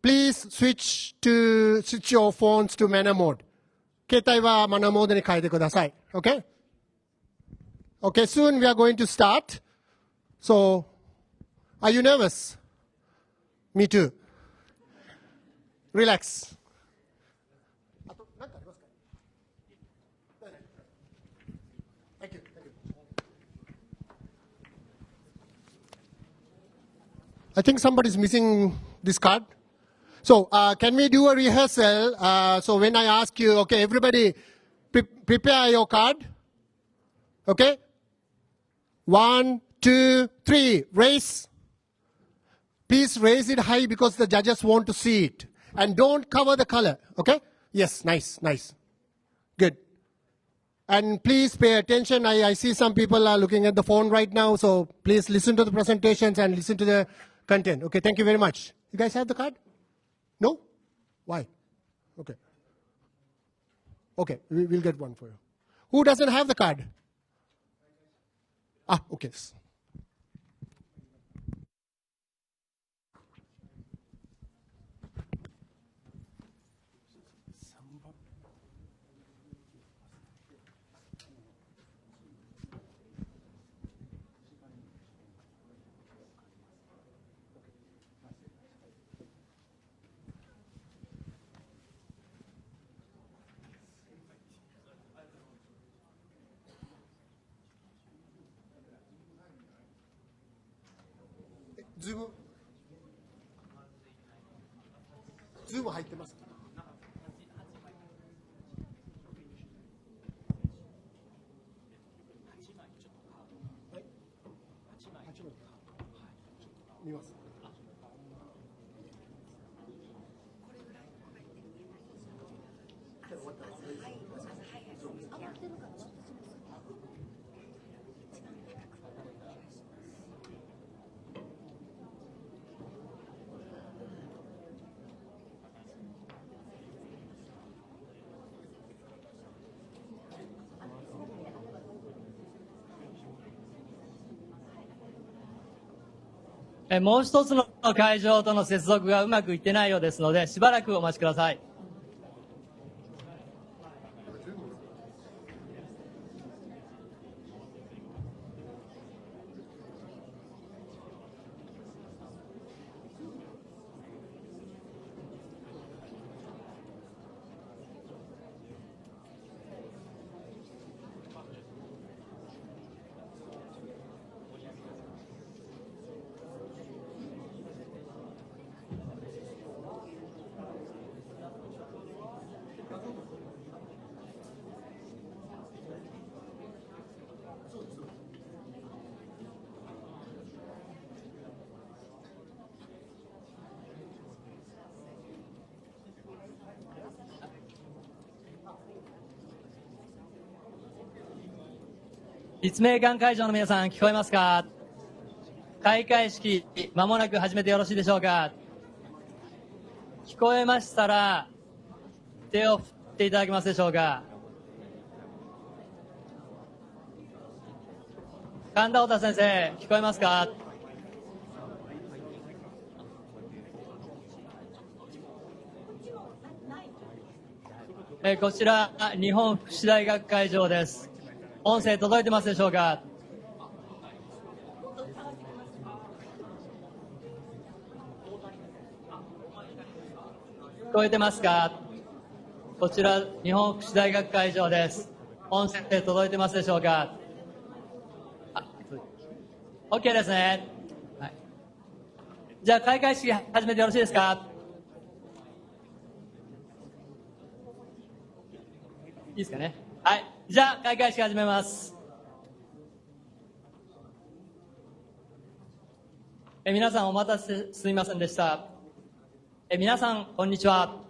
please switch your phones to manner mode. 携帯はマナーモードに変えてください。Okay? Okay, soon we are going to start. So, are you nervous? Me too. Relax. Thank you. I think somebody's missing this card. So, can we do a rehearsal? So when I ask you, okay, everybody prepare your card. Okay? 1, 2, 3, raise. Please raise it high because the judges want to see it. And don't cover the color. Okay? Yes, nice. Good. And please pay attention. I see some people are looking at the phone right now. So please listen to the presentations and listen to the content. Okay, thank you very much. You guys have the card? No? Why? Okay. Okay, we'll get one for you. Who doesn't have the card? Okay. Zoom 入ってます。見ます。もう一つの会場との接続がうまくいってないようですので、しばらくお待ちください。立命館会場の皆さん、聞こえますか？開会式、まもなく始めてよろしいでしょうか？聞こえましたら、手を振っていただけますでしょうか？神田太先生、聞こえますか？こちら、日本福祉大学会場です。音声届いてますでしょうか？聞こえてますか？こちら、日本福祉大学会場です。音声届いてますでしょうか？OK ですね。はい、じゃあ、開会式始めてよろしいですか？いいですかね。はい。じゃあ、開会式始めます。皆さんお待たせすみませんでした。皆さん、こんにちは。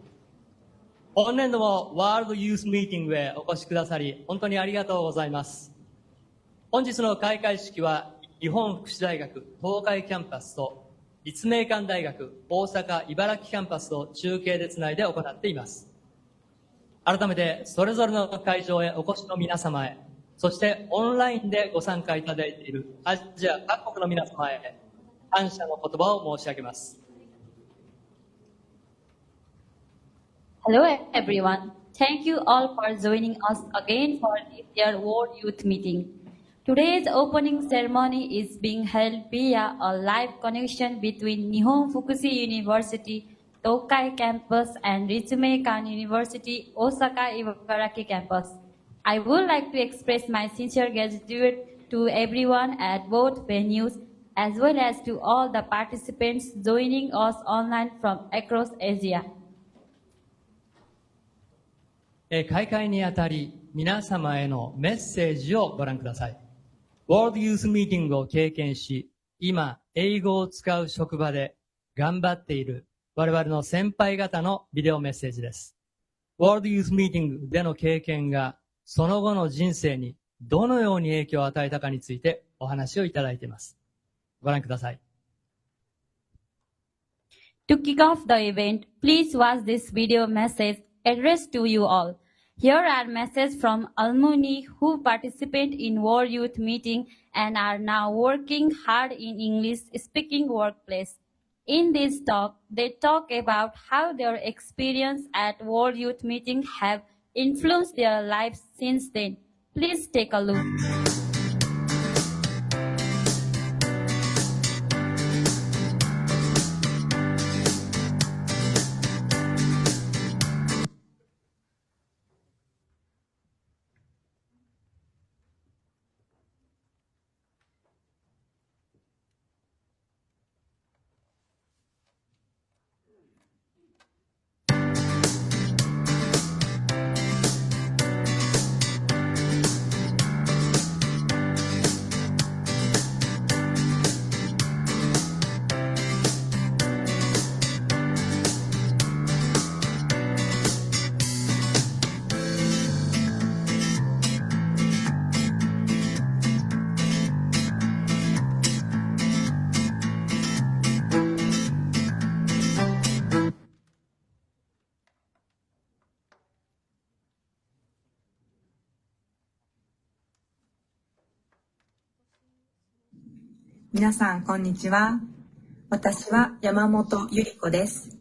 本年度もワールドユースミーティングへお越しくださり、本当にありがとうございます。本日の開会式は、日本福祉大学東海キャンパスと、立命館大学大阪茨城キャンパスと中継でつないで行っています。改めて、それぞれの会場へお越しの皆様へ、そしてオンラインでご参加いただいているアジア各国の皆様へ、感謝の言葉を申し上げます。Hello everyone. Thank you all for joining us again for this year's World Youth Meeting. Today's opening ceremony is being held via a live connection between Nihon Fukushi University, Tokai campus and Ritsumeikan University, Osaka Ibaraki campus. I would like to express my sincere gratitude to everyone at both venues as well as to all the participants joining us online from across Asia. 開会にあたり、皆様へのメッセージをご覧ください。World Youth Meeting を経験し、今、英語を使う職場で頑張っている我々の先輩方のビデオメッセージです。World Youth Meeting での経験が、その後の人生にどのように影響を与えたかについてお話をいただいています。ご覧ください。To kick off the event, please watch this video message addressed to you all. Here are messages from alumni who participate in World Youth Meeting and are now working hard in English speaking workplace. In this talk, they talk about how their experience at World Youth Meeting have influenced their lives since then. Please take a look. 皆さん、こんにちは。私は山本ゆり子です。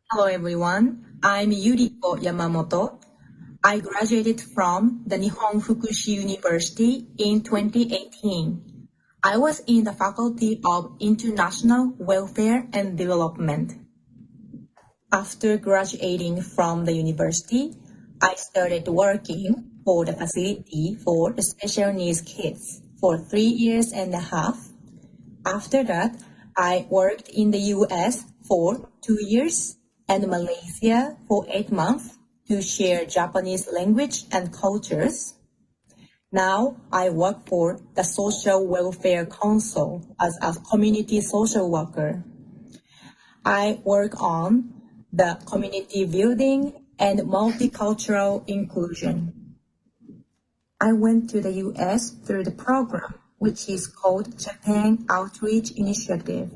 Hello everyone, I'm Yuriko Yamamoto. I graduated from the Nihon Fukushi University in 2018. I was in the Faculty of International Welfare and Development. After graduating from the university, I started working for the facility for special needs kids for 3 years and a half. After that, I worked in the US for 2 years and Malaysia for 8 months to share Japanese language and cultures. Now I work for the Social Welfare Council as a community social worker. I work on the community building and multicultural inclusion. I went to the US through the program, which is called Japan Outreach Initiative.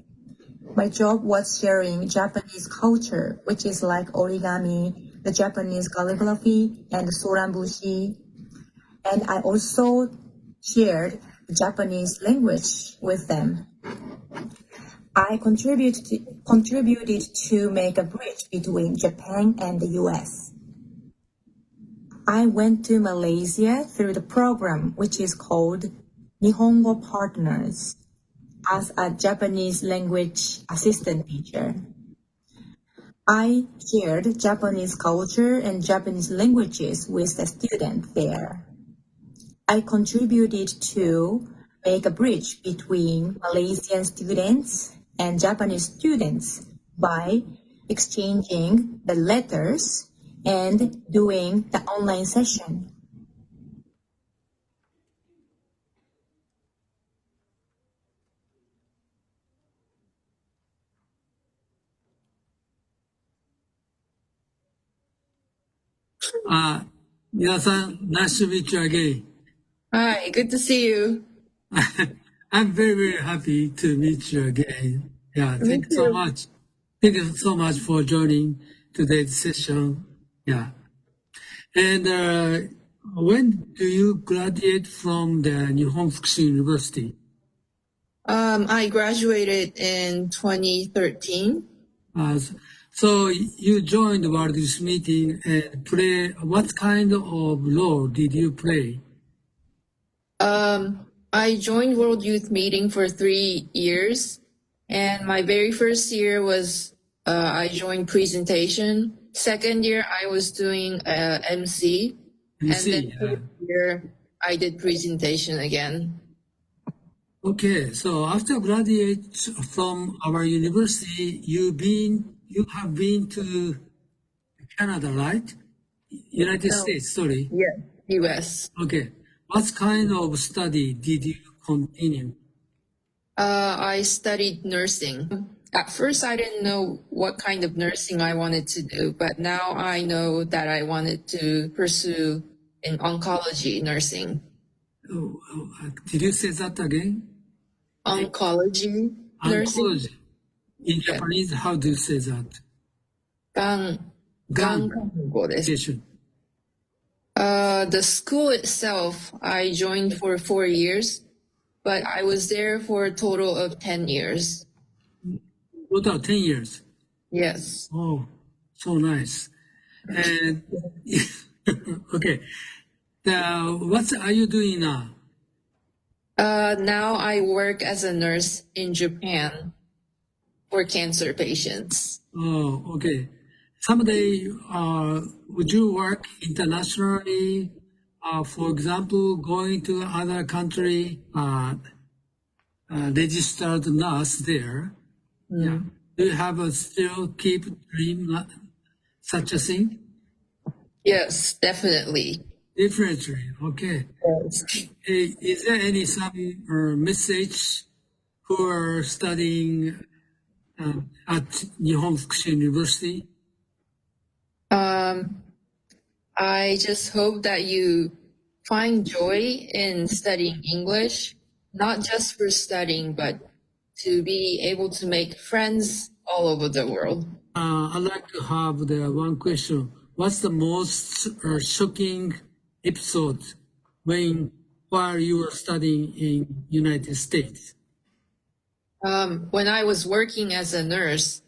My job was sharing Japanese culture, which is like origami, the Japanese calligraphy, and soranbushi. And I also shared the Japanese language with them. I contributed to make a bridge between Japan and the US. I went to Malaysia through the program, which is called Nihongo Partners, as a Japanese language assistant teacher. I shared Japanese culture and Japanese languages with the students there. I contributed to make a bridge between Malaysian students and Japanese students by exchanging the letters and doing the online session. Minasan, nice to meet you again. Hi, good to see you. I'm very, very happy to meet you again. Yeah, Me thank you so too. much. Thank you so much for joining today's session. Yeah. And when do you graduate from the Nihon Fukushi University? I graduated in 2013. So you joined the World Youth Meeting and play. What kind of role did you play? I joined World Youth Meeting for 3 years, and my very first year was I joined presentation. Second year, I was doing MC, and then third year, I did presentation again. Okay, so after graduate from our university, you have been to Canada, right? United States, sorry. Yeah, U.S. Okay. What kind of study did you continue? I studied nursing. At first, I didn't know what kind of nursing I wanted to do, but now I know that I wanted to pursue in oncology nursing. Did you say that again? Oncology nursing. Oncology. In Japanese, how do you say that? がん看護です。 Patient. The school itself, I joined for 4 years, but I was there for a total of 10 years. Total 10 years. Yes. Oh, so nice. And okay. What are you doing now? Now I work as a nurse in Japan for cancer patients. Oh, okay. Someday, would you work internationally? For example, going to other country, registered nurse there. Yeah. Do you have a still keep dream such a thing? Yes, definitely. Definitely. Okay. Is there any some message who are studying at Nihon Fukushi University? I just hope that you find joy in studying English, not just for studying, but to be able to make friends all over the world. I'd like to have the one question. What's the most shocking episode while you were studying in United States? When I was working as a nurse,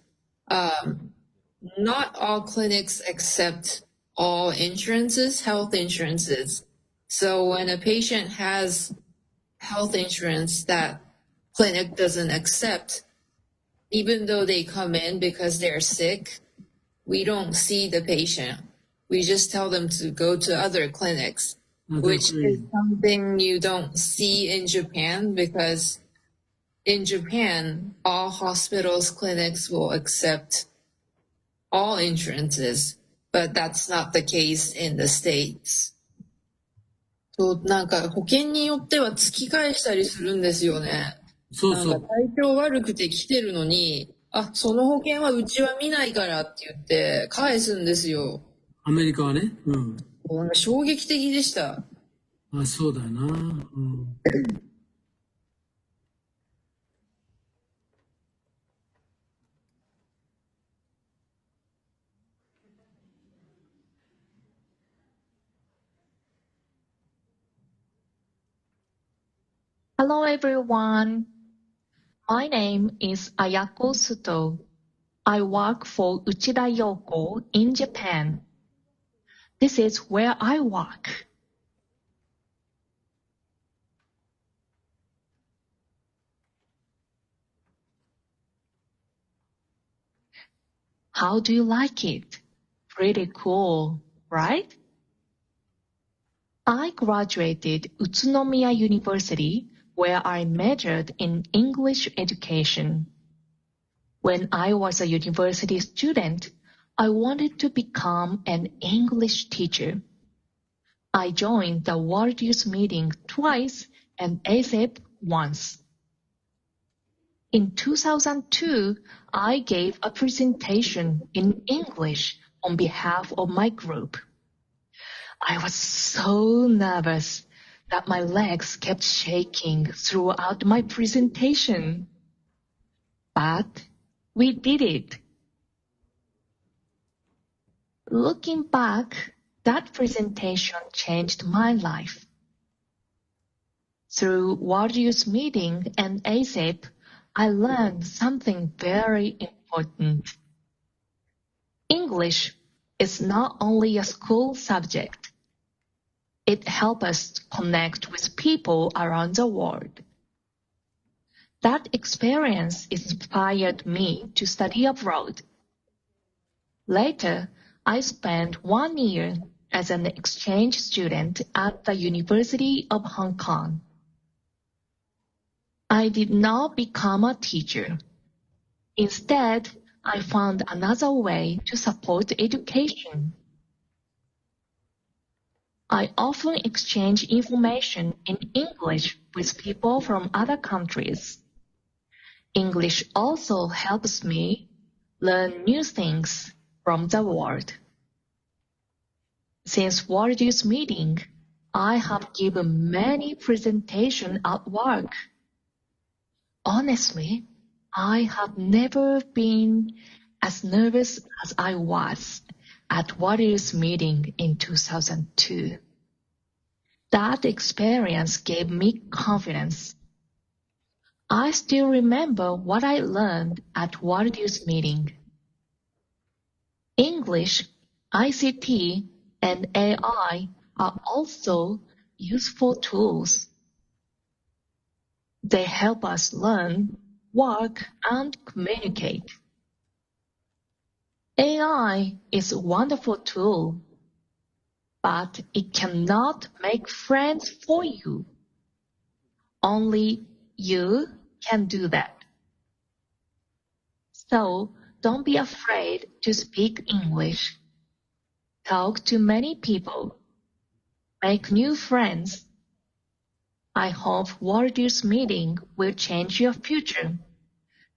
not all clinics accept all insurances, health insurances. So when a patient has health insurance that clinic doesn't accept, even though they come in because they're sick, we don't see the patient. We just tell them to go to other clinics, which is something you don't see in Japan, because in Japan, all hospitals, clinics will accept all insurances, but that's not the case in the States. そう、なんか保険によっては突き返したりするんですよね。そうそう。なんか体調悪くて来てるのに、あ、その保険はうちは見ないからって言って返すんですよ。アメリカはね。うん。なんか衝撃的でした。あ、そうだな。うん。Hello everyone. My name is Ayako Suto. I work for Uchida Yoko in Japan. This is where I work. How do you like it? Pretty cool, right? I graduated Utsunomiya University, where I majored in English education. When I was a university student, I wanted to become an English teacher. I joined the World Youth Meeting twice and ASAP once. In 2002, I gave a presentation in English on behalf of my group. I was so nervous that my legs kept shaking throughout my presentation. But we did it. Looking back, that presentation changed my life. Through World Youth Meeting and ASAP, I learned something very important. English is not only a school subject. It helps us connect with people around the world. That experience inspired me to study abroad. Later, I spent 1 year as an exchange student at the University of Hong Kong. I did not become a teacher. Instead, I found another way to support education. I often exchange information in English with people from other countries. English also helps me learn new things from the world. Since World Youth Meeting, I have given many presentations at work. Honestly, I have never been as nervous as I was at World Youth Meeting in 2002. That experience gave me confidence. I still remember what I learned at World Youth Meeting. English, ICT, and AI are also useful tools. They help us learn, work, and communicate. AI is a wonderful tool, but it cannot make friends for you. Only you can do that. So don't be afraid to speak English. Talk to many people. Make new friends. I hope World Youth Meeting will change your future,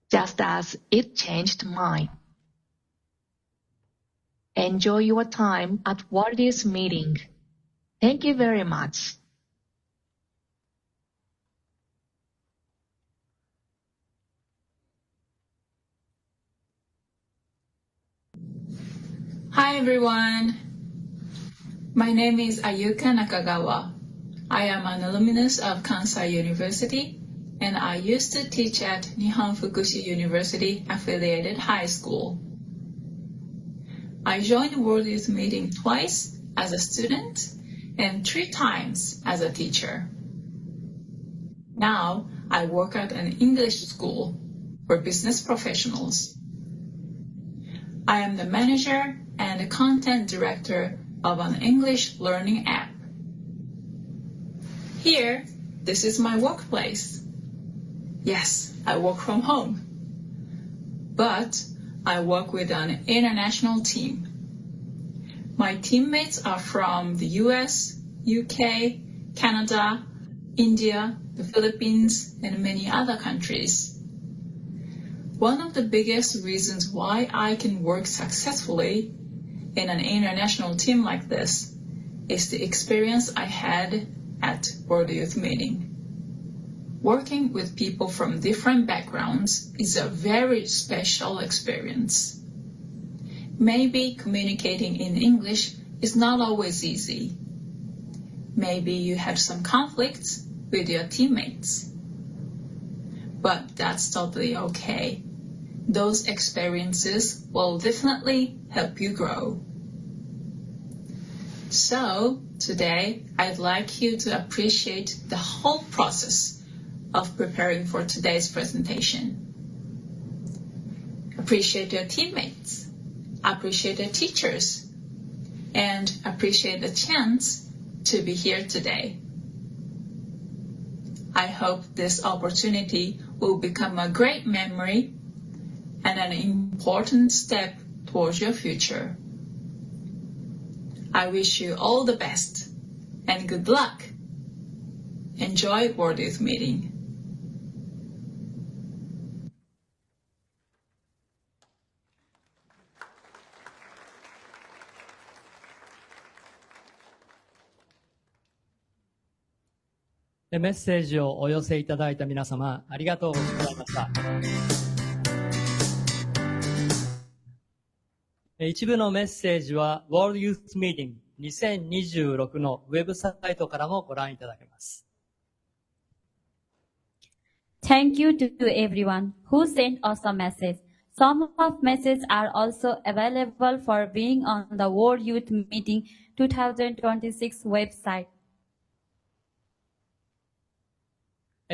just as it changed mine. Enjoy your time at World Youth Meeting. Thank you very much. Hi everyone. My name is Ayuka Nakagawa. I am an alumnus of Kansai University, and I used to teach at Nihon Fukushi University affiliated high school. I joined World Youth Meeting twice as a student and 3 times as a teacher. Now I work at an English school for business professionals. I am the manager and the content director of an English learning app. Here, this is my workplace. Yes, I work from home. But I work with an international team. My teammates are from the US, UK, Canada, India, the Philippines, and many other countries. One of the biggest reasons why I can work successfully in an international team like this is the experience I had at World Youth Meeting. Working with people from different backgrounds is a very special experience. Maybe communicating in English is not always easy. Maybe you have some conflicts with your teammates. But that's totally okay. Those experiences will definitely help you grow. So today, I'd like you to appreciate the whole process of preparing for today's presentation. Appreciate your teammates, appreciate your teachers, and appreciate the chance to be here today. I hope this opportunity will become a great memory and an important step towards your future. I wish you all the best and good luck. Enjoy World Youth Meeting.メッセージをお寄せいただいた皆様、ありがとうございました。一部のメッセージは World Youth Meeting 2026のウェブサイトからもご覧いただけます。Thank you to everyone who sent us a message. Some of messages are also available for being on the World Youth Meeting 2026 website.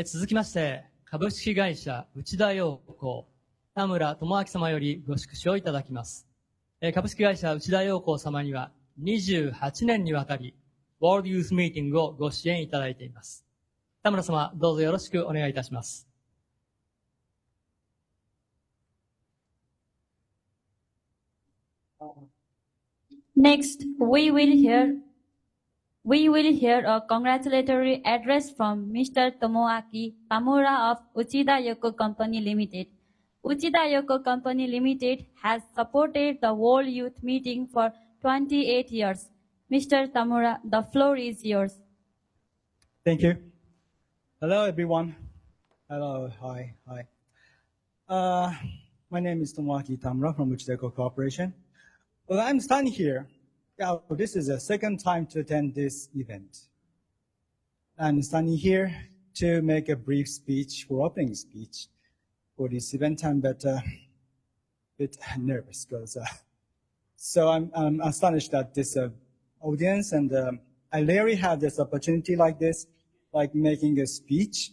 続きまして、株式会社内田洋子、田村智明様よりご祝詞をいただきます。株式会社内田洋子様には28年にわたり、World Youth Meeting をご支援いただいています。田村様、どうぞよろしくお願いいたします。Next, we will hear a congratulatory address from Mr. Tomoaki Tamura of Uchida Yoko Company Limited. Uchida Yoko Company Limited has supported the World Youth Meeting for 28 years. Mr. Tamura, the floor is yours. Thank you. Hello, everyone. Hello, hi. My name is Tomoaki Tamura from Uchida Yoko Corporation. Well, I'm standing here. This is the second time to attend this event. I'm standing here to make a brief speech or opening speech for this event. I'm a bit nervous because so I'm astonished at this audience, and I rarely have this opportunity like this, like making a speech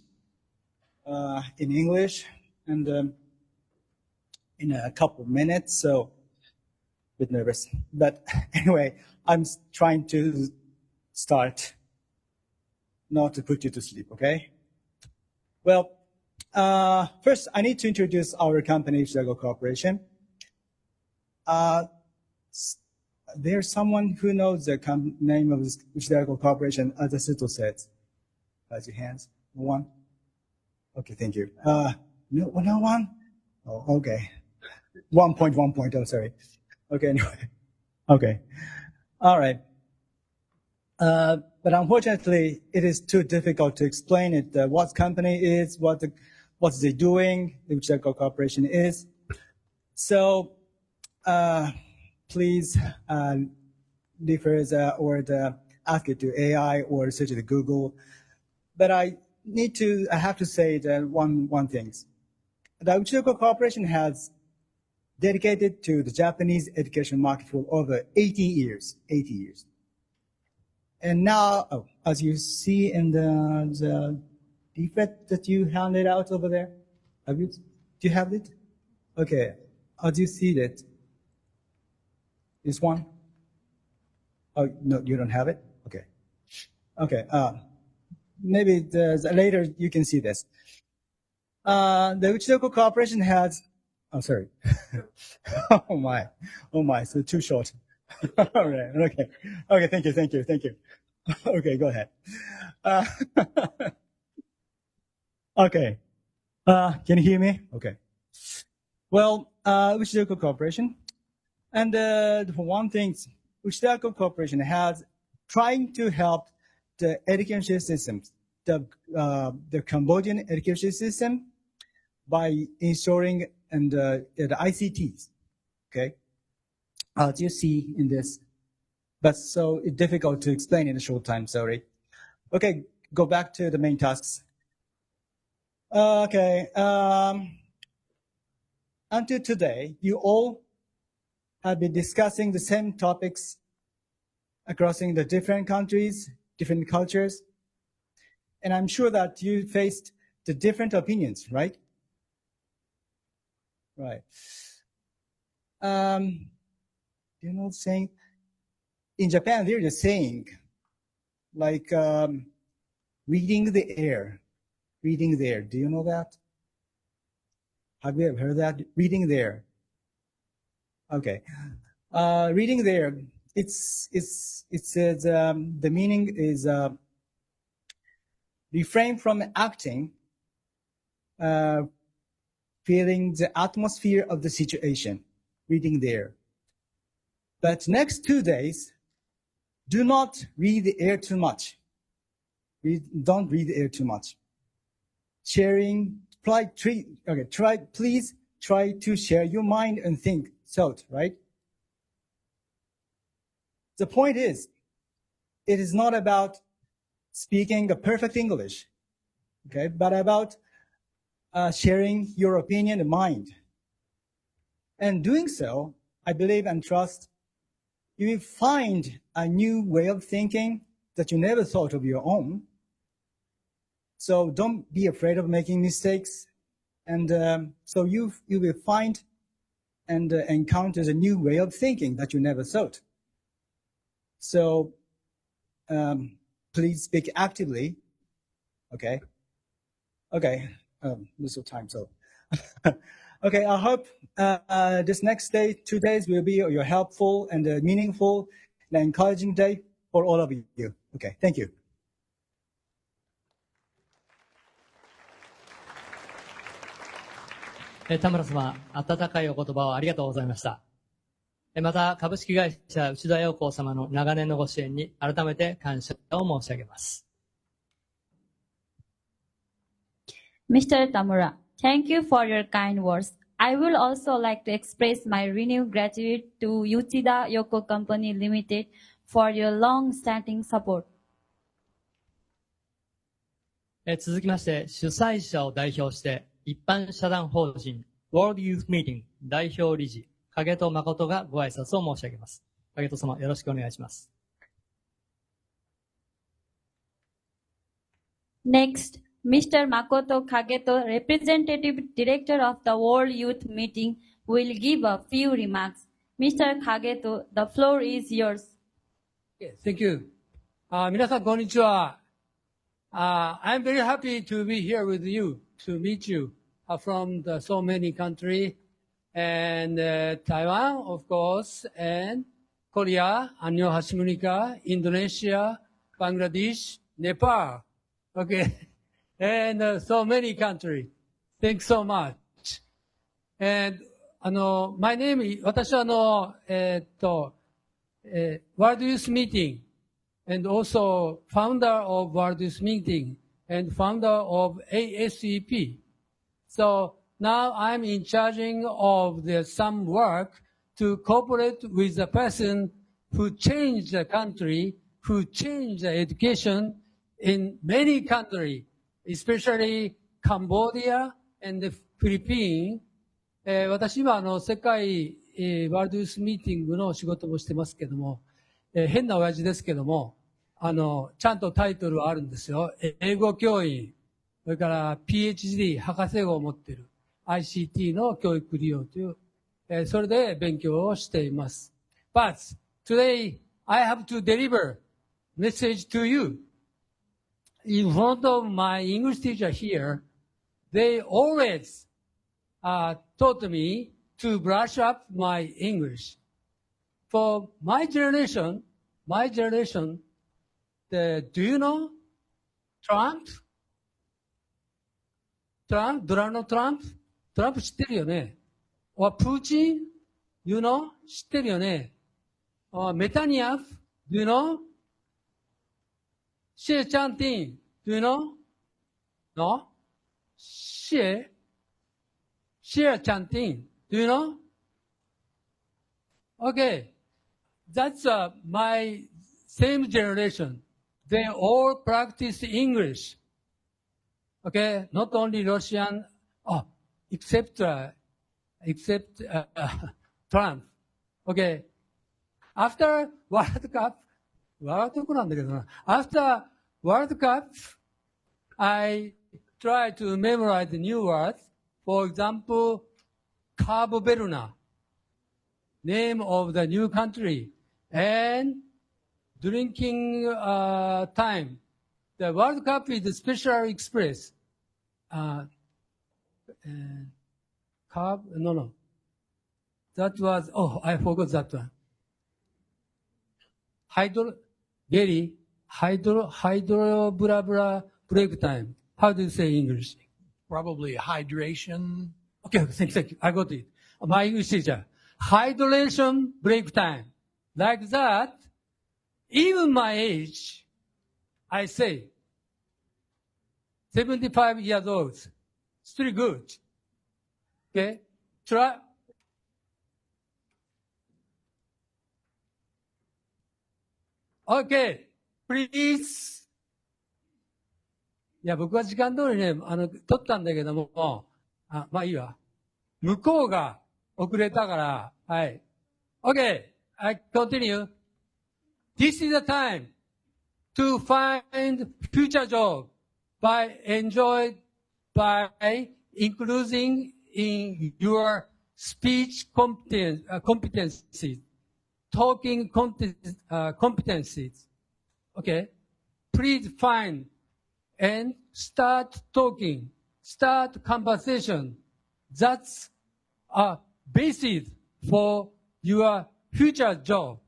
in English and in a couple of minutes. So bit nervous, but anyway, I'm trying to start, not to put you to sleep, okay? Well, first I need to introduce our company, Uchida Yoko Corporation. There's someone who knows the name of Uchida Yoko Corporation, as Suto said. Raise your hands. No one? Okay, thank you. No one? Oh, okay. 1 point, oh, sorry. Okay, anyway. Okay. All right. But unfortunately, it is too difficult to explain it, what company is, what's they doing, the Uchida Yoko Corporation is. So please refer or ask it to AI or search it at Google. But I have to say that one thing. The Uchida Yoko Corporation has dedicated to the Japanese education market for over 80 years. And now, as you see in the leaflet that you handed out over there, do you have it? Okay, as you see that, this one? Oh, no, you don't have it? Okay, maybe later you can see this. The Uchida Yoko Corporation has, oh, sorry. Oh my, so too short. All right, okay, thank you. Okay, go ahead. Okay, can you hear me? Okay. Well, Uchida Yoko Corporation, and for one thing, Uchida Yoko Corporation has trying to help the education systems, the Cambodian education system, by ensuring and the ICTs, okay, as you see in this, but so it's difficult to explain in a short time, sorry. Okay, go back to the main tasks. Okay, until today, you all have been discussing the same topics across the different countries, different cultures, and I'm sure that you faced the different opinions, right? Right. You know, saying in Japan, there's a saying like reading the air. Do you know that? Have you ever heard that? Reading the air. Okay. Reading the air. It says the meaning is refrain from acting. Feeling the atmosphere of the situation, reading the air. But next 2 days, do not read the air too much. Don't read the air too much. Sharing, please try to share your mind and thought, right? The point is, it is not about speaking a perfect English, okay, but about sharing your opinion and mind. And doing so, I believe and trust you will find a new way of thinking that you never thought of your own. So don't be afraid of making mistakes. And so you will find and encounter a new way of thinking that you never thought. So please speak actively. Okay. This is time, so. Okay, I hope this next day, 2 days, will be your helpful and meaningful and encouraging day for all of you. Okay, thank you. 田村様、温かいお言葉をありがとうございました。また、株式会社内田洋子様の長年のご支援に改めて感謝を申し上げます。Mr. Tamura, thank you for your kind words. I will also like to express my renewed gratitude to Uchida Yoko Company Limited for your long-standing support. 続きまして、主催者を代表して、一般社団法人 World Youth Meeting 代表理事、影戸誠がご挨拶を申し上げます。影戸様、よろしくお願いします。Next, Mr. Makoto Kageto, Representative Director of the World Youth Meeting, will give a few remarks. Mr. Kageto, the floor is yours. Thank you. 皆さん、こんにちは。I'm very happy to be here with you, to meet you from so many countries, and Taiwan, of course, and Korea, Annyeong Hashimonika, Indonesia, Bangladesh, Nepal. Okay. And so many countries. Thanks so much. And, my name is, 私はWorld Youth Meeting, and also founder of World Youth Meeting, and founder of ASEP. So now I'm in charge of some work to cooperate with the person who changed the country, who changed the education in many countries, especially Cambodia and the Philippines. 私今世界、ワールドユースミーティングの仕事もしてますけども、変な親父ですけども、ちゃんとタイトルはあるんですよ。英語教員、それから PhD 博士号を持っている ICT の教育利用という、それで勉強をしています。But today I have to deliver message to you. In front of my English teacher here, they always taught me to brush up my English. For my generation, do you know Trump? Donald Trump? Trump 知ってるよね。or Putin? You know? 知ってるよね。or Netanyahu? Do you know? Xie Chanting, do you know? No? Xie Chanting, do you know? Okay, that's my same generation. They all practice English. Okay, not only Russian, except Trump. Okay, after World Cup, after World Cup, I try to memorize the new words. For example, Cabo Verona, name of the new country, and drinking time. The World Cup is a special express. No. That was, I forgot that one. Hydro blah blah break time. How do you say English? Probably hydration. Okay, thank you. I got it. My English teacher. Hydration break time. Like that, even my age, I say, 75 years old, still good. Okay? Try. Okay, please. いや、僕は時間通りね、取ったんだけども、まあいいわ。向こうが遅れたから、はい。Okay, I continue. This is the time to find future job by including in your speech competencies, talking competencies. Okay, please find and start talking, start conversation. That's a basis for your future job.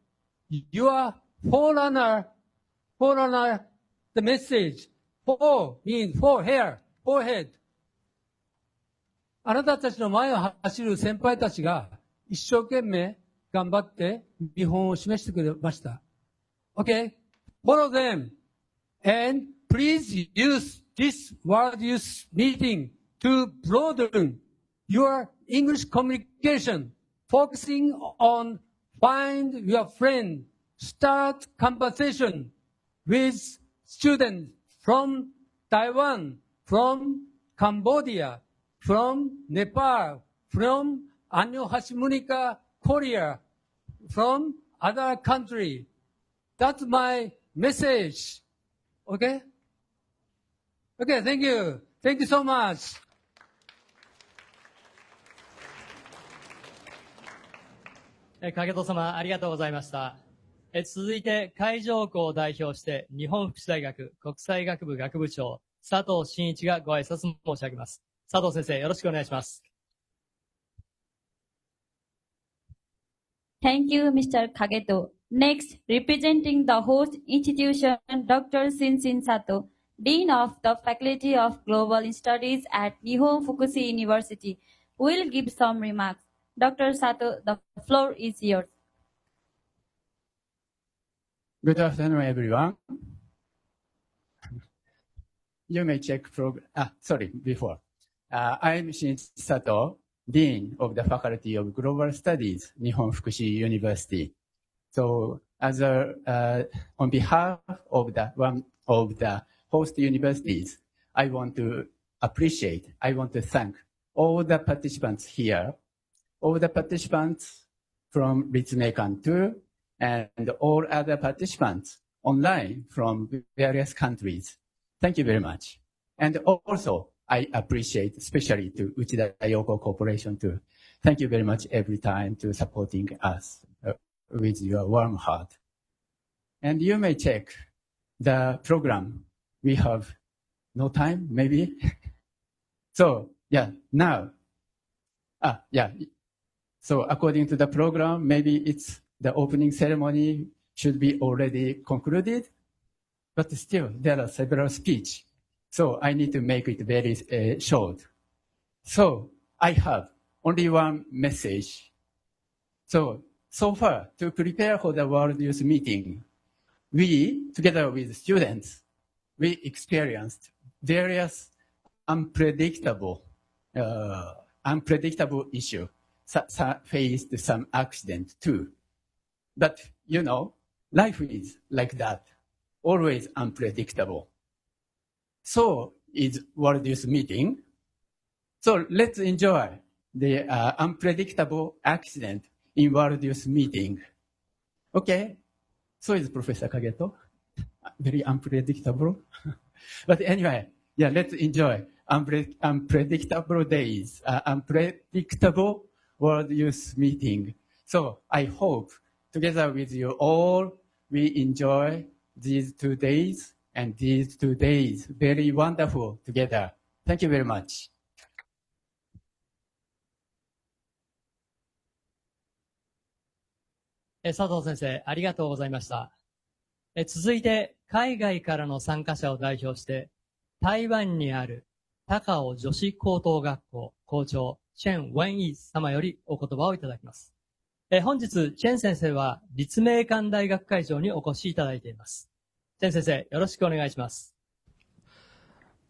Your forerunner, the message, for means for hair, forehead. あなたたちの前を走る先輩たちが一生懸命頑張って見本を示してくれました。Okay? Follow them and please use this World Youth Meeting to broaden your English communication, focusing on find your friend, start conversation with students from Taiwan, from Cambodia, from Nepal, from Annyeonghaseyo, Korea, from other country. That's my message. Okay? Okay, thank you. Thank you so much. 影戸様、ありがとうございました。続いて、海上校を代表して、日本福祉大学国際学部学部長、佐藤真一がご挨拶申し上げます。佐藤先生、よろしくお願いします。Thank you, Mr. Kageto. Next, representing the host institution, Dr. Shinshin Sato, Dean of the Faculty of Global Studies at Nihon Fukushi University, will give some remarks. Dr. Sato, the floor is yours. Good afternoon, everyone. You may check before. I'm Shinichi Sato, Dean of the Faculty of Global Studies, Nihon Fukushi University. So, on behalf of one of the host universities, I want to thank all the participants here, all the participants from Ritsumeikan 2, and all other participants online from various countries. Thank you very much. And also, I appreciate especially to Uchida Yoko Corporation too. Thank you very much every time to supporting us with your warm heart. And you may check the program. We have no time, maybe. So, yeah, now. So according to the program, maybe it's the opening ceremony should be already concluded, but still there are several speeches. So I need to make it very short. So I have only one message. So far, to prepare for the World Youth Meeting, we, together with students, we experienced various unpredictable issues, faced some accident too. But, you know, life is like that, always unpredictable. So is World Youth Meeting. So let's enjoy the unpredictable accident in World Youth Meeting. Okay, so is Professor Kageto. Very unpredictable. But anyway, yeah, let's enjoy unpredictable days, unpredictable World Youth Meeting. So I hope together with you all, we enjoy these 2 days, and these 2 days very wonderful together. Thank you very much. 佐藤先生、ありがとうございました。続いて、海外からの参加者を代表して、台湾にある高尾女子高等学校校長、チェン・ウェンイ様よりお言葉をいただきます。本日、チェン先生は立命館大学会場にお越しいただいています。チェン先生、よろしくお願いします。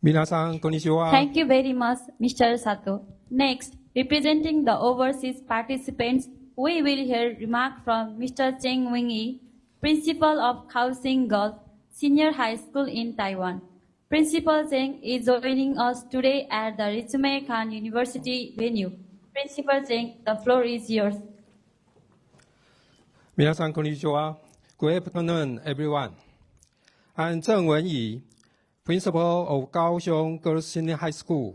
皆さん、こんにちは。Thank you very much, Mr. Sato. Next, representing the overseas participants, we will hear remark from Mr. Cheng Wing-yi, Principal of Kaohsiung Girls Senior High School in Taiwan. Principal Cheng is joining us today at the Ritsumeikan University venue. Principal Zheng, the floor is yours. 皆さんこんにちは。Good afternoon, everyone. I'm Zheng Wenyi, Principal of Kaohsiung Girls Senior High School.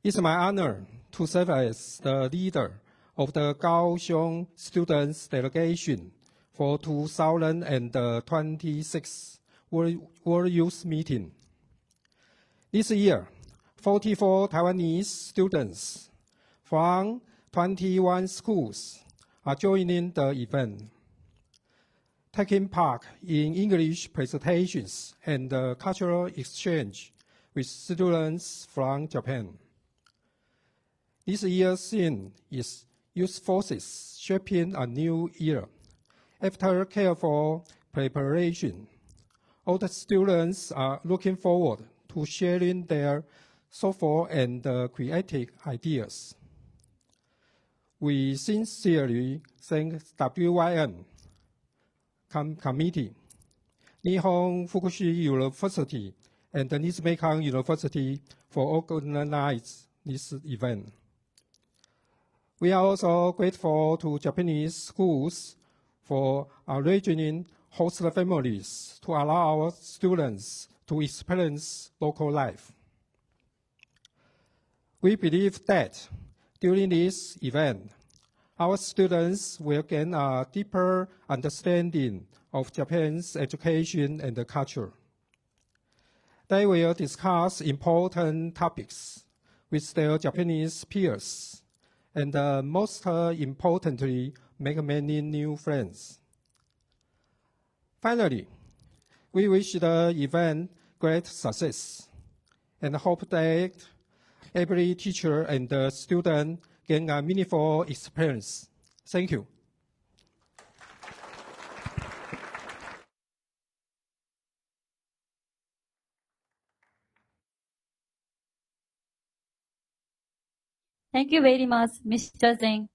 It's my honor to serve as the leader of the Kaohsiung Students Delegation for 2026 World Youth Meeting. This year, 44 Taiwanese students from 21 schools are joining the event, taking part in English presentations and cultural exchange with students from Japan. This year's theme is Youth Forces Shaping a New Era. After careful preparation, all the students are looking forward to sharing their thoughtful and creative ideas. We sincerely thank WYM Committee, Nihon Fukushi University, and Niseikan University for organizing this event. We are also grateful to Japanese schools for arranging host families to allow our students to experience local life. We believe that during this event, our students will gain a deeper understanding of Japan's education and culture. They will discuss important topics with their Japanese peers, and most importantly, make many new friends. Finally, we wish the event great success and hope that every teacher and student gain a meaningful experience. Thank you. Thank you very much, Mr. Zheng.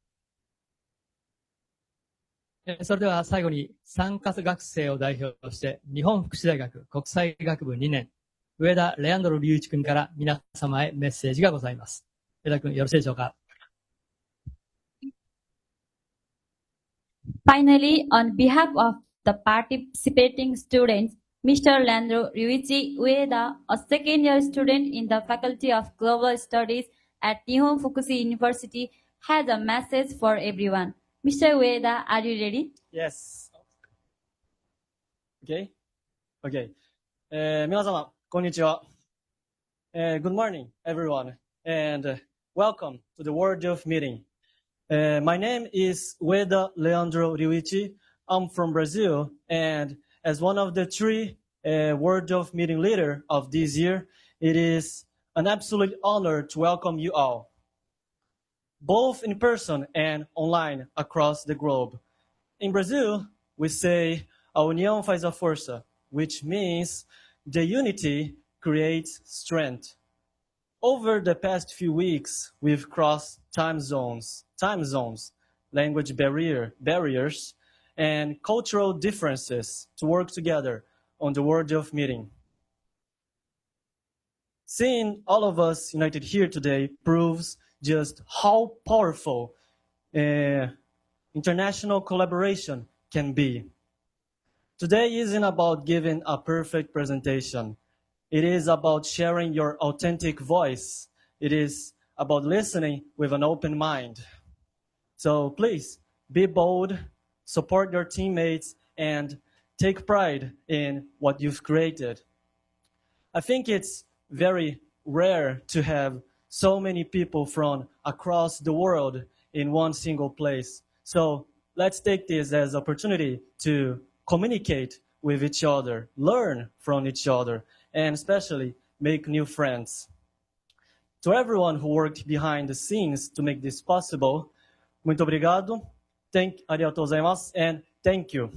それでは最後に参加学生を代表して日本福祉大学国際学部2年上田レアンドロ隆一君から皆様へメッセージがございます。上田君よろしいでしょうか。Finally, on behalf of the participating students, Mr. Leandro Ryuichi Ueda, a second-year student in the Faculty of Global Studies at Nihon Fukushi University, has a message for everyone. Mr. Ueda, are you ready? Yes. Okay. Okay. 皆様、こんにちは。Good morning, everyone, and welcome to the World Youth Meeting. My name is Ueda Leandro Ryuichi. I'm from Brazil, and as one of the three World Youth Meeting leader of this year, it is an absolute honor to welcome you all, both in person and online across the globe. In Brazil, we say, a união faz a força, which means the unity creates strength. Over the past few weeks, we've crossed time zones, language barriers, and cultural differences to work together on the World Youth Meeting. Seeing all of us united here today proves just how powerful international collaboration can be. Today isn't about giving a perfect presentation. It is about sharing your authentic voice. It is about listening with an open mind. So please, be bold, support your teammates, and take pride in what you've created. I think it's very rare to have so many people from across the world in one single place. So let's take this as an opportunity to communicate with each other, learn from each other, and especially make new friends. To everyone who worked behind the scenes to make this possible, muito obrigado, arigatou gozaimasu, and thank you.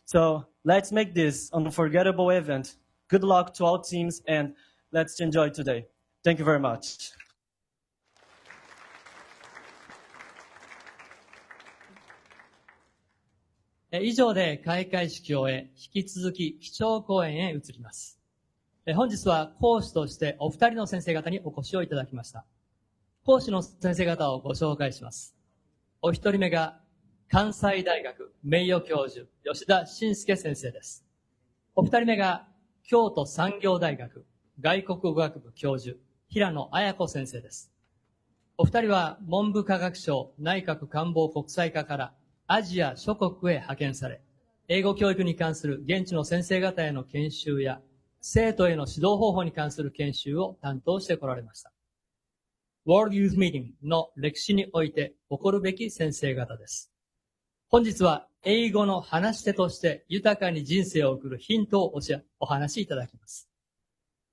So let's make this an unforgettable event. Good luck to all teams, and let's enjoy today. Thank you very much. 以上で開会式を終え、引き続き基調講演へ移ります。本日は講師としてお二人の先生方にお越しをいただきました。講師の先生方をご紹介します。お一人目が、関西大学名誉教授、吉田信介先生です。お二人目が、京都産業大学外国語学部教授、平野綾子先生です。お二人は文部科学省内閣官房国際課からアジア諸国へ派遣され、英語教育に関する現地の先生方への研修や、生徒への指導方法に関する研修を担当してこられました。World Youth Meeting の歴史において誇るべき先生方です。本日は英語の話し手として豊かに人生を送るヒントをお話しいただきます。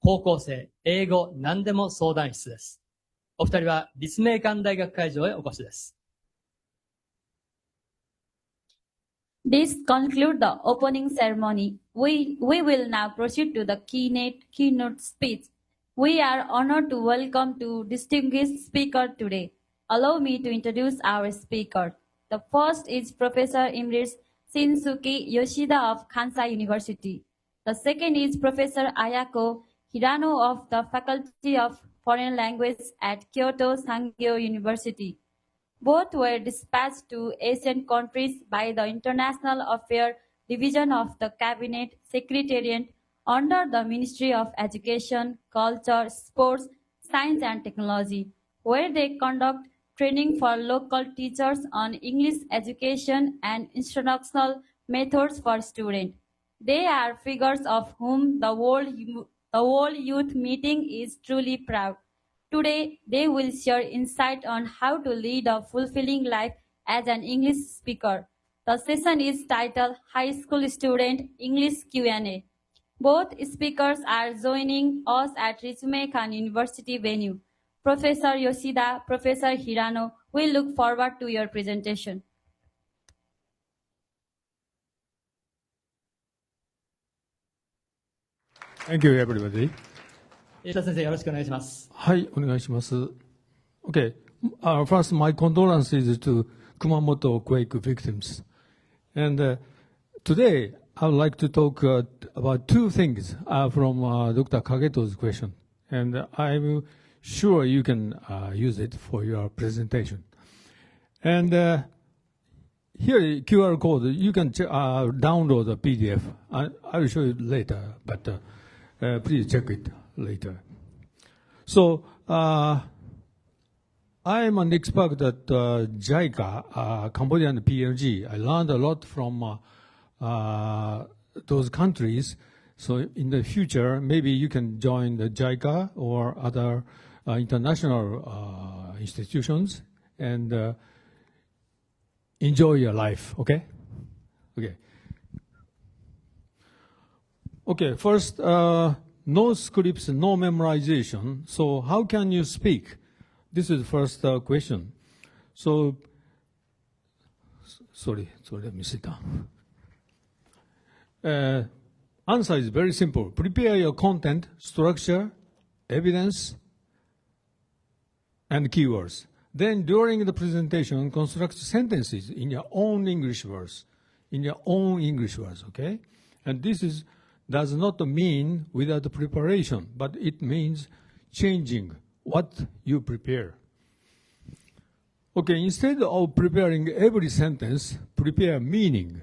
高校生英語何でも相談室です。お二人は立命館大学会場へお越しです。This concludes the opening ceremony. We will now proceed to the keynote speech. We are honored to welcome two distinguished speakers today. Allow me to introduce our speaker. The first is Professor Emeritus Shinsuke Yoshida of Kansai University. The second is Professor Ayako Hirano of the Faculty of Foreign Language at Kyoto Sangyo University. Both were dispatched to Asian countries by the International Affairs Division of the Cabinet Secretariat under the Ministry of Education, Culture, Sports, Science and Technology, where they conduct training for local teachers on English education and instructional methods for students. They are figures of whom the World Youth Meeting is truly proud. Today, they will share insight on how to lead a fulfilling life as an English speaker. The session is titled High School Student English Q&A. Both speakers are joining us at Ritsumeikan University venue. Professor Yoshida, Professor Hirano, we look forward to your presentation. Thank you, everybody. 吉田先生、よろしくお願いします。はい、お願いします。Okay. First, my condolences to Kumamoto quake victims. And today, I would like to talk about two things from Dr. Kageto's question. And I'm sure you can use it for your presentation. And here, QR code, you can download the PDF. I will show you later, but please check it later. So, I am an expert at JICA, Cambodian PLG. I learned a lot from those countries. So in the future, maybe you can join the JICA or other international institutions and enjoy your life, okay? Okay. Okay, first, no scripts, no memorization. So how can you speak? This is the first question. So, sorry, let me sit down. Answer is very simple. Prepare your content, structure, evidence, and keywords. Then during the presentation, construct sentences in your own English words. Okay? And this does not mean without preparation, but it means changing what you prepare. Okay, instead of preparing every sentence, prepare meaning.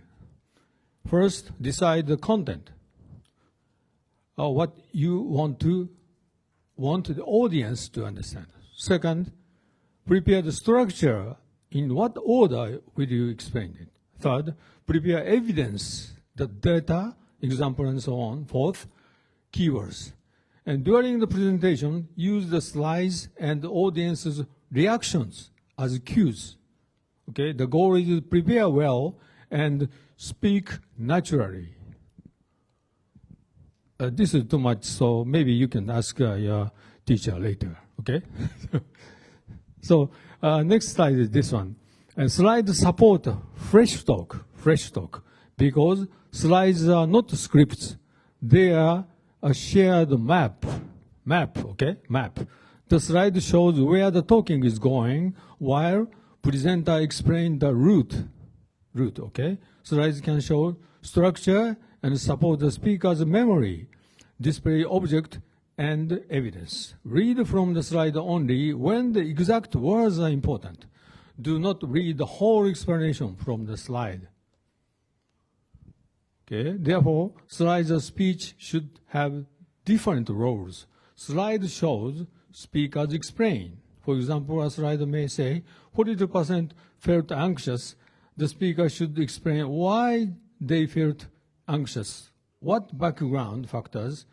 First, decide the content. What you want the audience to understand. Second, prepare the structure. In what order will you explain it? Third, prepare evidence, the data, example, and so on. Fourth, keywords. And during the presentation, use the slides and the audience's reactions as cues. Okay, the goal is to prepare well and speak naturally. This is too much, so maybe you can ask your teacher later, okay? So next slide is this one. And slides support fresh talk, because slides are not scripts. They are a shared map, okay? Map. The slide shows where the talking is going, while presenter explains the route, okay? Slides can show structure and support the speaker's memory, display object, and evidence. Read from the slide only when the exact words are important. Do not read the whole explanation from the slide. Okay? Therefore, slides of speech should have different roles. Slide shows speakers explain. For example, a slide may say 42% felt anxious. The speaker should explain why they felt anxious, what background factors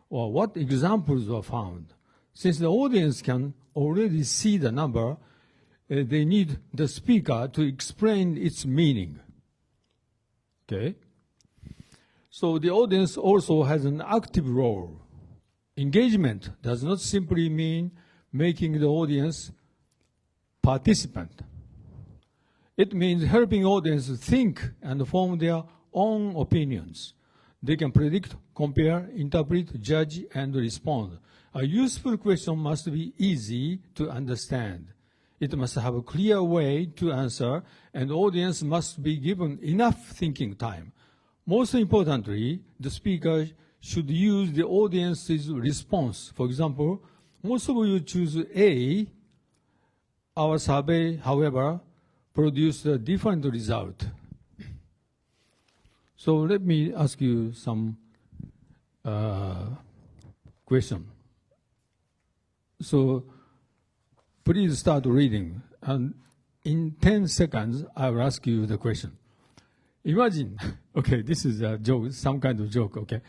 or what examples were found. Since the audience can already see the number, they need the speaker to explain its meaning. Okay? So the audience also has an active role. Engagement does not simply mean making the audience participant. It means helping audience think and form their own opinions. They can predict, compare, interpret, judge, and respond. A useful question must be easy to understand. It must have a clear way to answer, and the audience must be given enough thinking time. Most importantly, the speaker should use the audience's response. For example, most of you choose A. Our survey, however, produced a different result. So let me ask you some question. So please start reading, and in 10 seconds, I will ask you the question. Imagine, okay, this is a joke, some kind of joke, okay.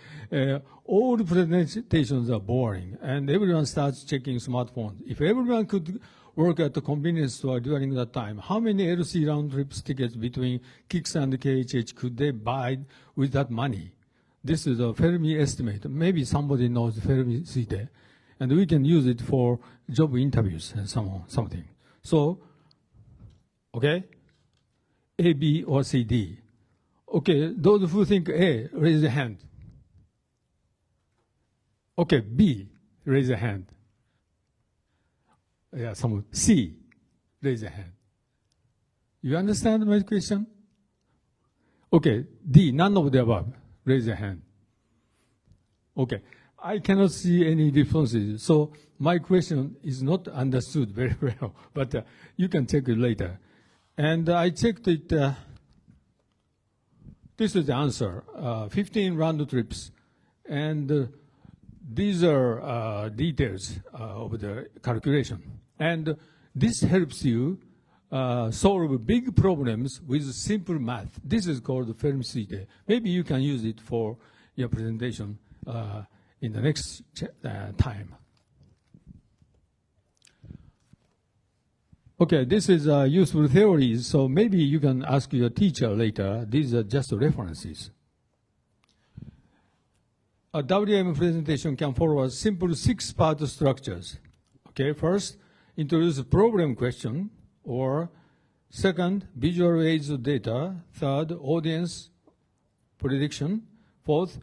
All presentations are boring, and everyone starts checking smartphones. If everyone could work at the convenience store during that time, how many LC round trips tickets between KIX and KHH could they buy with that money? This is a Fermi estimate. Maybe somebody knows Fermi Seite, and we can use it for job interviews and something. So, okay, A, B, or C, D. Okay, those who think A, raise a hand. Okay, B, raise a hand. Yeah, someone. C, raise a hand. You understand my question? Okay, D, none of the above. Raise a hand. Okay, I cannot see any differences, so my question is not understood very well, but you can check it later. And I checked it. This is the answer, 15 round trips. And these are details of the calculation. And this helps you solve big problems with simple math. This is called Fermi Seite. Maybe you can use it for your presentation in the next time. Okay, this is useful theories, so maybe you can ask your teacher later. These are just references. A WM presentation can follow a simple 6-part structures. Okay, first, introduce a problem question, or second, visual aids of data, third, audience prediction, fourth,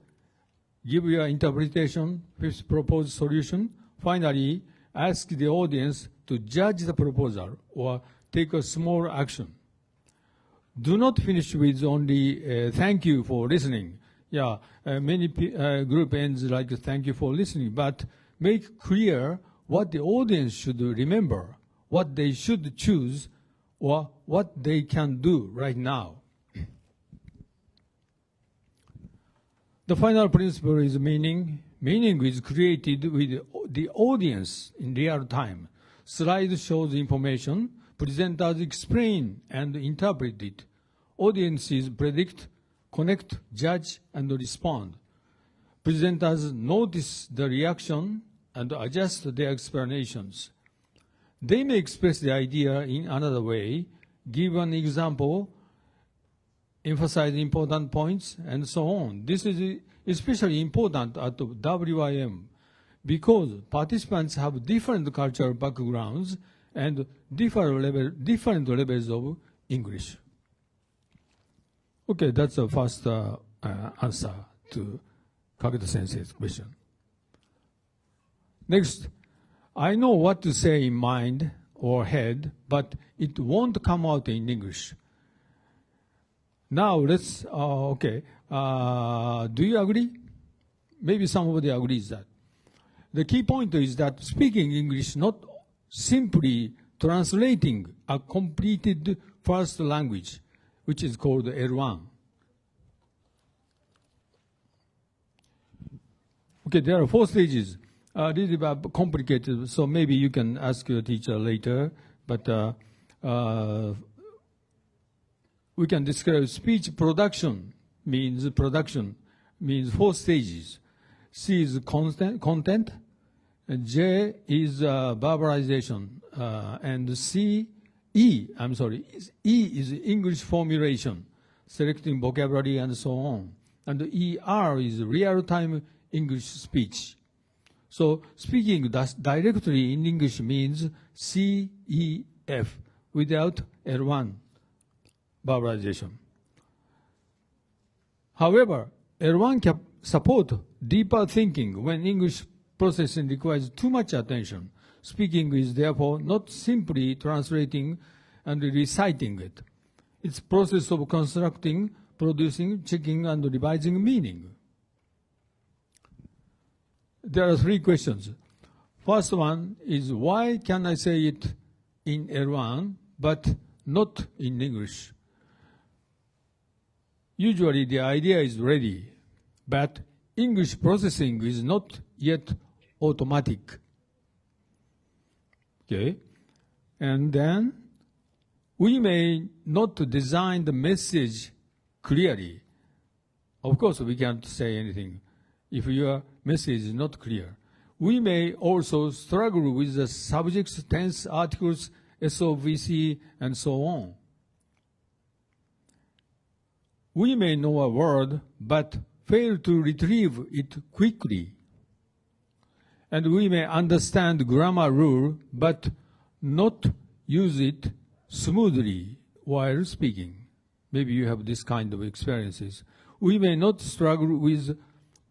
give your interpretation, fifth, propose solution, finally, ask the audience to judge the proposal or take a small action. Do not finish with only thank you for listening. Yeah, many group ends like thank you for listening, but make clear what the audience should remember, what they should choose, or what they can do right now. The final principle is meaning. Meaning is created with the audience in real time. Slide shows information, presenters explain and interpret it. Audiences predict, connect, judge, and respond. Presenters notice the reaction and adjust their explanations. They may express the idea in another way, give an example, emphasize important points, and so on. This is especially important at WIM because participants have different cultural backgrounds and different levels of English. Okay, that's the first answer to Kageto-sensei's question. Next, I know what to say in mind or head, but it won't come out in English. Now let's, do you agree? Maybe somebody agrees that. the key point is that speaking English not simply translating a completed first language, which is called L1. Okay, there are 4 stages. This is complicated, so maybe you can ask your teacher later, but we can describe speech production means 4 stages. C is content, J is verbalization, and E is English formulation, selecting vocabulary and so on. And ER is real-time English speech. So speaking directly in English means CEF without L1 verbalization. However, L1 can support deeper thinking when English processing requires too much attention. Speaking is therefore not simply translating and reciting it. It's a process of constructing, producing, checking, and revising meaning. There are 3 questions. First one is, why can I say it in L1 but not in English? Usually the idea is ready, but English processing is not yet automatic. Okay? And then we may not design the message clearly. Of course, we can't say anything if your message is not clear. We may also struggle with the subjects, tense, articles, SOVC, and so on. We may know a word, but fail to retrieve it quickly. And we may understand grammar rule, but not use it smoothly while speaking. Maybe you have this kind of experiences. We may not struggle with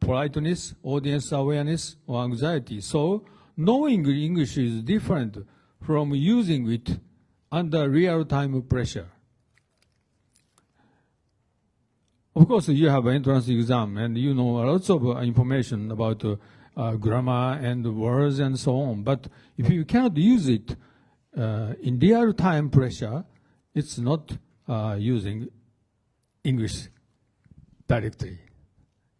politeness, audience awareness, or anxiety. So, knowing English is different from using it under real-time pressure. Of course, you have an entrance exam, and you know lots of information about grammar and words and so on. But if you cannot use it in real-time pressure, it's not using English directly.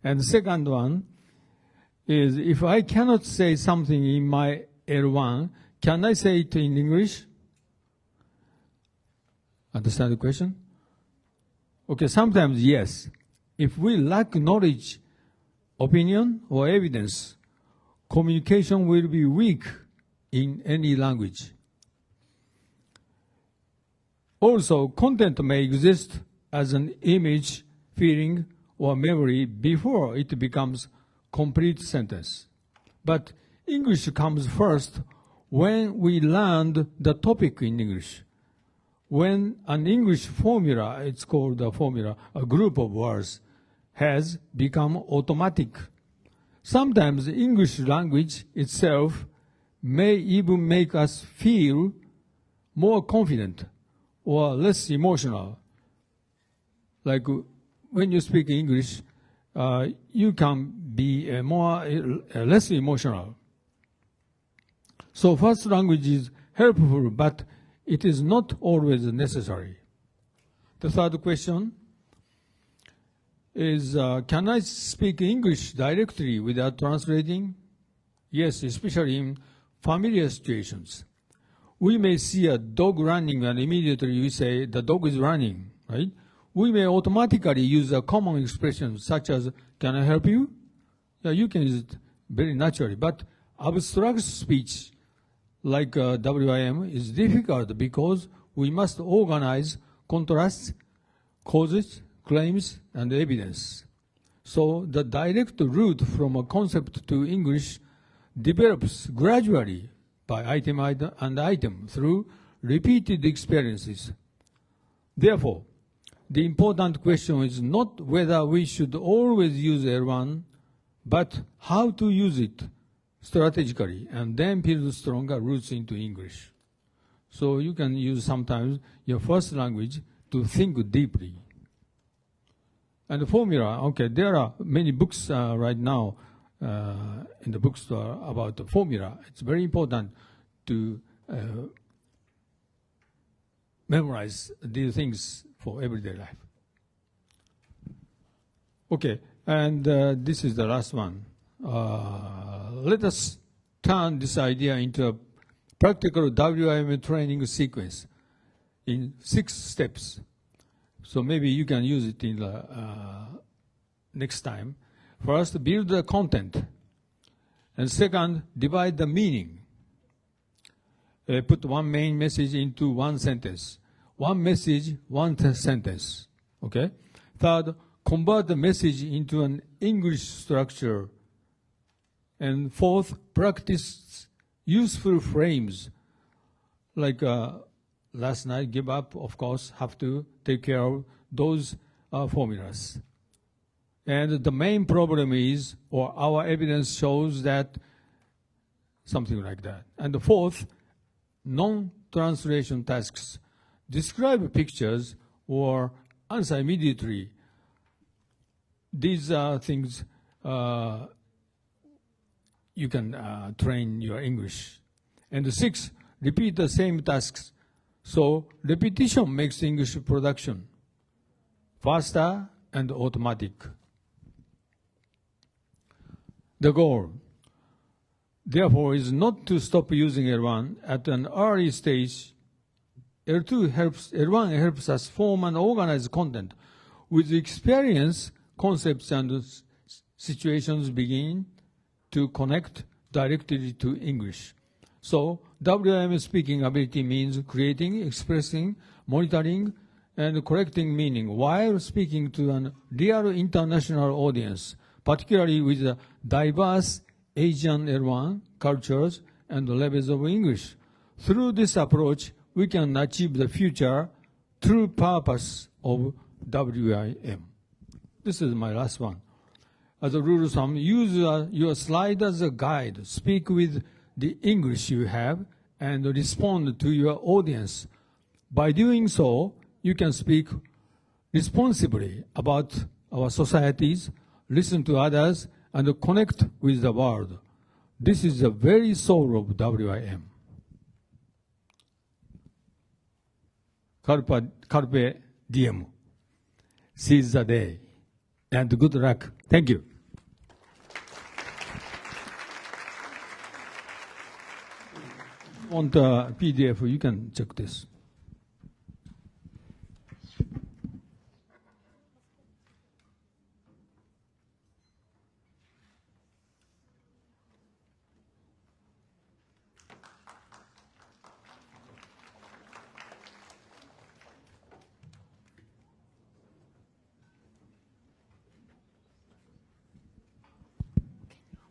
And the second one is, if I cannot say something in my L1, can I say it in English? Understand the question? Okay, sometimes yes. If we lack knowledge, opinion, or evidence, communication will be weak in any language. Also, content may exist as an image, feeling, or memory before it becomes complete sentence. But English comes first when we learned the topic in English. When an English formula, it's called a formula, a group of words, has become automatic. Sometimes English language itself may even make us feel more confident or less emotional. Like when you speak English, you can be less emotional. So first language is helpful, but it is not always necessary. The third question is, can I speak English directly without translating? Yes, especially in familiar situations. We may see a dog running and immediately we say, the dog is running, right? We may automatically use a common expression such as, can I help you? Yeah, you can use it very naturally. But abstract speech like WIM is difficult because we must organize contrasts, causes, claims, and evidence. So the direct route from a concept to English develops gradually by item and item through repeated experiences. Therefore, the important question is not whether we should always use L1, but how to use it strategically and then build stronger roots into English. So you can use sometimes your first language to think deeply. And the formula, okay, there are many books right now in the bookstore about the formula. It's very important to memorize these things for everyday life. Okay, and this is the last one. Let us turn this idea into a practical WIM training sequence in 6 steps. So maybe you can use it in the next time. First, build the content. And second, divide the meaning. Put one main message into one sentence. One message, one sentence. Okay? Third, convert the message into an English structure. And fourth, practice useful frames. Like last night, give up, of course, have to take care of those formulas. And the main problem is, or our evidence shows that, something like that. And the fourth, non-translation tasks. Describe pictures or answer immediately. These are things you can train your English. And the 6, repeat the same tasks. So repetition makes English production faster and automatic. The goal, therefore, is not to stop using L1 at an early stage. L1 helps us form and organize content. With experience, concepts and situations begin to connect directly to English. So, WIM speaking ability means creating, expressing, monitoring, and correcting meaning while speaking to a real international audience, particularly with the diverse Asian L1 cultures and levels of English. Through this approach, we can achieve the future true purpose of WIM. This is my last one. As a rule of thumb, use your slide as a guide. Speak with the English you have and respond to your audience. By doing so, you can speak responsibly about our societies, listen to others, and connect with the world. This is the very soul of WIM. Carpe diem. Seize the day. And good luck. Thank you. On the PDF, you can check this.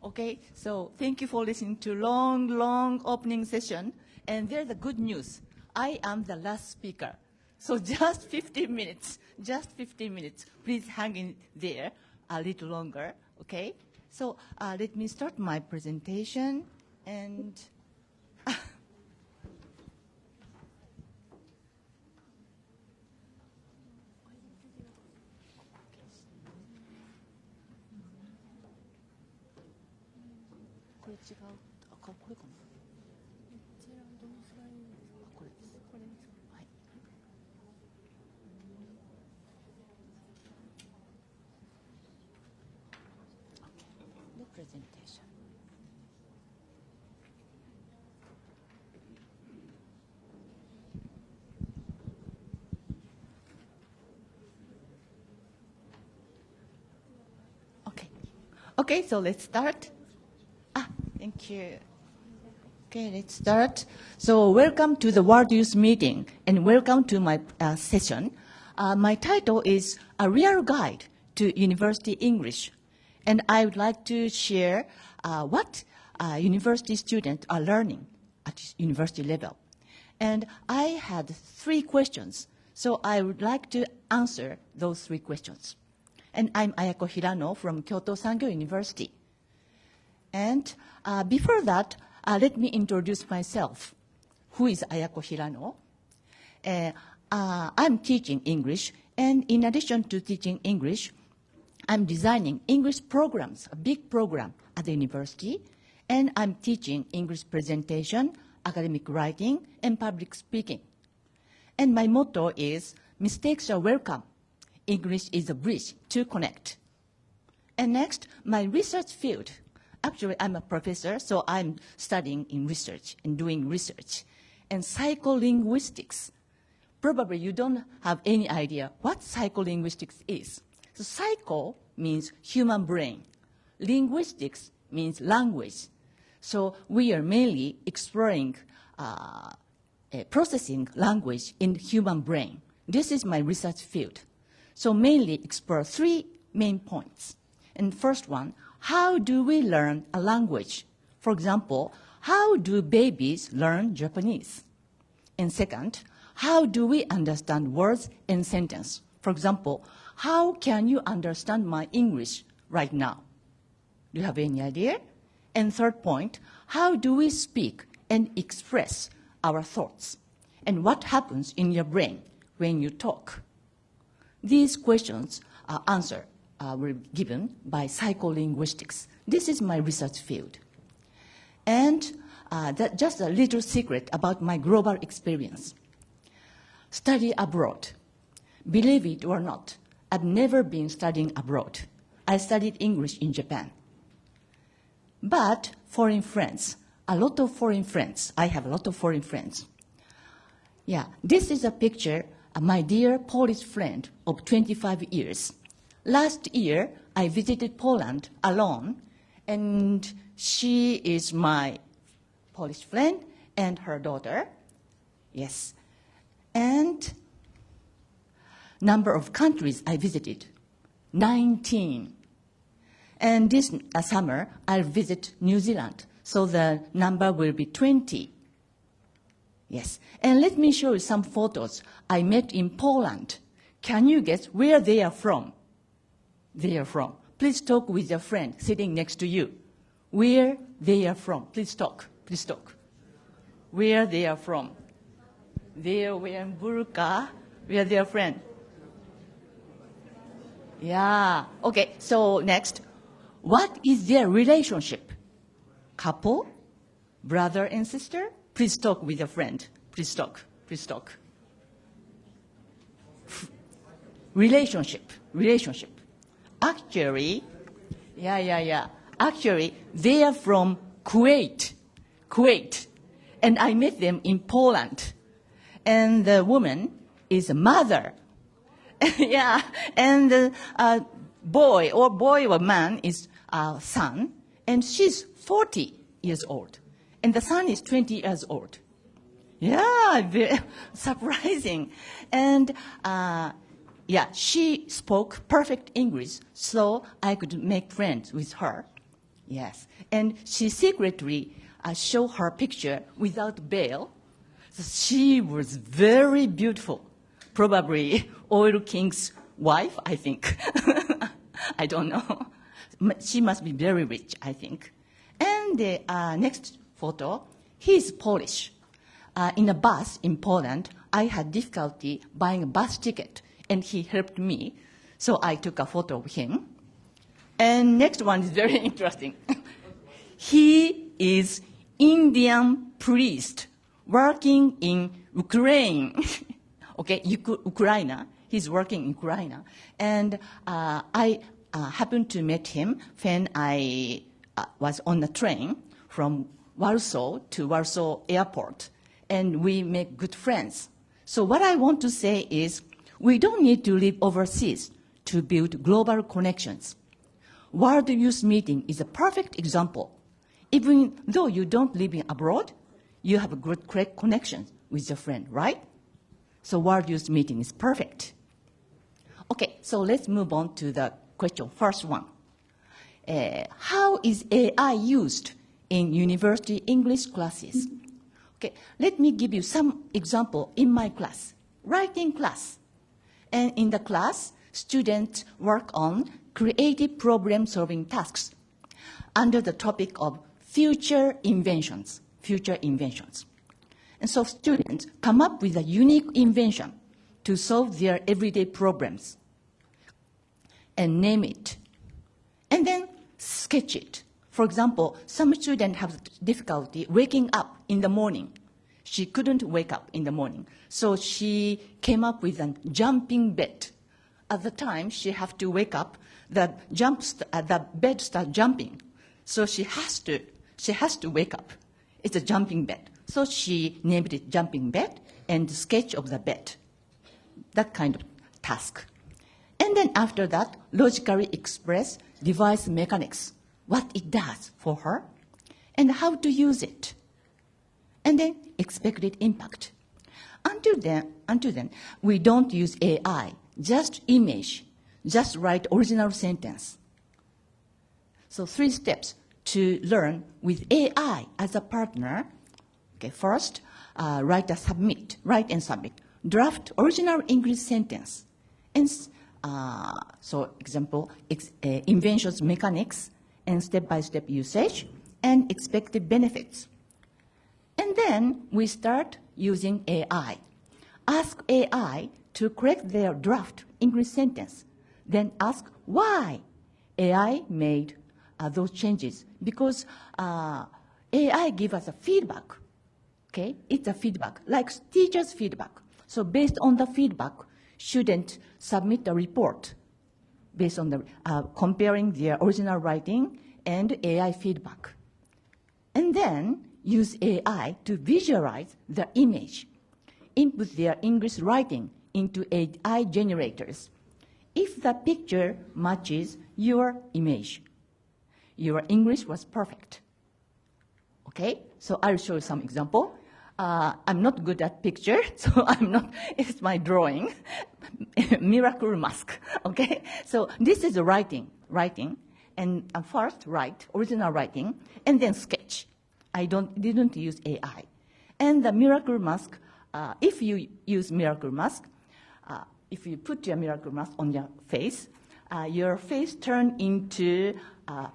Okay, so thank you for listening to long opening session. And there's the good news. I am the last speaker. So just 15 minutes, Please hang in there a little longer, okay? So let me start my presentation and... presentation. Okay, so let's start. Thank you. Okay, let's start. So welcome to the World Youth Meeting and welcome to my session. My title is A Real Guide to University English. And I would like to share what university students are learning at university level. And I had 3 questions, so I would like to answer those 3 questions. And I'm Ayako Hirano from Kyoto Sangyo University. And before that, let me introduce myself. Who is Ayako Hirano? I'm teaching English, and in addition to teaching English, I'm designing English programs, a big program at the university, and I'm teaching English presentation, academic writing, and public speaking. And my motto is, mistakes are welcome. English is a bridge to connect. And next, my research field. Actually, I'm a professor, so I'm studying in research and doing research. And psycholinguistics. Probably you don't have any idea what psycholinguistics is. So psycho means human brain. Linguistics means language. So we are mainly exploring processing language in human brain. This is my research field. So mainly explore three main points. And first one, how do we learn a language? For example, how do babies learn Japanese? And second, how do we understand words and sentences? For example, how can you understand my English right now? Do you have any idea? And third point, how do we speak and express our thoughts? And what happens in your brain when you talk? These questions were given by psycholinguistics. This is my research field. And just a little secret about my global experience. Study abroad. Believe it or not, I've never been studying abroad. I studied English in Japan. But foreign friends, a lot of foreign friends. I have a lot of foreign friends. Yeah, this is a picture of my dear Polish friend of 25 years. Last year, I visited Poland alone, and she is my Polish friend and her daughter. Yes. And number of countries I visited, 19. And this summer, I'll visit New Zealand, so the number will be 20. Yes. And let me show you some photos I met in Poland. Can you guess where they are from? They are from. Please talk with your friend sitting next to you. Where they are from. Please talk. Please talk. Where they are from. They are wearing burqa. Where they are from. Yeah. Okay, so next. What is their relationship? Couple? Brother and sister? Please talk with your friend. Please talk. Please talk. Relationship. Relationship. Actually, Actually, they are from Kuwait. Kuwait. And I met them in Poland. And the woman is a mother. Yeah. And the boy or man is a son. And she's 40 years old. And the son is 20 years old. Yeah, very surprising. And yeah, she spoke perfect English, so I could make friends with her. Yes. And she secretly showed her picture without veil. So she was very beautiful. Probably Oil King's wife, I think. I don't know. She must be very rich, I think. And the next photo, he's Polish. In a bus in Poland, I had difficulty buying a bus ticket, and he helped me. So I took a photo of him. And next one is very interesting. He is Indian priest working in Ukraine. Okay, Ukraine. He's working in Ukraine. And I happened to meet him when I was on the train from Warsaw to Warsaw Airport. And we make good friends. So what I want to say is, we don't need to live overseas to build global connections. World Youth Meeting is a perfect example. Even though you don't live abroad, you have a good connection with your friend, right? So World Youth Meeting is perfect. Okay, so let's move on to the question, first one. How is AI used in university English classes? Okay, let me give you some example in my class, writing class. And in the class, students work on creative problem-solving tasks under the topic of future inventions. And so students come up with a unique invention to solve their everyday problems. and name it, and then sketch it. For example, some students have difficulty waking up in the morning. She couldn't wake up in the morning, so she came up with a jumping bed. At the time she have to wake up, the bed starts jumping, so she has to wake up. It's a jumping bed, so she named it jumping bed and sketch of the bed. That kind of task. And then after that, logically express device mechanics, what it does for her, and how to use it. And then expected impact. Until then, we don't use AI, just image, just write original sentence. So 3 steps to learn with AI as a partner. Okay, first, write and submit. Draft original English sentence. And so example, inventions mechanics and step-by-step usage and expected benefits. And then we start using AI. Ask AI to correct their draft English sentence. Then ask why AI made those changes. Because AI gives us a feedback. Okay, it's a feedback, like teacher's feedback. So based on the feedback, students submit a report based on the comparing their original writing and AI feedback. And then use AI to visualize the image, input their English writing into AI generators. If the picture matches your image, your English was perfect. Okay, so I'll show you some example. I'm not good at picture, so it's my drawing. Miracle mask, okay? So this is writing, and first write, original writing, and then sketch. I didn't use AI. And the miracle mask, if you use miracle mask, if you put your miracle mask on your face turn into a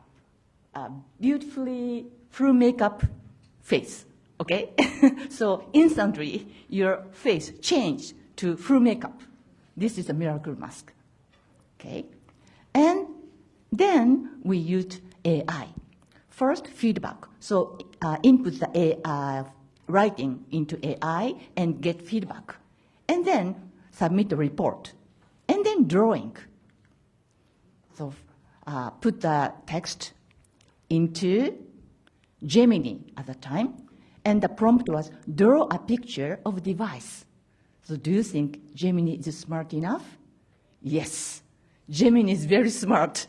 beautifully full makeup face, okay? So instantly your face changed to full makeup. This is a miracle mask, okay? And then we used AI. First, feedback. So input the AI writing into AI and get feedback. And then submit the report. And then drawing. So put the text into Gemini at the time. And the prompt was, draw a picture of device. So do you think Gemini is smart enough? Yes. Gemini is very smart.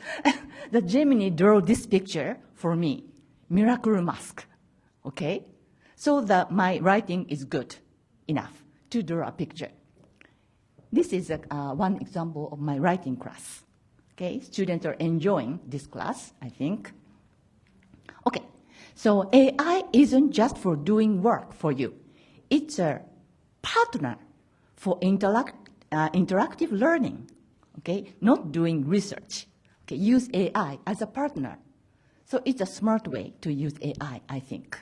The Gemini drew this picture for me, miracle mask, okay? So my writing is good enough to draw a picture. This is one example of my writing class, okay? Students are enjoying this class, I think. Okay, so AI isn't just for doing work for you. It's a partner for interactive learning. Okay, not doing research. Okay, use AI as a partner. So it's a smart way to use AI, I think.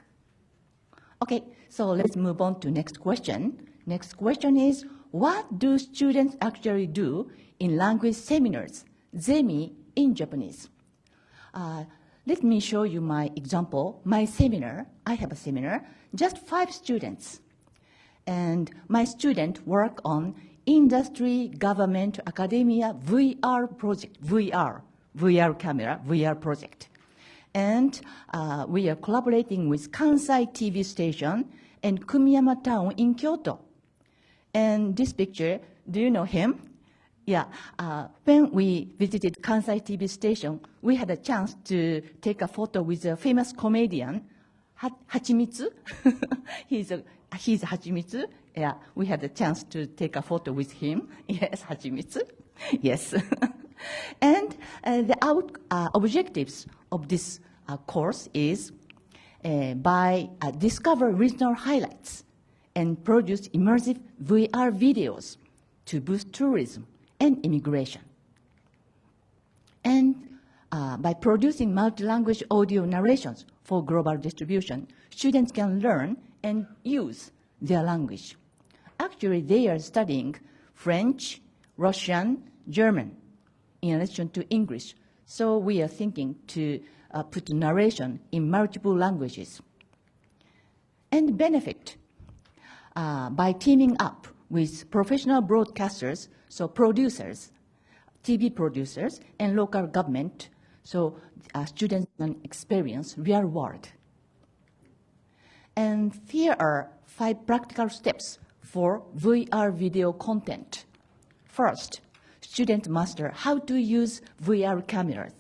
Okay, so let's move on to next question. Next question is, what do students actually do in language seminars, Zemi in Japanese? Let me show you my example. My seminar, I have a seminar, just 5 students. And my students work on industry, government, academia, VR project, VR camera, VR project. And we are collaborating with Kansai TV station and Kumiyama town in Kyoto. And this picture, do you know him? Yeah, when we visited Kansai TV station, we had a chance to take a photo with a famous comedian, Hachimitsu. He's Hachimitsu. Yeah, we had a chance to take a photo with him. Yes, Hachimitsu. Yes. And the objectives of this course is by discover regional highlights and produce immersive VR videos to boost tourism and immigration. And by producing multi-language audio narrations for global distribution, students can learn and use their language. Actually, they are studying French, Russian, German in relation to English. So we are thinking to put narration in multiple languages. And benefit, by teaming up with professional broadcasters, so producers, TV producers, and local government, so students can experience real world. And here are 5 practical steps for VR video content. First, students master how to use VR cameras.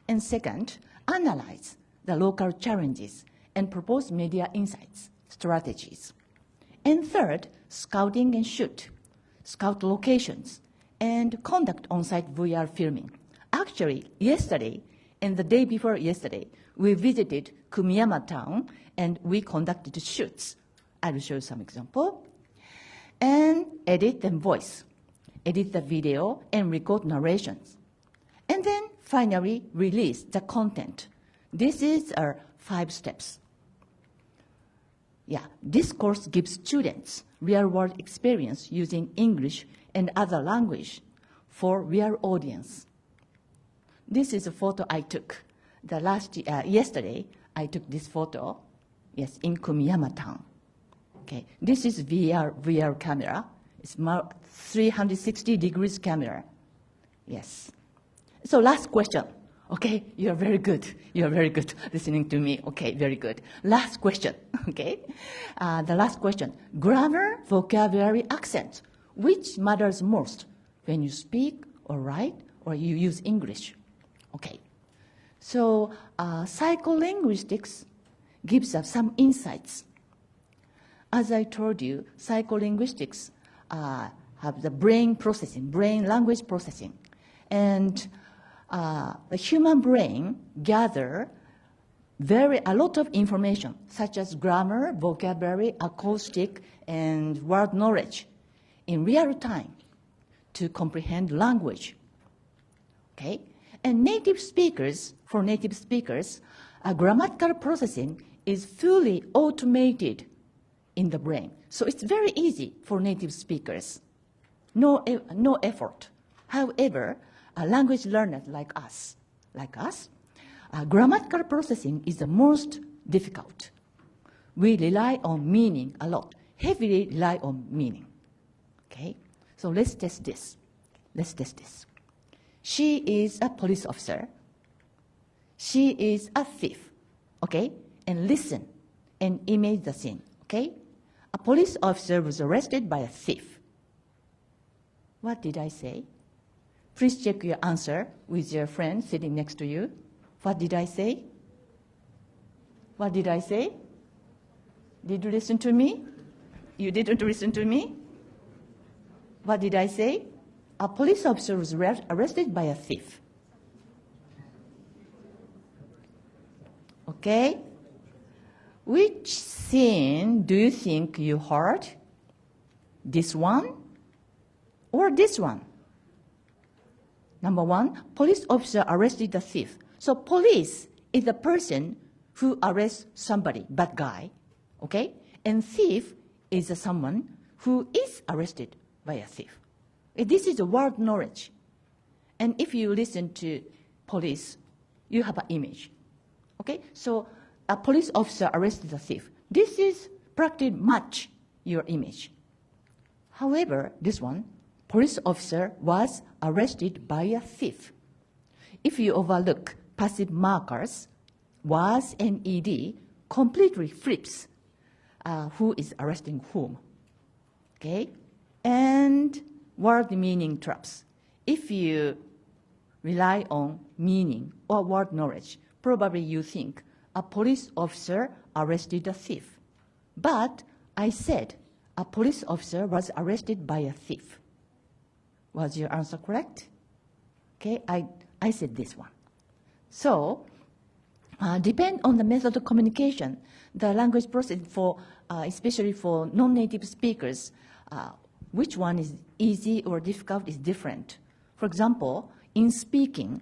And second, analyze the local challenges and propose media insights, strategies. And third, scouting and shoot, scout locations, and conduct on-site VR filming. Actually, yesterday and the day before yesterday, we visited Kumiyama town and we conducted shoots. I will show you some example. And edit and voice, edit the video and record narrations. And then finally release the content. This is our 5 steps. Yeah, this course gives students real-world experience using English and other language for real audience. This is a photo I took. Yesterday, I took this photo, yes, in Kumiyama town. Okay, this is VR camera. It's 360 degrees camera. Yes. So last question. Okay, you're very good. You're very good listening to me. Okay, very good. Last question. Okay, the last question. Grammar, vocabulary, accent. Which matters most when you speak or write or you use English? Okay. So psycholinguistics gives us some insights. As I told you, psycholinguistics have the brain processing, brain language processing. And the human brain gather a lot of information, such as grammar, vocabulary, acoustic, and word knowledge in real time to comprehend language. Okay? And for native speakers, grammatical processing is fully automated in the brain. So it's very easy for native speakers. No effort. However, language learners like us, grammatical processing is the most difficult. We rely on meaning a lot, heavily rely on meaning. Okay, so let's test this. She is a police officer. She is a thief. Okay, and listen and image the scene. Okay, a police officer was arrested by a thief. What did I say? Please check your answer with your friend sitting next to you. What did I say? What did I say? Did you listen to me? You didn't listen to me? What did I say? A police officer was arrested by a thief. Okay? Which scene do you think you heard? This one or this one? Number 1, police officer arrested the thief. So police is the person who arrests somebody, bad guy, okay? And thief is someone who is arrested by a thief. This is a word knowledge. And if you listen to police, you have an image, okay? So a police officer arrested a thief. This is practically match your image. However, this one, police officer was arrested by a thief. If you overlook passive markers, was and ed completely flips who is arresting whom. Okay? And word meaning traps. If you rely on meaning or word knowledge, probably you think a police officer arrested a thief. But I said a police officer was arrested by a thief. Was your answer correct? Okay, I said this one. So, depend on the method of communication, the language process for, especially for non-native speakers, which one is easy or difficult is different. For example, in speaking,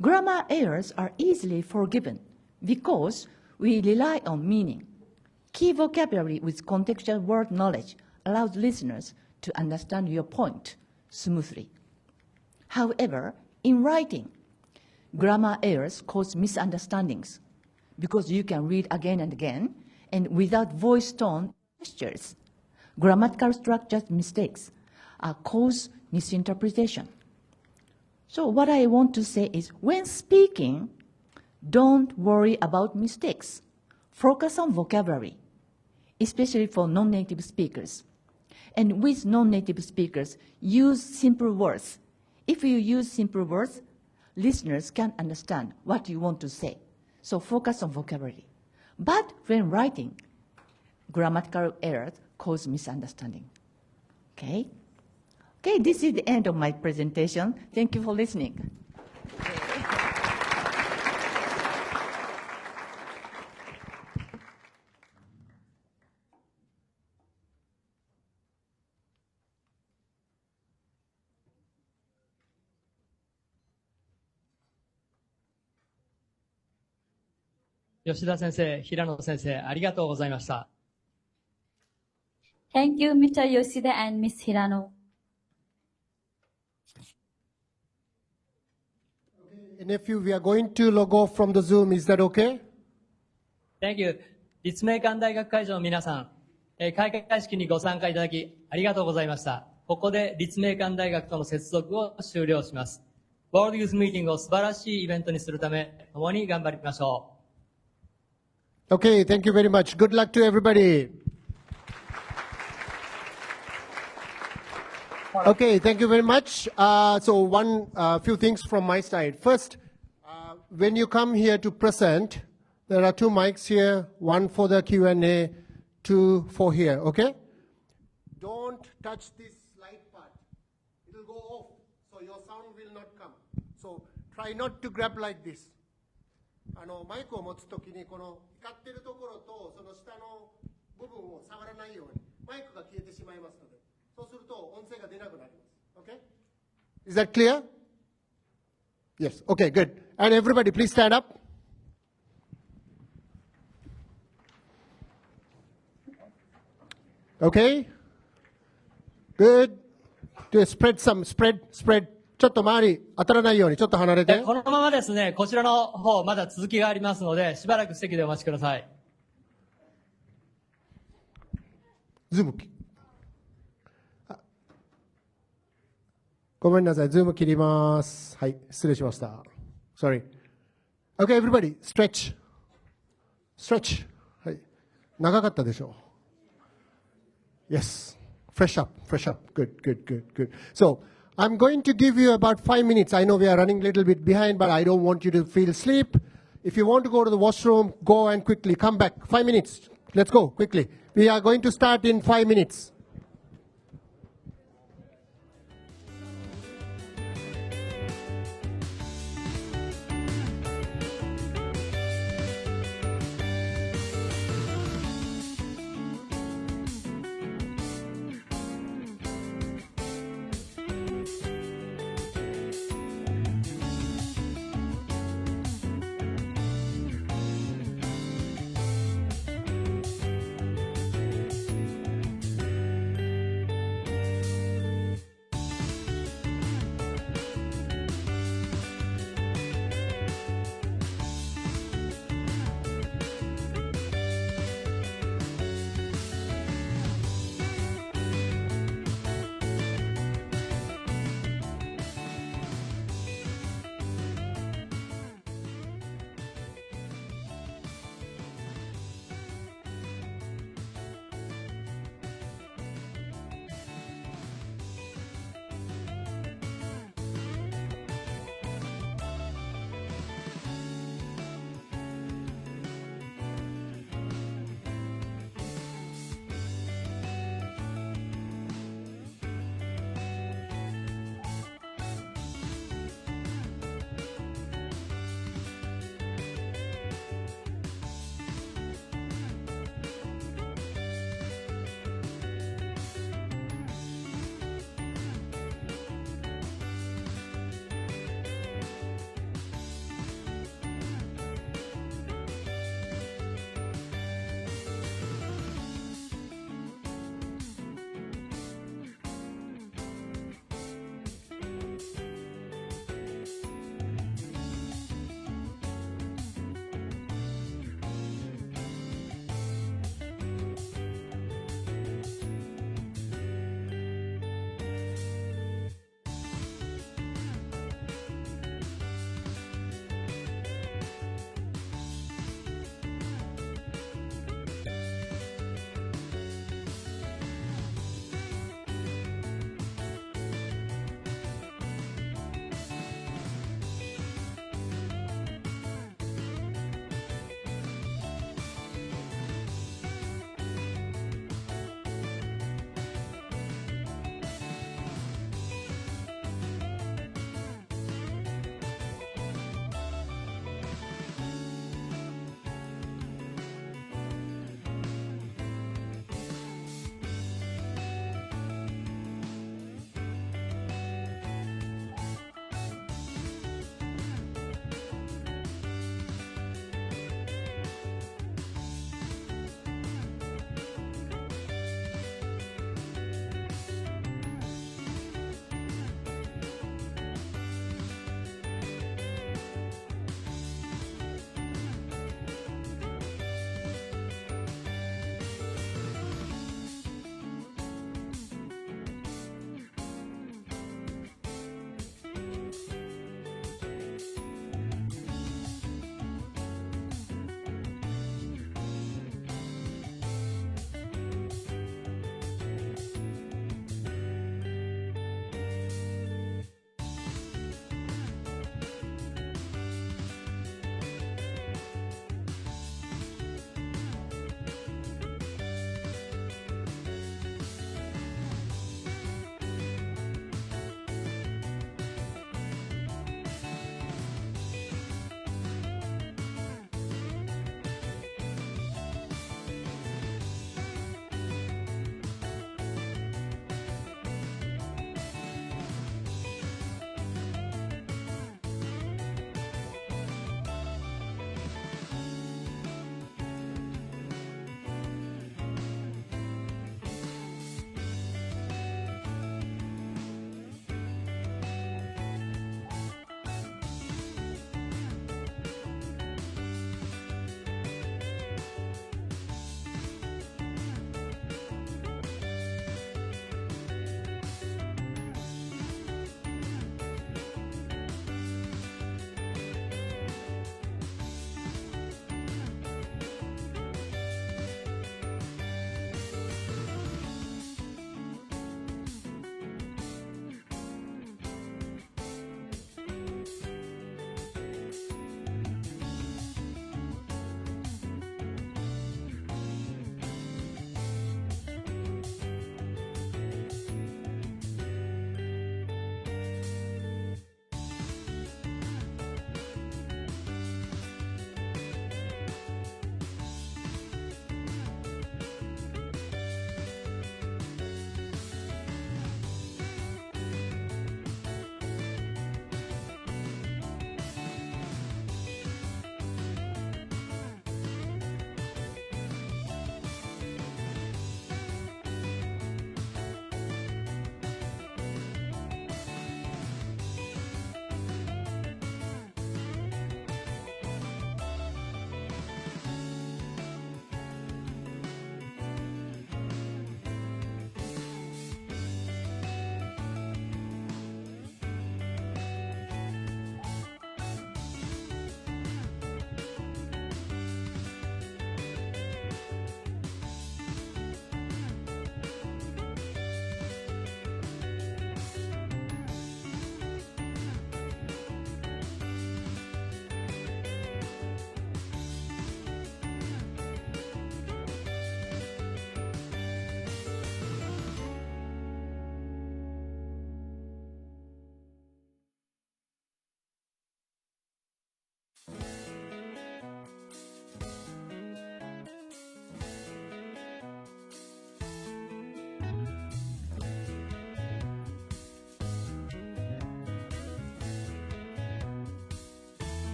grammar errors are easily forgiven because we rely on meaning. Key vocabulary with contextual word knowledge allows listeners to understand your point smoothly. However, in writing, grammar errors cause misunderstandings because you can read again and again, and without voice tone gestures, grammatical structure mistakes cause misinterpretation. So what I want to say is, when speaking, don't worry about mistakes. Focus on vocabulary, especially for non-native speakers. And with non-native speakers, use simple words. If you use simple words, listeners can understand what you want to say. So focus on vocabulary. But when writing, grammatical errors cause misunderstanding. Okay? Okay, this is the end of my presentation. Thank you for listening.吉田先生、平野先生、ありがとうございました。Thank you, Mr. Yoshida and Ms. Hirano. And if we are going to log off from the Zoom, is that okay? Thank you. 立命館大学会場の皆さん、開会式にご参加いただきありがとうございました。ここで立命館大学との接続を終了します。World Youth Meeting を素晴らしいイベントにするため、共に頑張りましょう。Okay, thank you very much. Good luck to everybody. Okay, thank you very much. So few things from my side. First, when you come here to present, there are 2 mics here, 1 for the Q&A, 2 for here, okay? Don't touch this light part. It will go off, so your sound will not come. So try not to grab like this. マイクを持つときにこの光ってるところとその下の部分を触らないようにマイクが消えてしまいますので、そうすると音声が出なくなります。Okay? Is that clear? Yes. Okay, good. And everybody, please stand up. Okay? Good. Spread. ちょっと周り当たらないようにちょっと離れて。このままですね、こちらの方まだ続きがありますので、しばらく席でお待ちください。ズーム。ごめんなさい、ズーム切ります。はい、失礼しました。Sorry. Okay, everybody, stretch. Stretch. はい。長かったでしょう。Yes. Fresh up. Good. So, I'm going to give you about 5 minutes. I know we are running a little bit behind, but I don't want you to feel sleep. If you want to go to the washroom, go and quickly come back. 5 minutes. Let's go quickly. We are going to start in 5 minutes.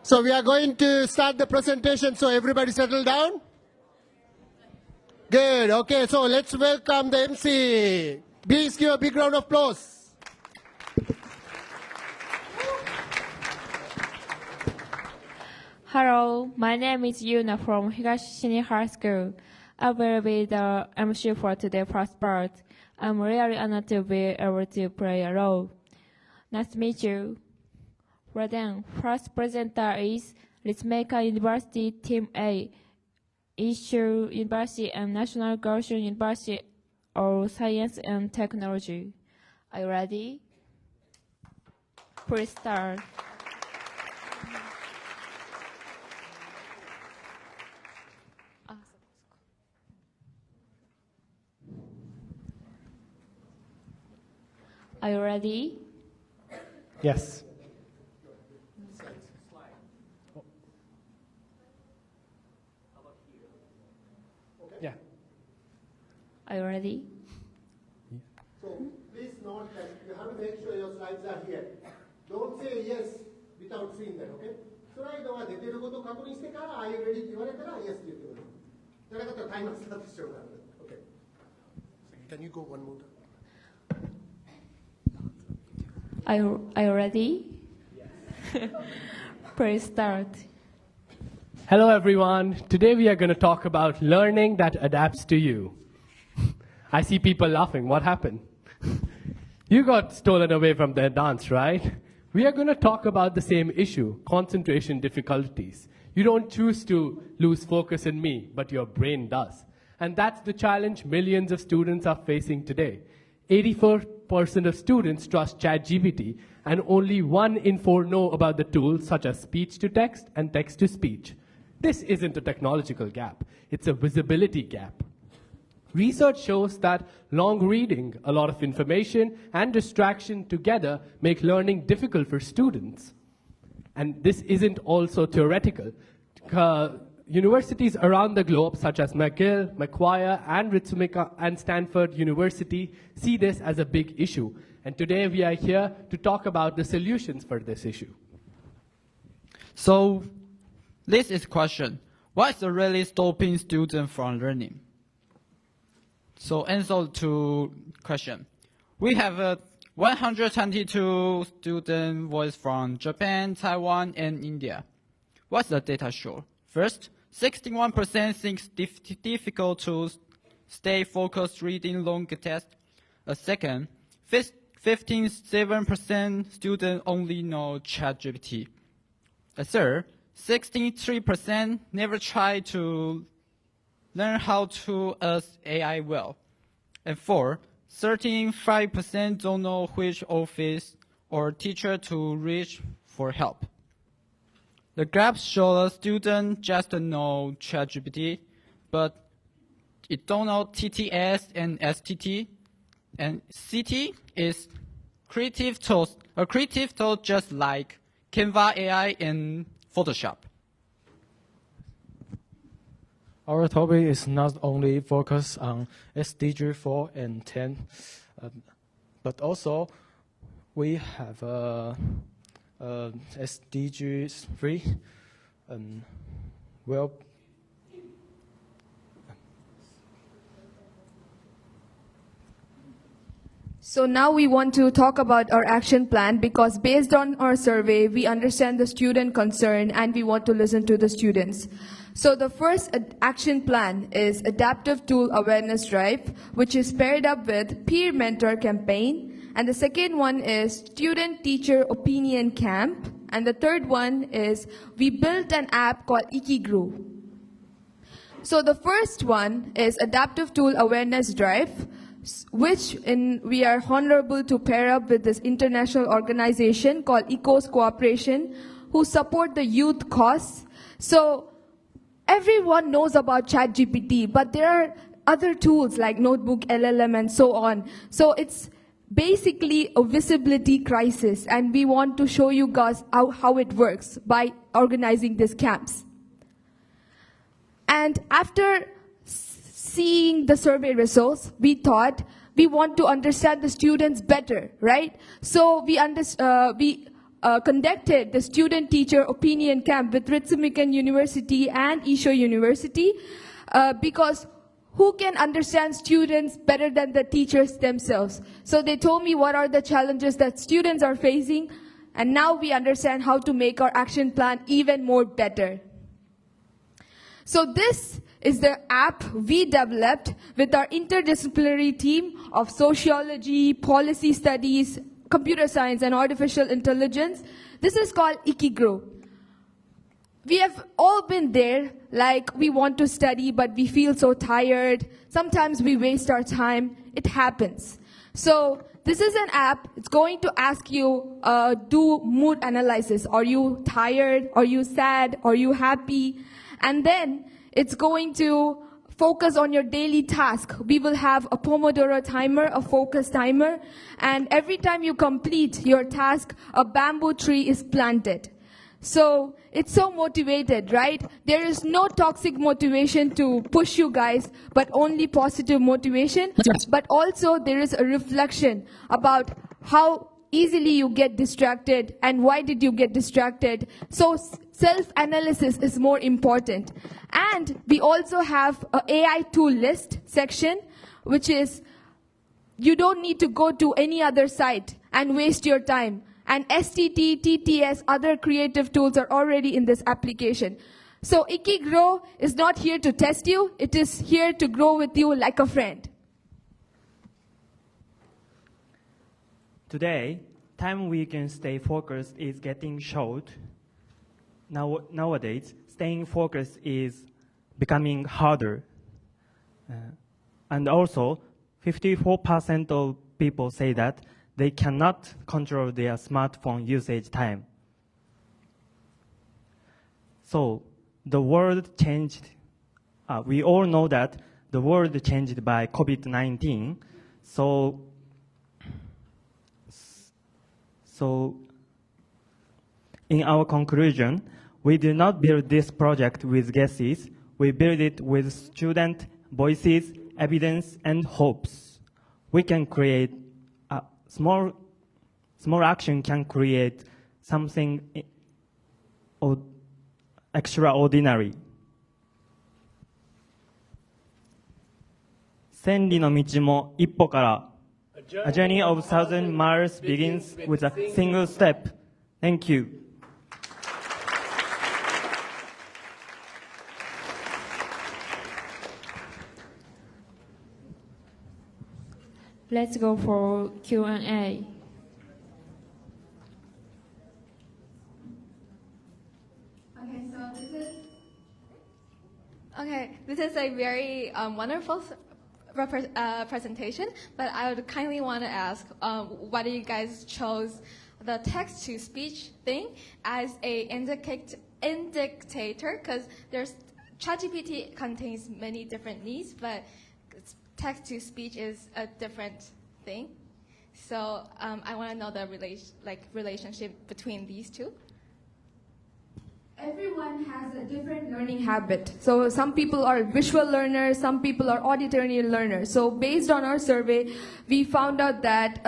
So we are going to start the presentation, so everybody settle down. Good, okay, so let's welcome the MC. Please give a big round of applause. Hello, my name is Yuna from Higashishini High School. I will be the MC for today's first part. I'm really honored to be able to play a role. Nice to meet you. Well then, first presenter is Ritsumeikan University Team A, Issue University and National Goshen University of Science and Technology. Are you ready? Please start. Are you ready? Yes. Yeah. Are you ready? So please note that you have to make sure your slides are here. Don't say yes without seeing that, okay? スライドは出てることを確認してから、Are you ready? って言われたら Yes って言ってください。じゃなかったらタイマースタートしちゃうから。Okay. Can you go one more time? Are you ready? Yes. Please start. Hello, everyone. Today we are going to talk about learning that adapts to you. I see people laughing. What happened? You got stolen away from the dance, right? We are going to talk about the same issue, concentration difficulties. You don't choose to lose focus in me, but your brain does. And that's the challenge millions of students are facing today. 84% of students trust ChatGPT, and only 1 in 4 know about the tools such as speech-to-text and text-to-speech. This isn't a technological gap. It's a visibility gap. Research shows that long reading, a lot of information, and distraction together make learning difficult for students. And this isn't also theoretical. Universities around the globe, such as McGill, Macquarie, and Ritsumeikan and Stanford University, see this as a big issue. And today we are here to talk about the solutions for this issue. So, this is question. What is really stopping students from learning? So, answer to question. We have 122 student voice from Japan, Taiwan, and India. What's the data show? First, 61% thinks difficult to stay focused reading long tests. Second, 57% students only know ChatGPT. Third, 63% never try to learn how to use AI well. And four, 35% don't know which office or teacher to reach for help. The graph shows students just know ChatGPT, but it don't know TTS and STT. And CT is creative tools, a creative tool just like Canva AI and Photoshop. Our topic is not only focused on SDG 4 and 10, but also we have SDG 3. Well, so now we want to talk about our action plan because based on our survey, we understand the student concern and we want to listen to the students. So the first action plan is Adaptive Tool Awareness Drive, which is paired up with Peer Mentor Campaign. And the second one is Student Teacher Opinion Camp. And the third one is we built an app called Ikigrew. So the first one is Adaptive Tool Awareness Drive, which we are honorable to pair up with this international organization called ECOS Cooperation, who support the youth cause. So everyone knows about ChatGPT, but there are other tools like Notebook, LLM, and so on. So it's basically a visibility crisis, and we want to show you guys how it works by organizing these camps. And after seeing the survey results, we thought we want to understand the students better, right? So we conducted the student-teacher opinion camp with Ritsumeikan University and Isho University because who can understand students better than the teachers themselves? So they told me what are the challenges that students are facing, and now we understand how to make our action plan even more better. So this is the app we developed with our interdisciplinary team of sociology, policy studies, computer science, and artificial intelligence. This is called Ikigrow. We have all been there, like we want to study, but we feel so tired. Sometimes we waste our time. It happens. So this is an app. It's going to ask you, do mood analysis. Are you tired? Are you sad? Are you happy? And then it's going to focus on your daily task. We will have a Pomodoro timer, a focus timer, and every time you complete your task, a bamboo tree is planted. So it's so motivated, right? There is no toxic motivation to push you guys, but only positive motivation. But also there is a reflection about how easily you get distracted and why did you get distracted. So self-analysis is more important. And we also have an AI tool list section, which is you don't need to go to any other site and waste your time. And STT, TTS, other creative tools are already in this application. So Ikigrow is not here to test you. It is here to grow with you like a friend. Today, time we can stay focused is getting short. Nowadays, staying focused is becoming harder. And also, 54% of people say that they cannot control their smartphone usage time. So the world changed. We all know that the world changed by COVID-19. So in our conclusion, we do not build this project with guesses. We build it with student voices, evidence, and hopes. We can create small action can create something extraordinary. 千里の道も一歩から A journey of 1,000 miles begins with a single step. Thank you. Let's go for Q&A. Okay, this is a very wonderful presentation, but I would kindly want to ask why do you guys chose the text-to-speech thing as a indicator? Because ChatGPT contains many different needs, but text-to-speech is a different thing. So I want to know the relationship between these two. Everyone has a different learning habit. So some people are visual learners, some people are auditory learners. So based on our survey, we found out that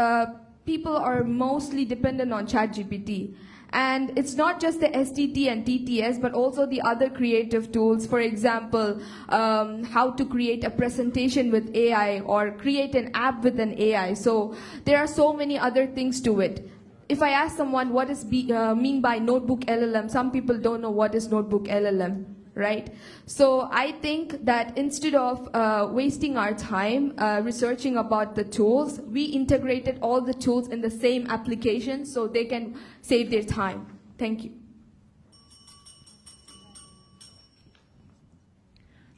people are mostly dependent on ChatGPT. And it's not just the STT and TTS, but also the other creative tools. For example, how to create a presentation with AI or create an app with an AI. So there are so many other things to it. If I ask someone what is mean by notebook LLM, some people don't know what is notebook LLM, right? So I think that instead of wasting our time researching about the tools, we integrated all the tools in the same application so they can save their time. Thank you.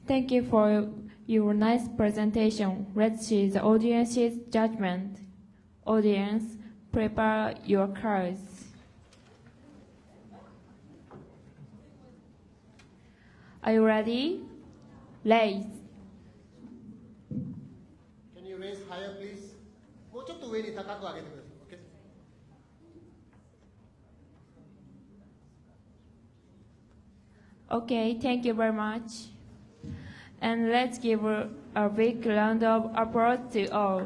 Thank you for your nice presentation. Let's see the audience's judgment. Audience, prepare your cards. Are you ready? Raise. Can you raise higher, please? もうちょっと上に高く上げてください。Okay, thank you very much. And let's give a big round of applause to all.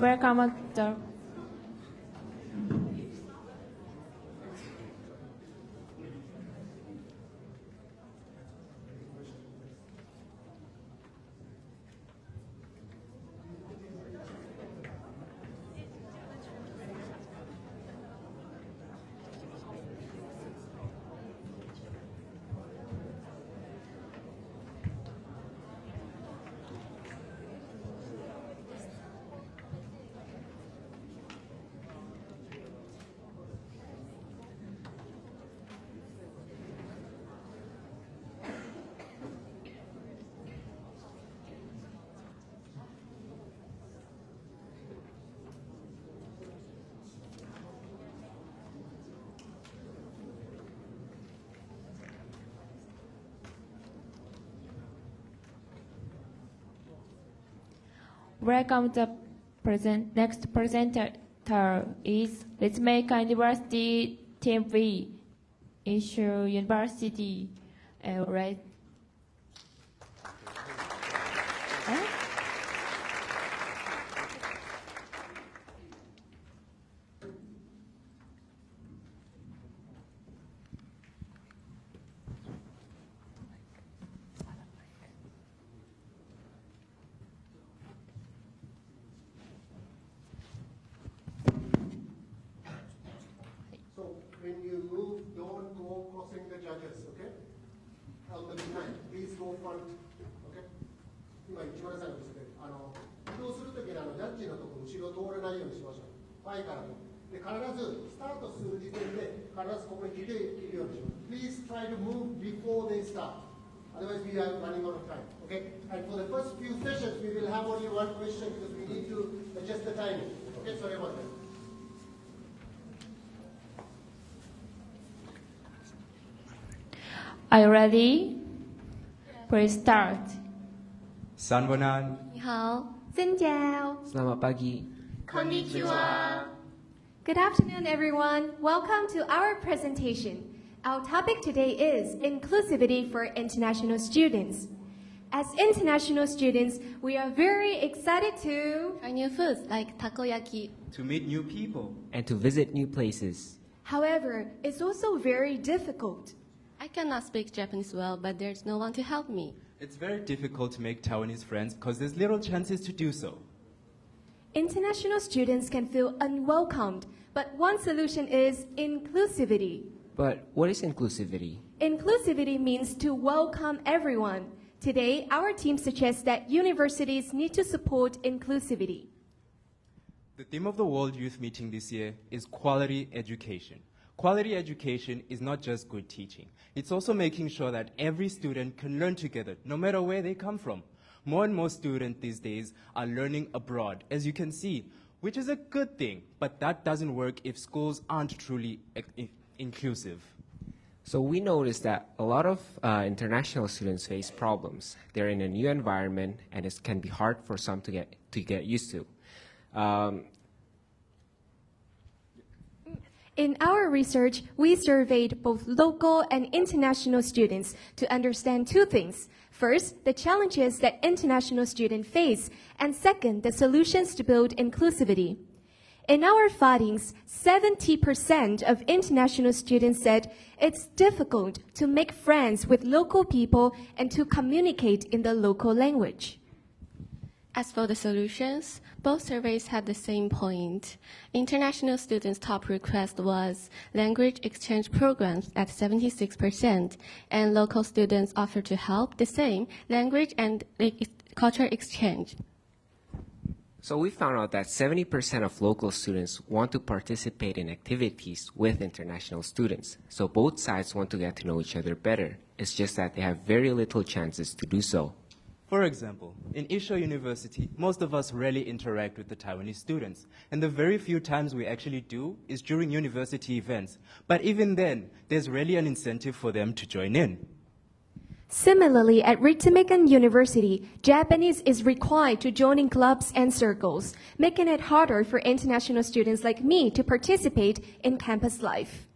Welcome the Welcome the next presenter is Let's Make University Team V, Issue University, right? So when you move, don't go crossing the judges, okay? On the behind, please go front, okay? 今一番最後ですね。移動するときにジャッジのところ後ろ通らないようにしましょう。前からも。で必ずスタートする時点で必ずここに来ているようにします。Please try to move before they start. Otherwise we are running out of time. Okay? And for the first few sessions we will have only one question because we need to adjust the timing. Okay, sorry about that. Are you ready? Please start. San Bonan. Ni hao. Xin chào. Selamat pagi. Konnichiwa. Good afternoon, everyone. Welcome to our presentation. Our topic today is inclusivity for international students. As international students, we are very excited to try new foods like takoyaki. To meet new people. And to visit new places. However, it's also very difficult. I cannot speak Japanese well, but there's no one to help me. It's very difficult to make Taiwanese friends because there's little chances to do so. International students can feel unwelcomed, but one solution is inclusivity. But what is inclusivity? Inclusivity means to welcome everyone. Today, our team suggests that universities need to support inclusivity. The theme of the World Youth Meeting this year is quality education. Quality education is not just good teaching. It's also making sure that every student can learn together, no matter where they come from. More and more students these days are learning abroad, as you can see, which is a good thing, but that doesn't work if schools aren't truly inclusive. So we noticed that a lot of international students face problems. They're in a new environment, and it can be hard for some to get used to. In our research, we surveyed both local and international students to understand two things. First, the challenges that international students face, and second, the solutions to build inclusivity. In our findings, 70% of international students said it's difficult to make friends with local people and to communicate in the local language. As for the solutions, both surveys had the same point. International students' top request was language exchange programs at 76%, and local students offered to help the same, language and culture exchange. So we found out that 70% of local students want to participate in activities with international students. So both sides want to get to know each other better. It's just that they have very little chances to do so. For example, in Isho University, most of us rarely interact with the Taiwanese students, and the very few times we actually do is during university events. But even then, there's rarely an incentive for them to join in. Similarly, at Ritsumeikan University, Japanese is required to join in clubs and circles, making it harder for international students like me to participate in campus life.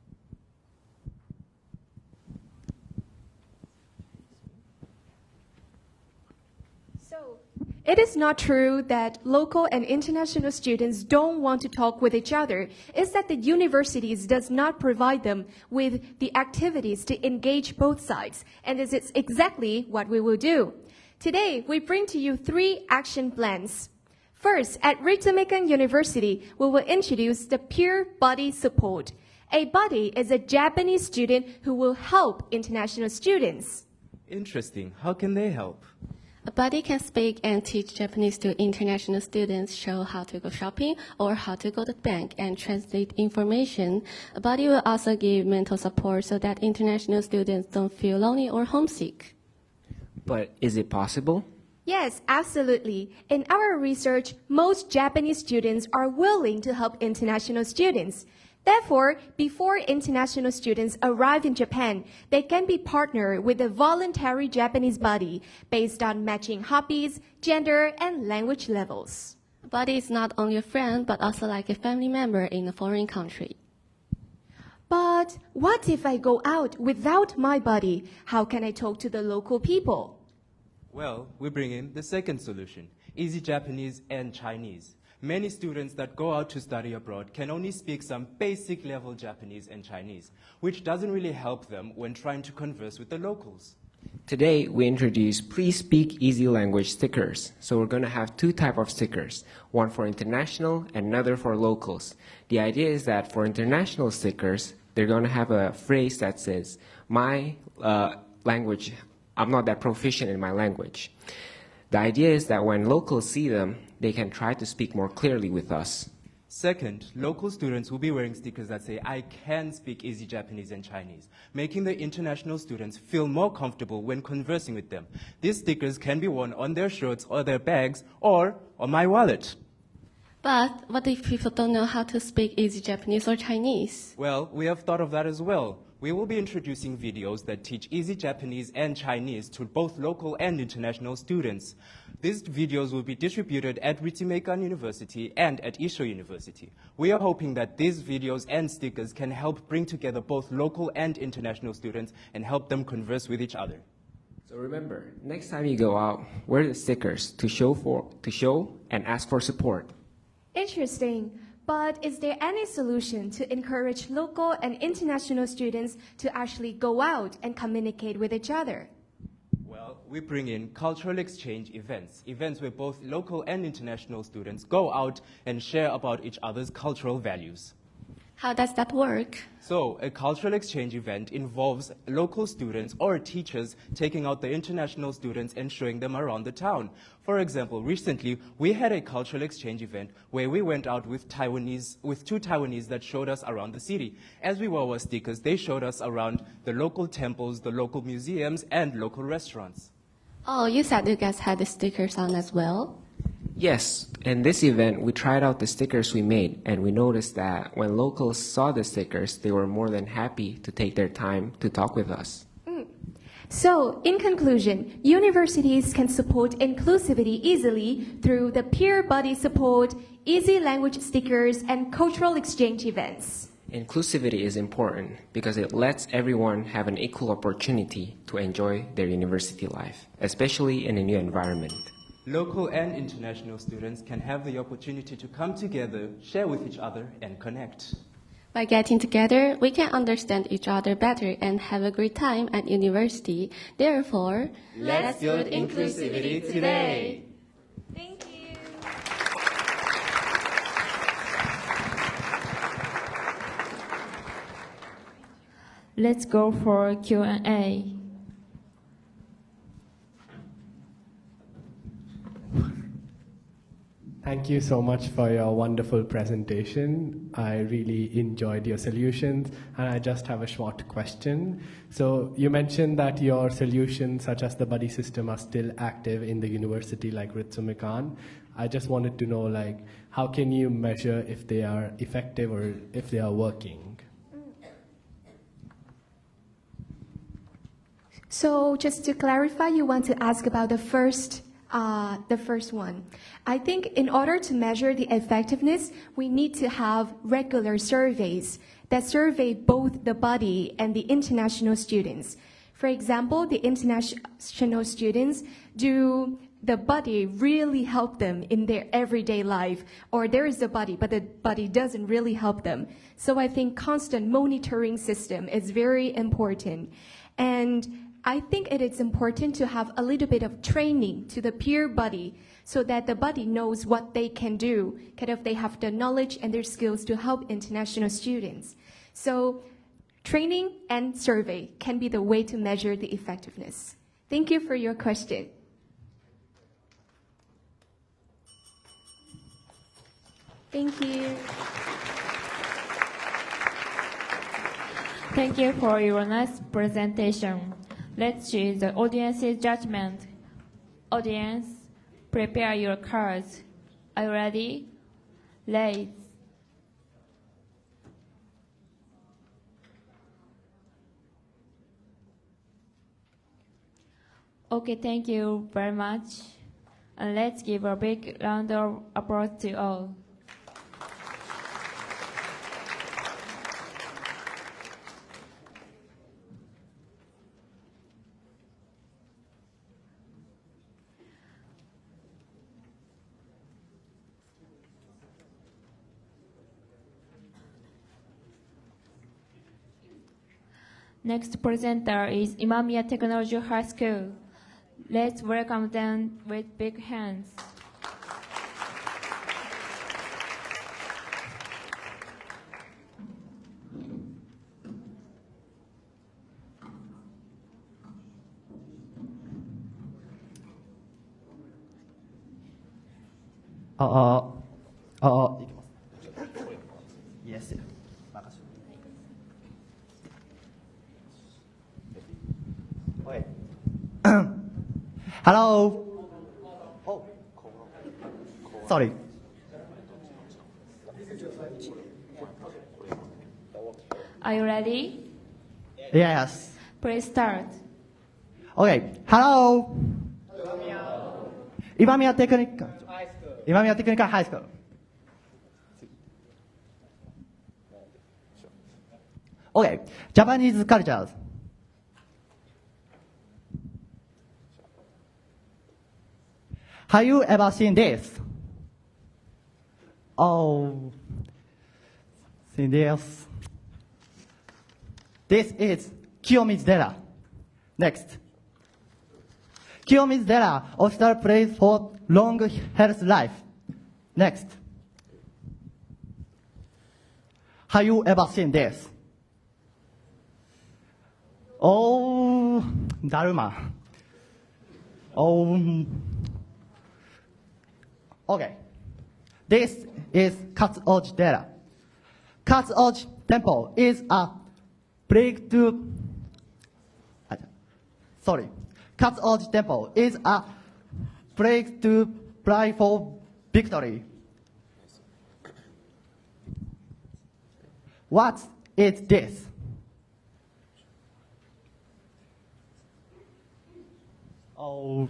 It is not true that local and international students don't want to talk with each other. It's that the universities does not provide them with the activities to engage both sides. And this is exactly what we will do. Today, we bring to you 3 action plans. First, at Ritsumeikan University, we will introduce the peer buddy support. A buddy is a Japanese student who will help international students. Interesting. How can they help? A buddy can speak and teach Japanese to international students, show how to go shopping or how to go to the bank and translate information. A buddy will also give mental support so that international students don't feel lonely or homesick. But is it possible? Yes, absolutely. In our research, most Japanese students are willing to help international students. Therefore, before international students arrive in Japan, they can be partnered with a voluntary Japanese buddy based on matching hobbies, gender, and language levels. A buddy is not only a friend, but also like a family member in a foreign country. But what if I go out without my buddy? How can I talk to the local people? Well, we bring in the second solution, Easy Japanese and Chinese. Many students that go out to study abroad can only speak some basic level Japanese and Chinese, which doesn't really help them when trying to converse with the locals. Today, we introduce Please Speak Easy Language stickers. So we're going to have 2 types of stickers, one for international and another for locals. The idea is that for international stickers, they're going to have a phrase that says, my language, I'm not that proficient in my language. The idea is that when locals see them, they can try to speak more clearly with us. Second, local students will be wearing stickers that say, I can speak easy Japanese and Chinese, making the international students feel more comfortable when conversing with them. These stickers can be worn on their shirts or their bags or on my wallet. But what if people don't know how to speak easy Japanese or Chinese? Well, we have thought of that as well. We will be introducing videos that teach easy Japanese and Chinese to both local and international students. These videos will be distributed at Ritsumeikan University and at Isho University. We are hoping that these videos and stickers can help bring together both local and international students and help them converse with each other. So remember, next time you go out, wear the stickers to show and ask for support. Interesting. But is there any solution to encourage local and international students to actually go out and communicate with each other? Well, we bring in cultural exchange events where both local and international students go out and share about each other's cultural values. How does that work? So, a cultural exchange event involves local students or teachers taking out the international students and showing them around the town. For example, recently, we had a cultural exchange event where we went out with 2 Taiwanese that showed us around the city. As we wore our stickers, they showed us around the local temples, the local museums, and local restaurants. Oh, you said you guys had the stickers on as well? Yes, in this event, we tried out the stickers we made, and we noticed that when locals saw the stickers, they were more than happy to take their time to talk with us. So, in conclusion, universities can support inclusivity easily through the peer buddy support, easy language stickers, and cultural exchange events. Inclusivity is important because it lets everyone have an equal opportunity to enjoy their university life, especially in a new environment. Local and international students can have the opportunity to come together, share with each other, and connect. By getting together, we can understand each other better and have a great time at university. Therefore, let's build inclusivity today. Thank you. Let's go for Q&A. Thank you so much for your wonderful presentation. I really enjoyed your solutions, and I just have a short question. So you mentioned that your solutions, such as the buddy system, are still active in the university like Ritsumeikan. I just wanted to know, like, how can you measure if they are effective or if they are working? So just to clarify, you want to ask about the first one. I think in order to measure the effectiveness, we need to have regular surveys that survey both the buddy and the international students. For example, the international students do the body really help them in their everyday life, or there is a body, but the body doesn't really help them. So I think constant monitoring system is very important. And I think it is important to have a little bit of training to the peer body so that the body knows what they can do, kind of they have the knowledge and their skills to help international students. So training and survey can be the way to measure the effectiveness. Thank you for your question. Thank you. Thank you for your nice presentation. Let's see the audience's judgment. Audience, prepare your cards. Are you ready? Raise. Okay, thank you very much. And let's give a big round of applause to all. Next presenter is Imamiya Technology High School. Let's welcome them with big hands. Yes. Okay. Hello. Oh, sorry. Are you ready? Yes. Please start. Okay. Hello. Imamiya Technical High School. Okay. Japanese cultures. Have you ever seen this? Oh, seen this. This is Kiyomizu-dera. Next. Kiyomizu-dera, official place for long health life. Next. Have you ever seen this? Oh, Dharma. Oh, okay. This is Katsuoji-dera. Katsuoji Temple is a breakthrough. Katsuoji Temple is a breakthrough cry for victory. What is this? Oh.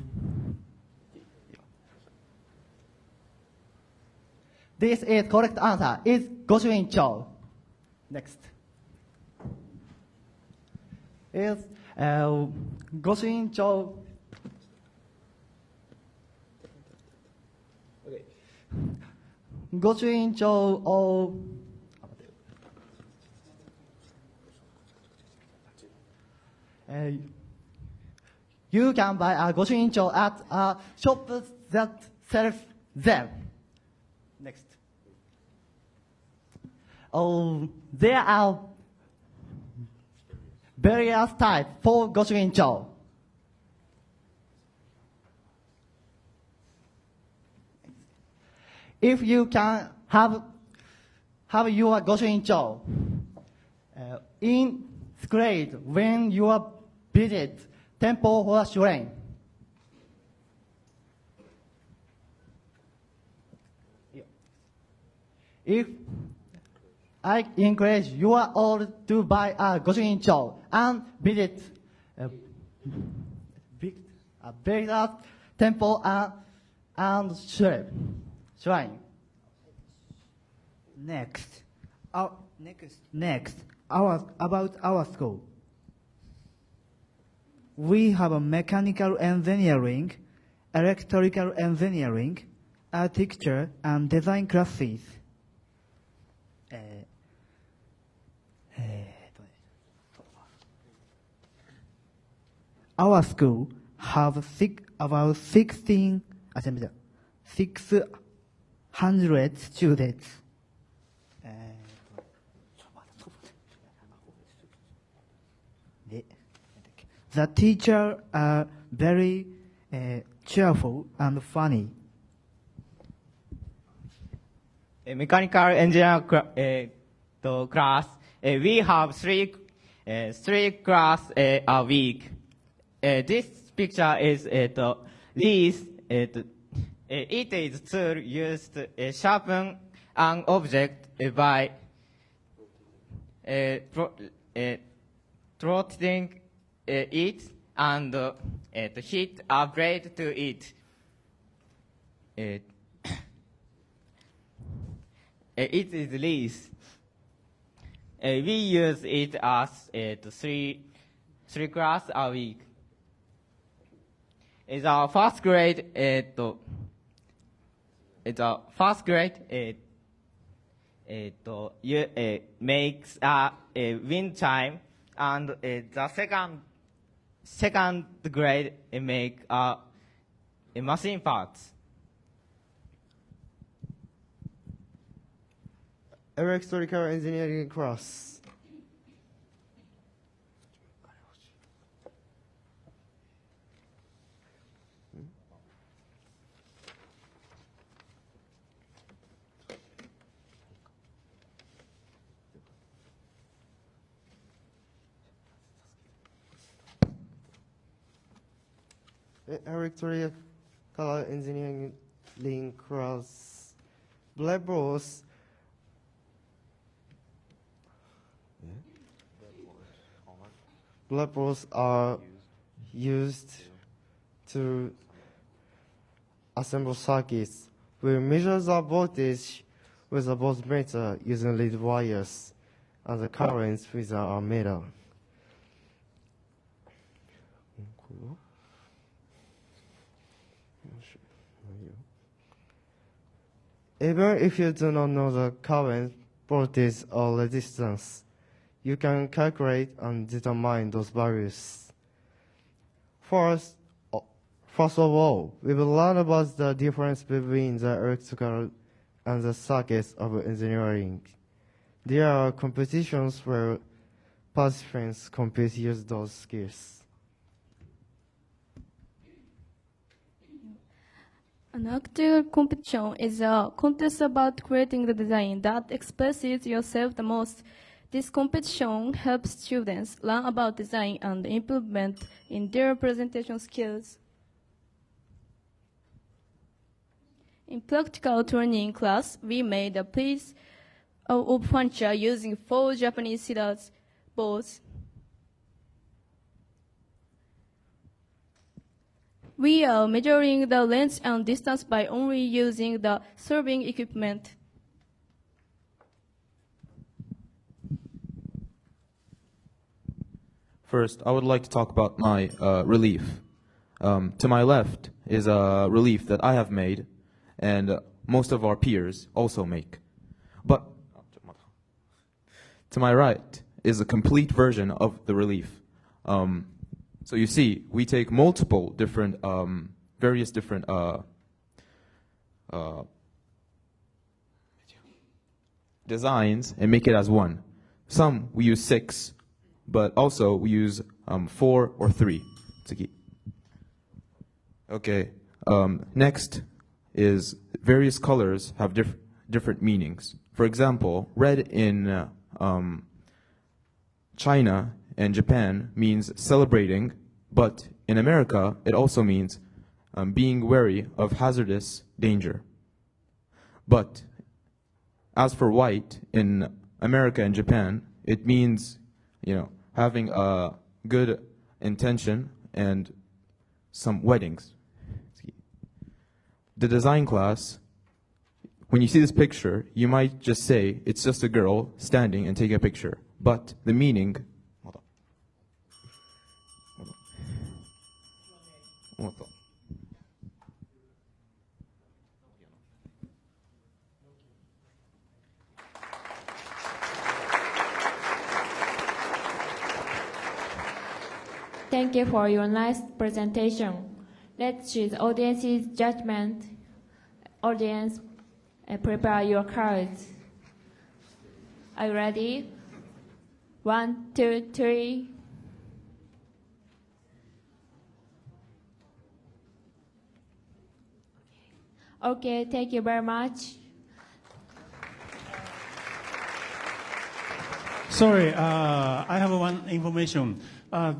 This is correct answer. Is Goshuin-cho. Next. Is Goshuin-cho. Okay. Goshuin-cho. Oh. You can buy a Goshuin-cho at a shop that sells them. Next. Oh, there are various types for Goshuin-cho. If you can have your Goshuin-cho in grade when you visit temple or shrine. If I encourage you all to buy a Goshuin-cho and visit a various temple and shrine. Next, about our school. We have a mechanical engineering electrical engineering, architecture, and design classes. Our school have about 600 students. The teachers are very cheerful and funny. Mechanical engineer class, we have three class a week. This picture is this. It is tool used to sharpen an object by throttling it and hit a blade to it. It is least. We use it as three class a week. It's our first grade. It's our first grade. Makes a wind chime, and the second grade make a machine parts. Electrical engineering class. Electrical engineering class. Blackboards. Blackboards are used to assemble circuits. We measure the voltage with a voltmeter using lead wires and the currents with our ammeter. Even if you do not know the current, voltage, or resistance, you can calculate and determine those values. First of all, we will learn about the difference between the electrical and the circuits of engineering. There are competitions where participants compete use those skills. An actual competition is a contest about creating the design that expresses yourself the most. This competition helps students learn about design and improvement in their presentation skills. In practical training class, we made a piece of furniture using 4 Japanese scissors boards. We are measuring the length and distance by only using the serving equipment. First, I would like to talk about my relief. To my left is a relief that I have made, and most of our peers also make. But to my right is a complete version of the relief. So you see, we take multiple different, various different designs and make it as one. Some we use 6, but also we use 4 or 3. Okay. Next is various colors have different meanings. For example, red in China and Japan means celebrating, but in America it also means being wary of hazardous danger. But as for white in America and Japan, it means, having a good intention and some weddings. The design class, when you see this picture, you might just say it's just a girl standing and taking a picture. But the meaning, Thank you for your nice presentation. Let's choose audience's judgment. Audience, prepare your cards. Are you ready? 1, 2, 3. Okay, thank you very much. Sorry, I have one information.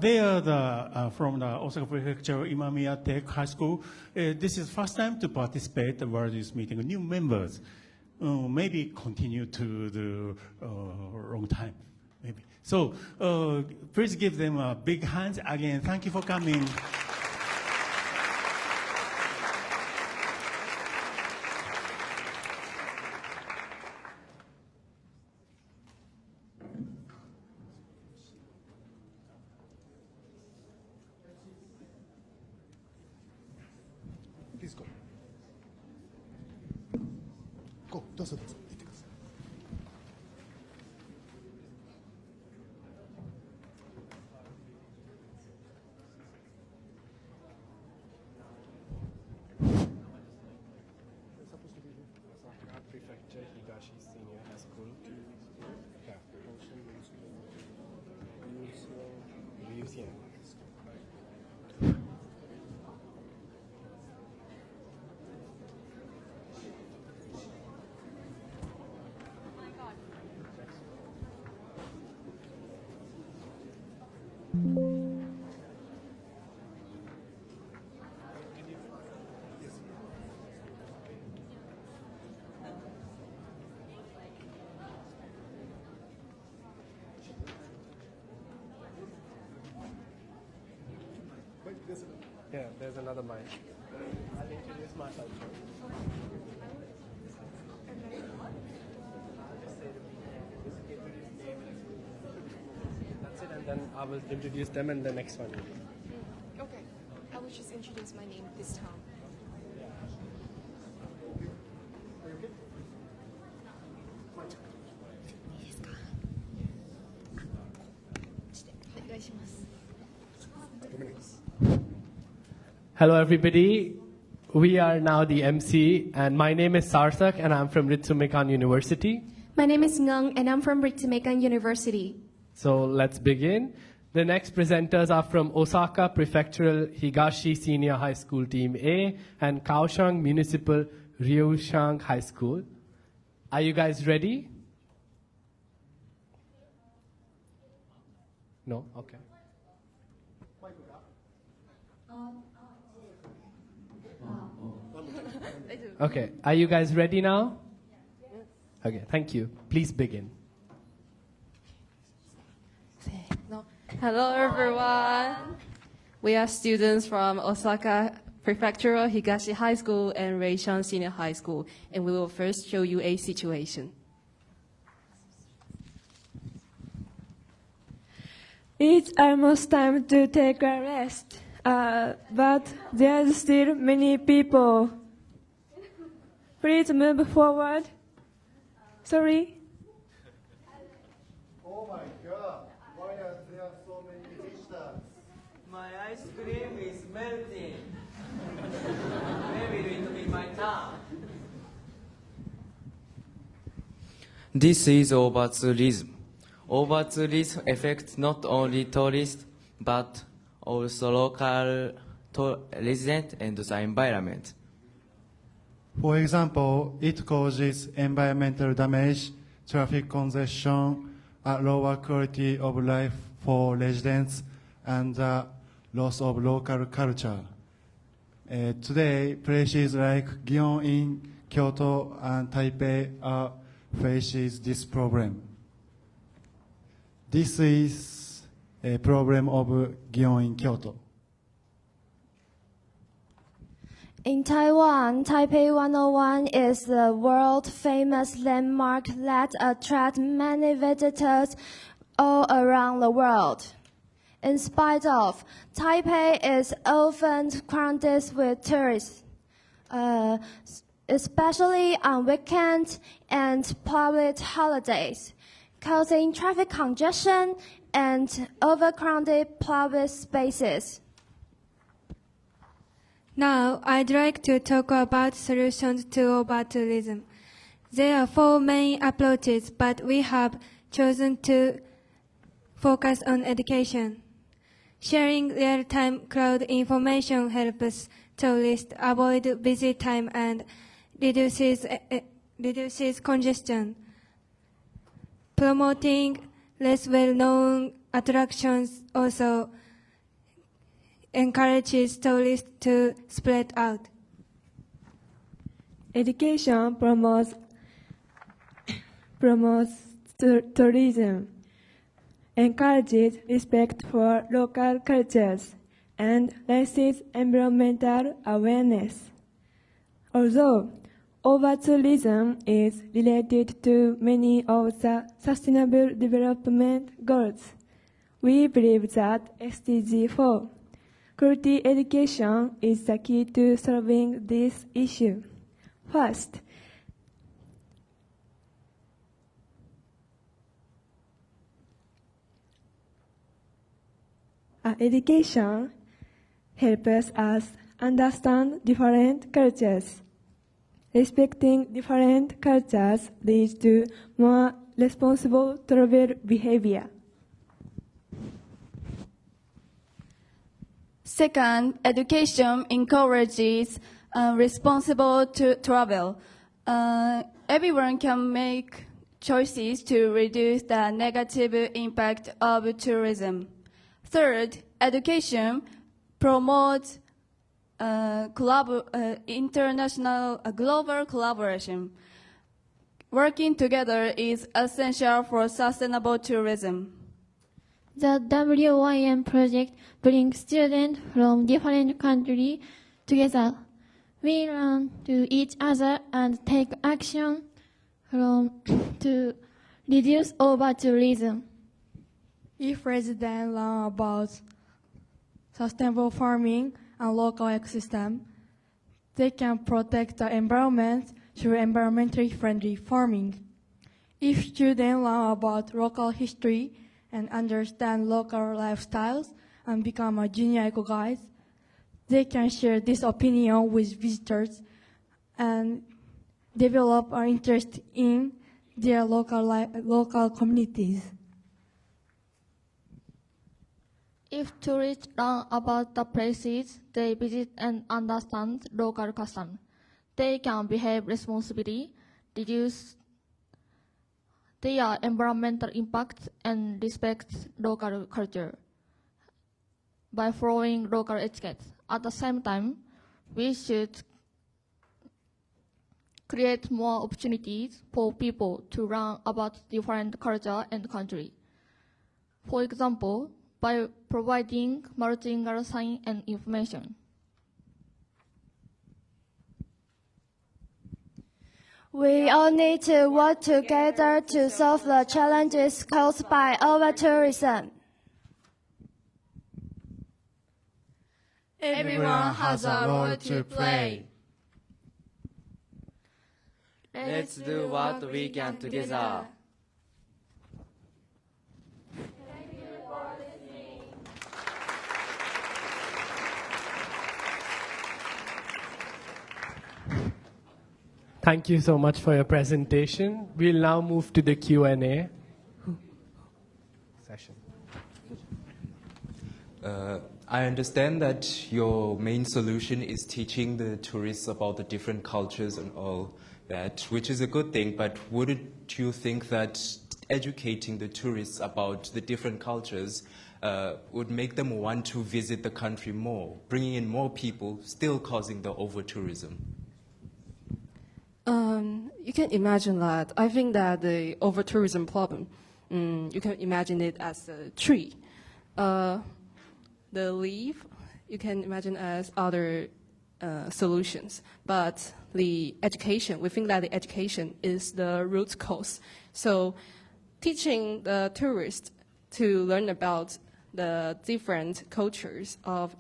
They are from the Osaka Prefecture Imamiya Tech High School. This is first time to participate in the World Youth Meeting. New members, maybe continue to the long time, maybe. So please give them a big hand again. Thank you for coming. Please go. Go, どうぞどうぞ。言ってください。Prefecture Higashi Senior High School. Yeah. Museum. Yeah, there's another mic. I'll introduce myself. That's it, and then I will introduce them and the next one. Okay, I will just introduce my name this time. Hello, everybody. We are now the MC, and my name is Sarthak, and I'm from Ritsumeikan University. My name is Ngung, and I'm from Ritsumeikan University. So let's begin. The next presenters are from Osaka Prefectural Higashi Senior High School Team A and Kaohsiung Municipal Ryousang High School. Are you guys ready? No? Okay. Okay, are you guys ready now? Okay, thank you. Please begin. Hello, everyone. We are students from Osaka Prefectural Higashi High School and Ryousang Senior High School, and we will first show you a situation. It's almost time to take a rest, but there's still many people. Please move forward. Sorry. Oh my God, why are there so many visitors? My ice cream is melting. Maybe it will be my turn. This is over-tourism. Over-tourism affects not only tourists, but also local residents and the environment. For example, it causes environmental damage, traffic congestion, a lower quality of life for residents, and the loss of local culture. Today, places like Gion in Kyoto and Taipei faces this problem. This is a problem of Gion in Kyoto. In Taiwan, Taipei 101 is the world-famous landmark that attracts many visitors all around the world. In spite of, Taipei is often crowded with tourists, especially on weekends and public holidays. causing traffic congestion and overcrowded public spaces. Now, I'd like to talk about solutions to over-tourism. There are 4 main approaches, but we have chosen to focus on education. Sharing real-time crowd information helps tourists avoid visit time and reduces congestion. Promoting less well-known attractions also encourages tourists to spread out. Education promotes tourism, encourages respect for local cultures, and raises environmental awareness. Although over-tourism is related to many of the Sustainable Development Goals, we believe that SDG 4, quality education, is the key to solving this issue. First, education helps us understand different cultures. Respecting different cultures leads to more responsible travel behavior. Second, education encourages responsible travel. Everyone can make choices to reduce the negative impact of tourism. Third, education promotes global collaboration. Working together is essential for sustainable tourism. The WYM project brings students from different countries together. We learn to each other and take action to reduce over-tourism. If residents learn about sustainable farming and local ecosystem, they can protect the environment through environmentally friendly farming. If students learn about local history and understand local lifestyles and become a junior eco guides, they can share this opinion with visitors and develop an interest in their local communities. If tourists learn about the places they visit and understand local customs, they can behave responsibly, reduce their environmental impact, and respect local culture by following local etiquette. At the same time, we should create more opportunities for people to learn about different culture and country. For example, by providing multilingual sign and information. We all need to work together to solve the challenges caused by over-tourism. Everyone has a role to play. Let's do what we can together. Thank you so much for your presentation. We'll now move to the Q&A session. I understand that your main solution is teaching the tourists about the different cultures and all that, which is a good thing, but wouldn't you think that educating the tourists about the different cultures would make them want to visit the country more, bringing in more people, still causing the over-tourism? You can imagine that. I think that the over-tourism problem, you can imagine it as a tree. The leaf, you can imagine as other solutions. But the education, we think that the education is the root cause. So teaching the tourists to learn about the different cultures of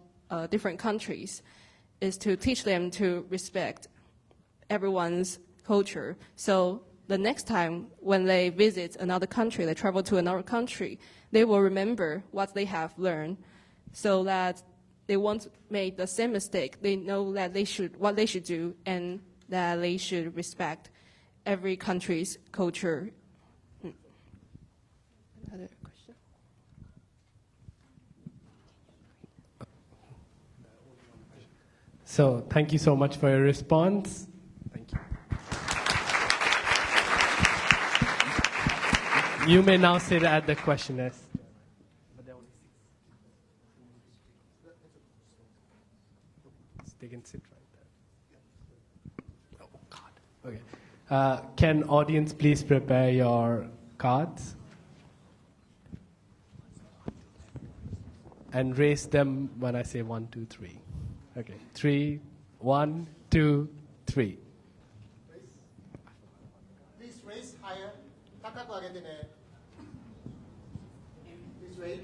different countries is to teach them to respect everyone's culture. So the next time when they visit another country, they travel to another country, they will remember what they have learned, so that they won't make the same mistake. They know that what they should do, and that they should respect every country's culture. Another question? So thank you so much for your response. Thank you. You may now sit at the questionnaires. They can sit right there. Oh, God. Okay. Can audience please prepare your cards? And raise them when I say 1, 2, 3. Okay. 3, 1, 2, 3. Please raise higher. Please wait.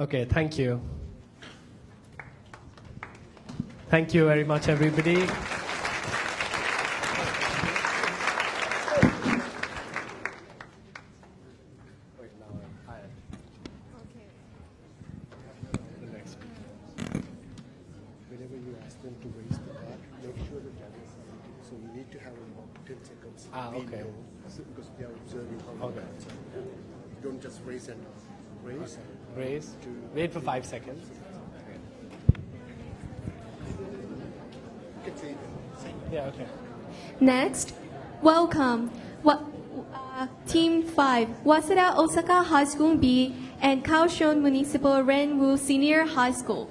Okay, thank you. Thank you very much, everybody. Whenever you ask them to raise the card, make sure the judges are ready. So you need to have about 10 seconds. Okay. Because we are observing how Okay. You don't just raise and raise. Okay. Raise. Wait for 5 seconds. You can say Yeah, okay. Next, welcome Team 5, Waseda Osaka High School B and Kaohsiung Municipal Renwu Senior High School.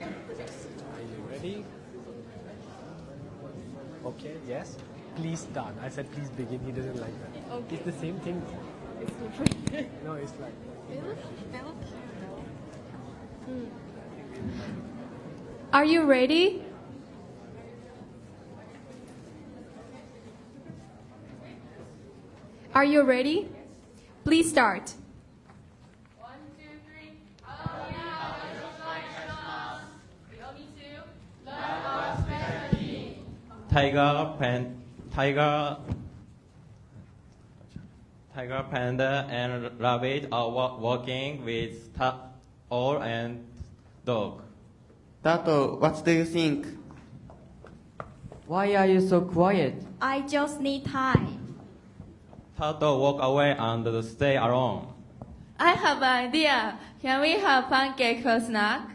Are you ready? Okay, yes. Please start. I said please begin. He doesn't like that. Okay. It's the same thing. It's different. No, it's like. Are you ready? Are you ready? Please start. Tiger, panda, and rabbit are walking with owl and dog. Tato, what do you think? Why are you so quiet? I just need time. Tato walk away and stay alone. I have an idea. Can we have pancake for snack?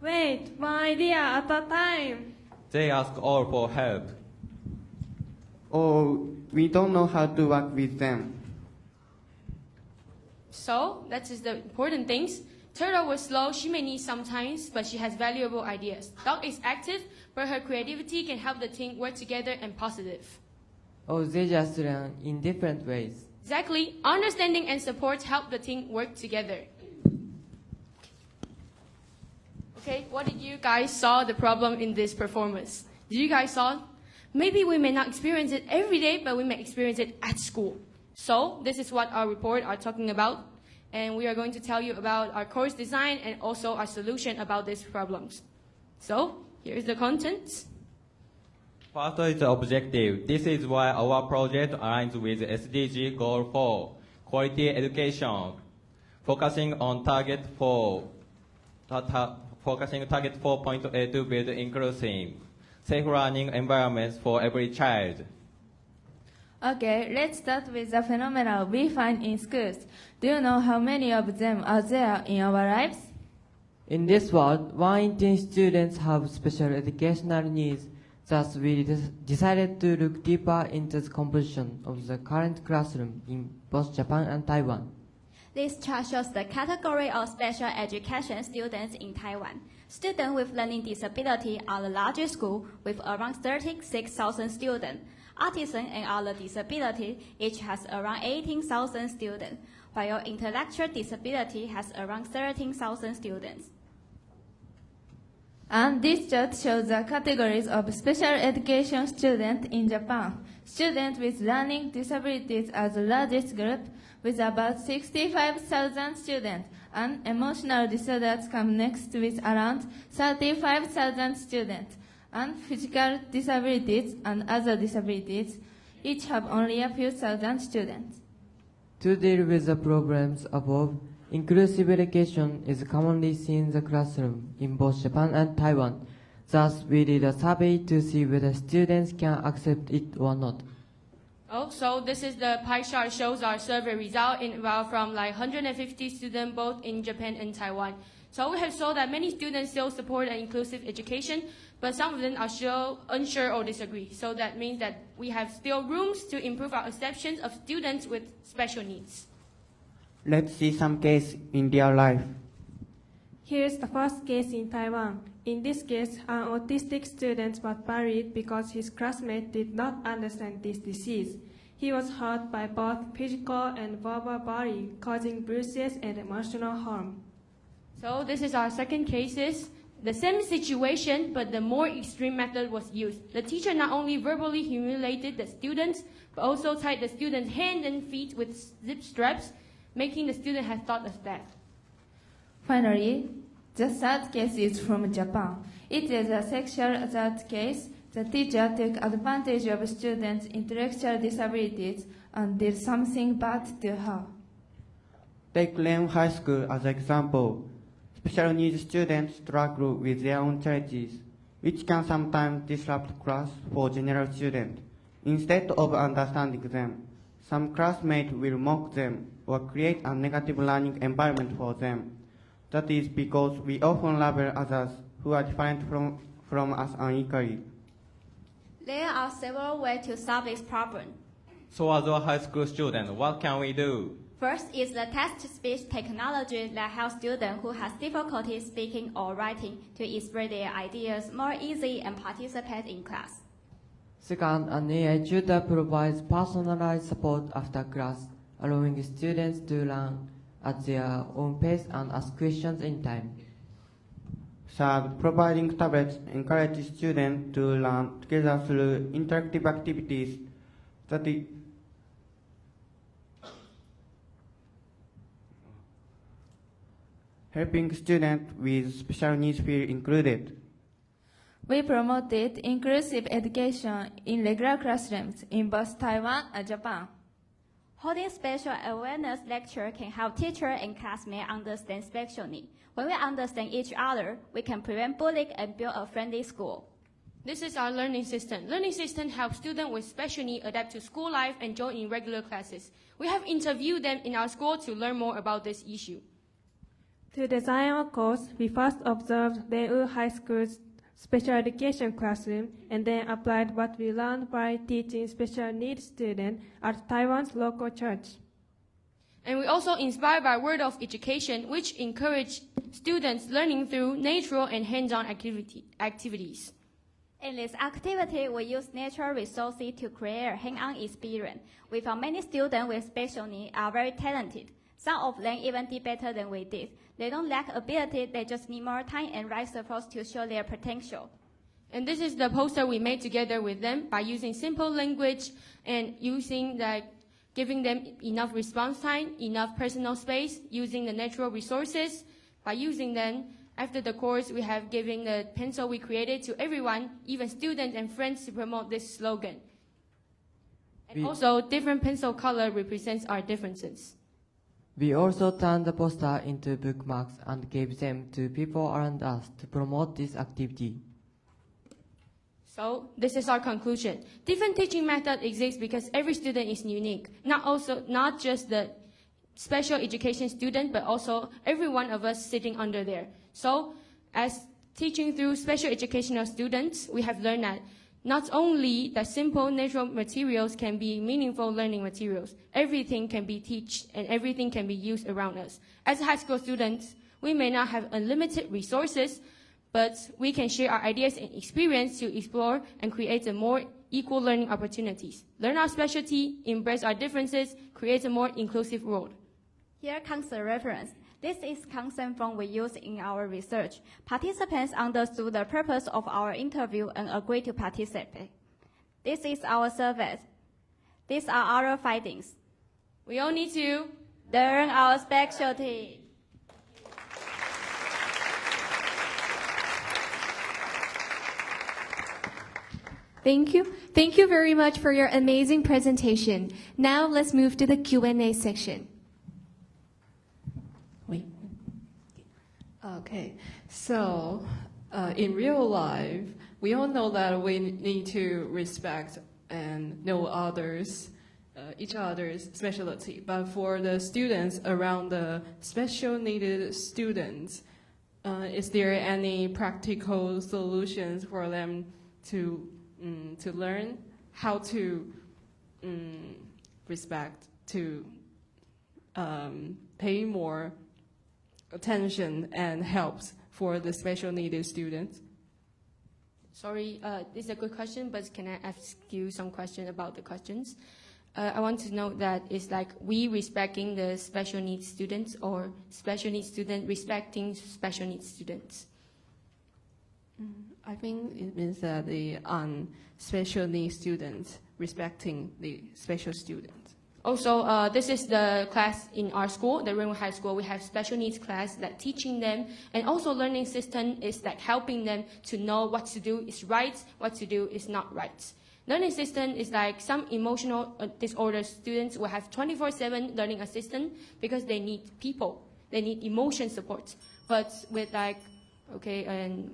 Wait, my idea at that time. They ask all for help. Oh, we don't know how to work with them. So, that is the important things. Turtle was slow, she may need some time, but she has valuable ideas. Dog is active, but her creativity can help the team work together and positive. Oh, they just learn in different ways. Exactly. Understanding and support help the team work together. Okay, what did you guys saw the problem in this performance? Did you guys saw? Maybe we may not experience it every day, but we may experience it at school. So, this is what our report are talking about. And we are going to tell you about our course design and also our solution about these problems. So, here's the contents. First is the objective. This is why our project aligns with SDG Goal 4, Quality Education, focusing target 4.8 to build inclusive, safe learning environments for every child. Okay, let's start with the phenomena we find in schools. Do you know how many of them are there in our lives? In this world, 1 in 10 students have special educational needs. Thus, we decided to look deeper into the composition of the current classroom in both Japan and Taiwan. This chart shows the category of special education students in Taiwan. Students with learning disability are the largest school with around 36,000 students. Autism and other disability each has around 18,000 students, while intellectual disability has around 13,000 students. And this chart shows the categories of special education students in Japan. Students with learning disabilities are the largest group, with about 65,000 students, and emotional disorders come next with around 35,000 students, and physical disabilities and other disabilities each have only a few thousand students. To deal with the problems above, inclusive education is commonly seen in the classroom in both Japan and Taiwan. Thus, we did a survey to see whether students can accept it or not. Oh, so this is the pie chart shows our survey result from like 150 students both in Japan and Taiwan. So we have saw that many students still support an inclusive education, but some of them are still unsure or disagree. So that means that we have still rooms to improve our acceptance of students with special needs. Let's see some case in real life. Here's the first case in Taiwan. In this case, an autistic student was buried because his classmate did not understand this disease. He was hurt by both physical and verbal bullying, causing bruises and emotional harm. So this is our second case. The same situation, but the more extreme method was used. The teacher not only verbally humiliated the students, but also tied the student's hands and feet with zip straps, making the student have thought of death. Finally, the third case is from Japan. It is a sexual assault case. The teacher took advantage of students' intellectual disabilities and did something bad to her. Take Lane High School as an example. Special needs students struggle with their own challenges, which can sometimes disrupt class for general students. Instead of understanding them, some classmates will mock them or create a negative learning environment for them. That is because we often label others who are different from us unequally. There are several ways to solve this problem. So as a high school student, what can we do? First is the text-to-speech technology that helps students who have difficulty speaking or writing to express their ideas more easily and participate in class. Second, an AI tutor provides personalized support after class, allowing students to learn at their own pace and ask questions in time. Third, providing tablets encourages students to learn together through interactive activities that is helping students with special needs feel included. We promoted inclusive education in regular classrooms in both Taiwan and Japan. Holding special awareness lecture can help teachers and classmates understand special needs. When we understand each other, we can prevent bullying and build a friendly school. This is our learning system. Learning system helps students with special needs adapt to school life and join in regular classes. We have interviewed them in our school to learn more about this issue. To design our course, we first observed Day1 High School's special education classroom and then applied what we learned by teaching special needs students at Taiwan's local church. And we also inspired by word of education, which encourage students learning through natural and hands-on activities. In this activity, we use natural resources to create a hands-on experience. We found many students with special needs are very talented. Some of them even did better than we did. They don't lack ability, they just need more time and right support to show their potential. And this is the poster we made together with them by using simple language and giving them enough response time, enough personal space, using the natural resources. By using them, after the course, we have given the pencil we created to everyone, even students and friends, to promote this slogan. And also, different pencil color represents our differences. We also turned the poster into bookmarks and gave them to people around us to promote this activity. So, this is our conclusion. Different teaching methods exist because every student is unique. Not just the special education student, but also every one of us sitting under there. So, as teaching through special educational students, we have learned that not only that simple natural materials can be meaningful learning materials, everything can be taught and everything can be used around us. As high school students, we may not have unlimited resources, but we can share our ideas and experience to explore and create a more equal learning opportunities. Learn our specialty, embrace our differences, create a more inclusive world. Here comes the reference. This is consent form we use in our research. Participants understood the purpose of our interview and agreed to participate. This is our survey. These are our findings. We all need to learn our specialty. Thank you. Thank you very much for your amazing presentation. Now let's move to the Q&A section. Okay, so in real life, we all know that we need to respect and know others, each other's specialty. But for the students around the special needed students, is there any practical solutions for them to learn how to respect, to pay more attention and helps for the special needed students? Sorry, this is a good question, but can I ask you some question about the questions? I want to know that it's like we respecting the special needs students or special needs student respecting special needs students? I think it means that the special needs students respecting the special students. Also, this is the class in our school, the Rainbow High School. We have special needs class that teaching them, and also learning system is like helping them to know what to do is right, what to do is not right. Learning system is like some emotional disorder students will have 24/7 learning assistant because they need people, they need emotion support. But with like, okay, and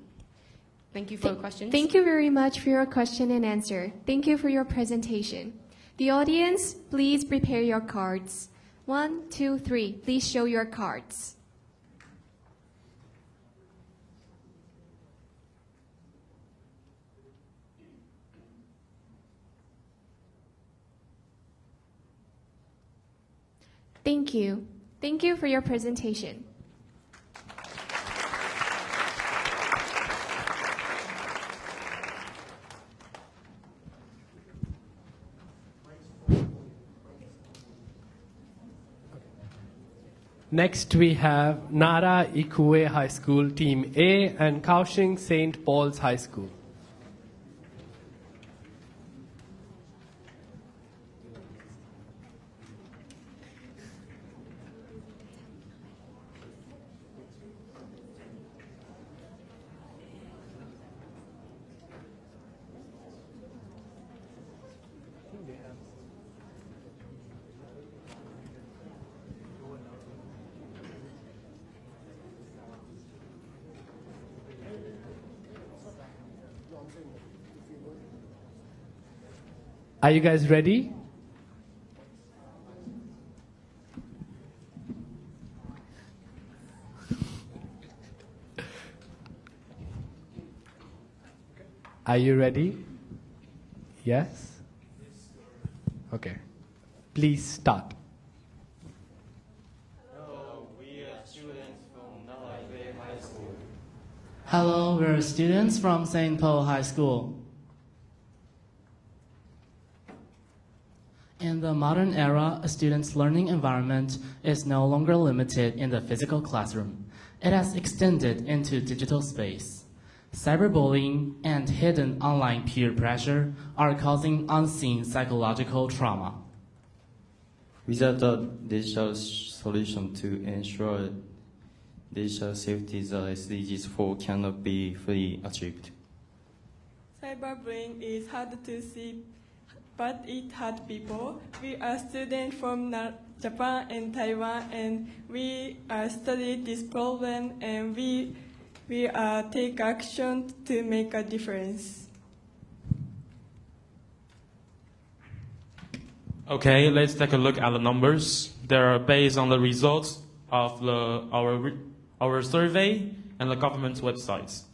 thank you for your questions. Thank you very much for your question and answer. Thank you for your presentation. The audience, please prepare your cards. 1, 2, 3. Please show your cards. Thank you. Thank you for your presentation. Next, we have Nara Ikue High School, Team A, and Kaohsiung St. Paul's High School. Are you guys ready? Are you ready? Yes? Okay. Please start. Hello, we are students from Day1 High School. Hello, we're students from St. Paul High School. In the modern era, a student's learning environment is no longer limited in the physical classroom. It has extended into digital space. Cyberbullying and hidden online peer pressure are causing unseen psychological trauma. Without a digital solution to ensure digital safety, the SDGs 4 cannot be fully achieved. Cyberbullying is hard to see, but it hurts people. We are students from Japan and Taiwan, and we study this problem, and we take action to make a difference. Okay, let's take a look at the numbers. They are based on the results of our survey and the government's websites.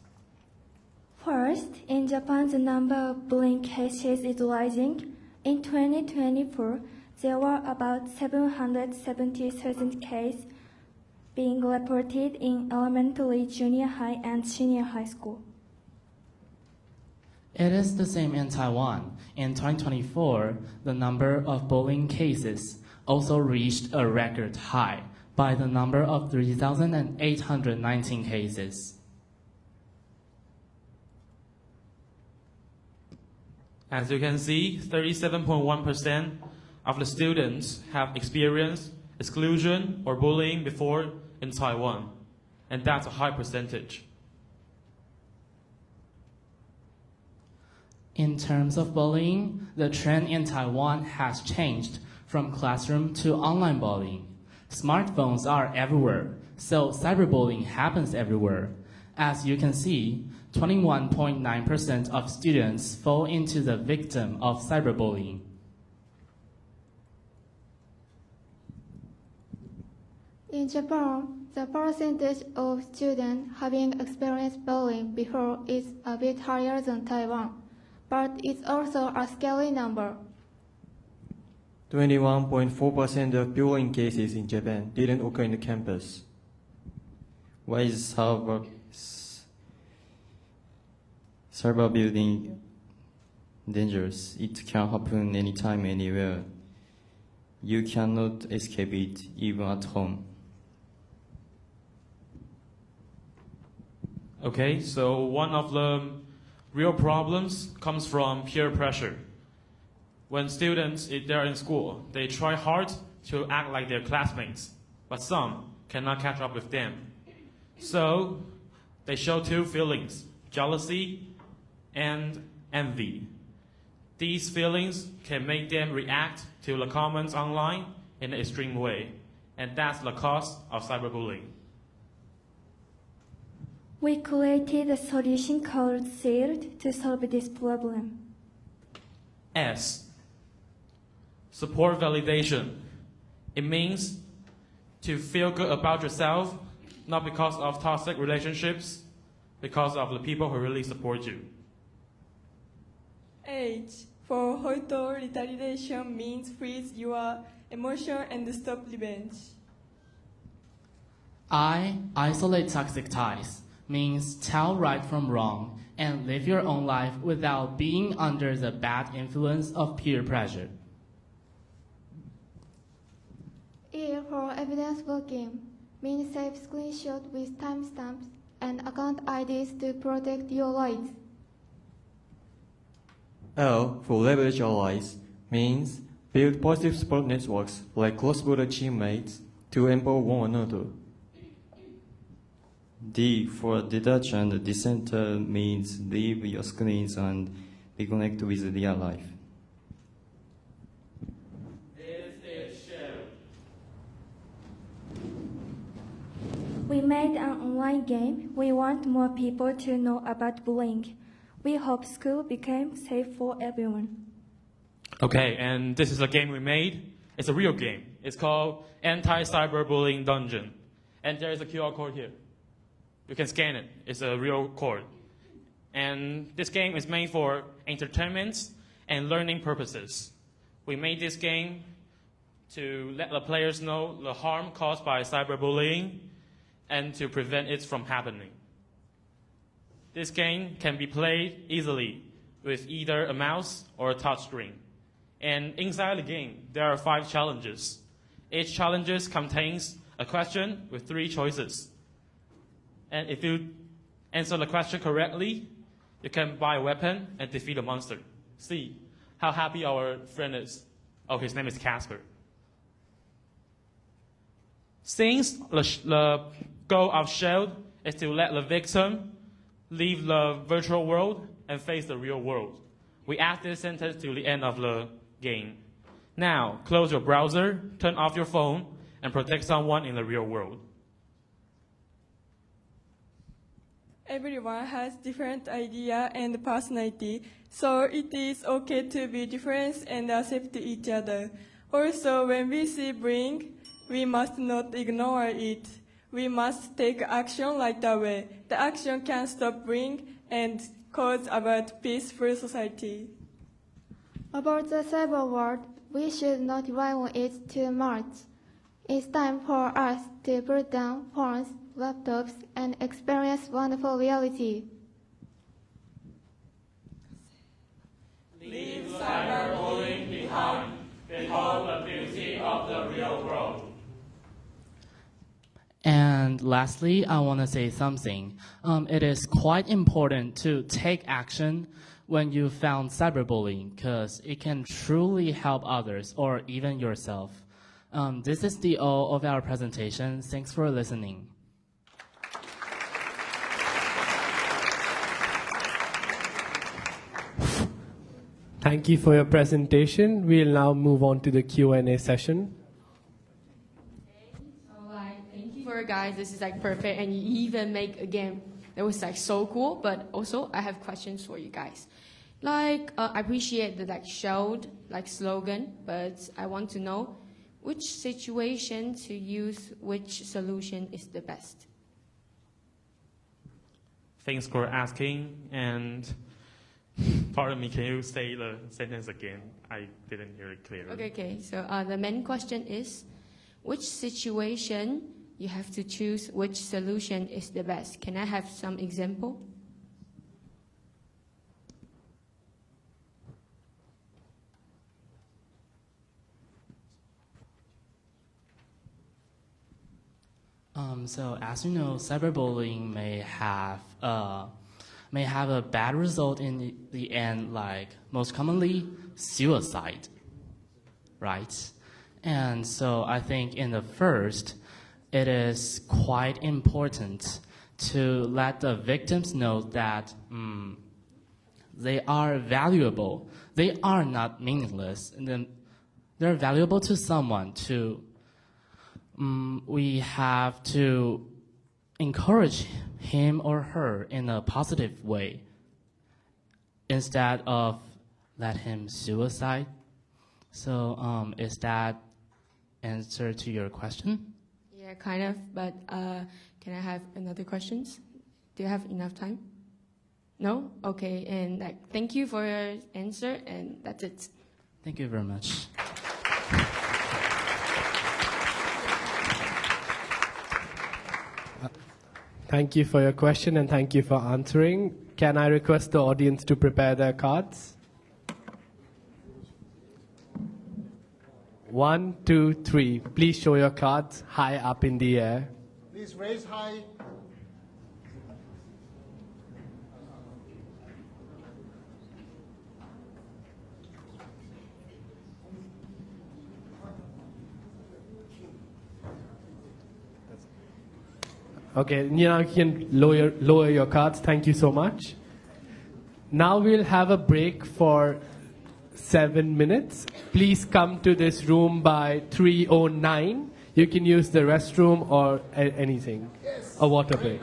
First, in Japan, the number of bullying cases is rising. In 2024, there were about 770,000 cases being reported in elementary, junior high, and senior high school. It is the same in Taiwan. In 2024, the number of bullying cases also reached a record high by the number of 3,819 cases. As you can see, 37.1% of the students have experienced exclusion or bullying before in Taiwan, and that's a high percentage. In terms of bullying, the trend in Taiwan has changed from classroom to online bullying. Smartphones are everywhere, so cyberbullying happens everywhere. As you can see, 21.9% of students fall into the victim of cyberbullying. In Japan, the percentage of students having experienced bullying before is a bit higher than Taiwan, but it's also a scary number. 21.4% of bullying cases in Japan didn't occur in the campus. Why is cyberbullying dangerous? It can happen anytime, anywhere. You cannot escape it, even at home. Okay, so one of the real problems comes from peer pressure. When students, if they're in school, they try hard to act like their classmates, but some cannot catch up with them. So they show two feelings, jealousy and envy. These feelings can make them react to the comments online in an extreme way, and that's the cause of cyberbullying. We created a solution called SHIELD to solve this problem. S. Support validation. It means to feel good about yourself, not because of toxic relationships, because of the people who really support you. H. For Hoito, retaliation means freeze your emotion and stop revenge. I. Isolate toxic ties means tell right from wrong and live your own life without being under the bad influence of peer pressure. E for evidence working means save screenshot with timestamps and account IDs to protect your rights. L for leverage allies means build positive support networks like cross-border teammates to empower one another. D for detach and decenter means leave your screens and reconnect with real life. We made an online game. We want more people to know about bullying. We hope school became safe for everyone. Okay, and this is a game we made. It's a real game. It's called Anti-Cyberbullying Dungeon. And there is a QR code here. You can scan it. It's a real code. And this game is made for entertainment and learning purposes. We made this game to let the players know the harm caused by cyberbullying and to prevent it from happening. This game can be played easily with either a mouse or a touchscreen. And inside the game, there are 5 challenges. Each challenge contains a question with 3 choices. And if you answer the question correctly, you can buy a weapon and defeat a monster. See how happy our friend is. Oh, his name is Casper. Since the goal of SHIELD is to let the victim leave the virtual world and face the real world, we add this sentence to the end of the game. Now, close your browser, turn off your phone, and protect someone in the real world. Everyone has different idea and personality, so it is okay to be different and accept each other. Also, when we see bullying, we must not ignore it. We must take action right away. The action can stop bullying and cause about peaceful society. About the cyber world, we should not rely on it too much. It's time for us to put down phones, laptops, and experience wonderful reality. Leave cyberbullying behind. Behold the beauty of the real world. And lastly, I want to say something. It is quite important to take action when you found cyberbullying, because it can truly help others or even yourself. This is the all of our presentation. Thanks for listening. Thank you for your presentation. We'll now move on to the Q&A session. Thank you for guys. This is like perfect, and you even make a game that was like so cool. But also, I have questions for you guys. Like, I appreciate the like showed like slogan, but I want to know which situation to use which solution is the best. Thanks for asking. And pardon me, can you say the sentence again? I didn't hear it clearly. Okay. So the main question is, which situation you have to choose which solution is the best? Can I have some example? So as you know, cyberbullying may have a bad result in the end, like most commonly suicide, right? And so I think in the first, it is quite important to let the victims know that they are valuable. They are not meaningless, and then they're valuable to someone. We have to encourage him or her in a positive way instead of let him suicide. So is that answer to your question? Yeah, kind of, but can I have another questions? Do you have enough time? No? Okay, and like, thank you for your answer, and that's it. Thank you very much. Thank you for your question and thank you for answering. Can I request the audience to prepare their cards? 1, 2, 3. Please show your cards high up in the air. Please raise high. Okay, now you can lower your cards. Thank you so much. Now we'll have a break for 7 minutes. Please come to this room by 3:09. You can use the restroom or anything. A water break.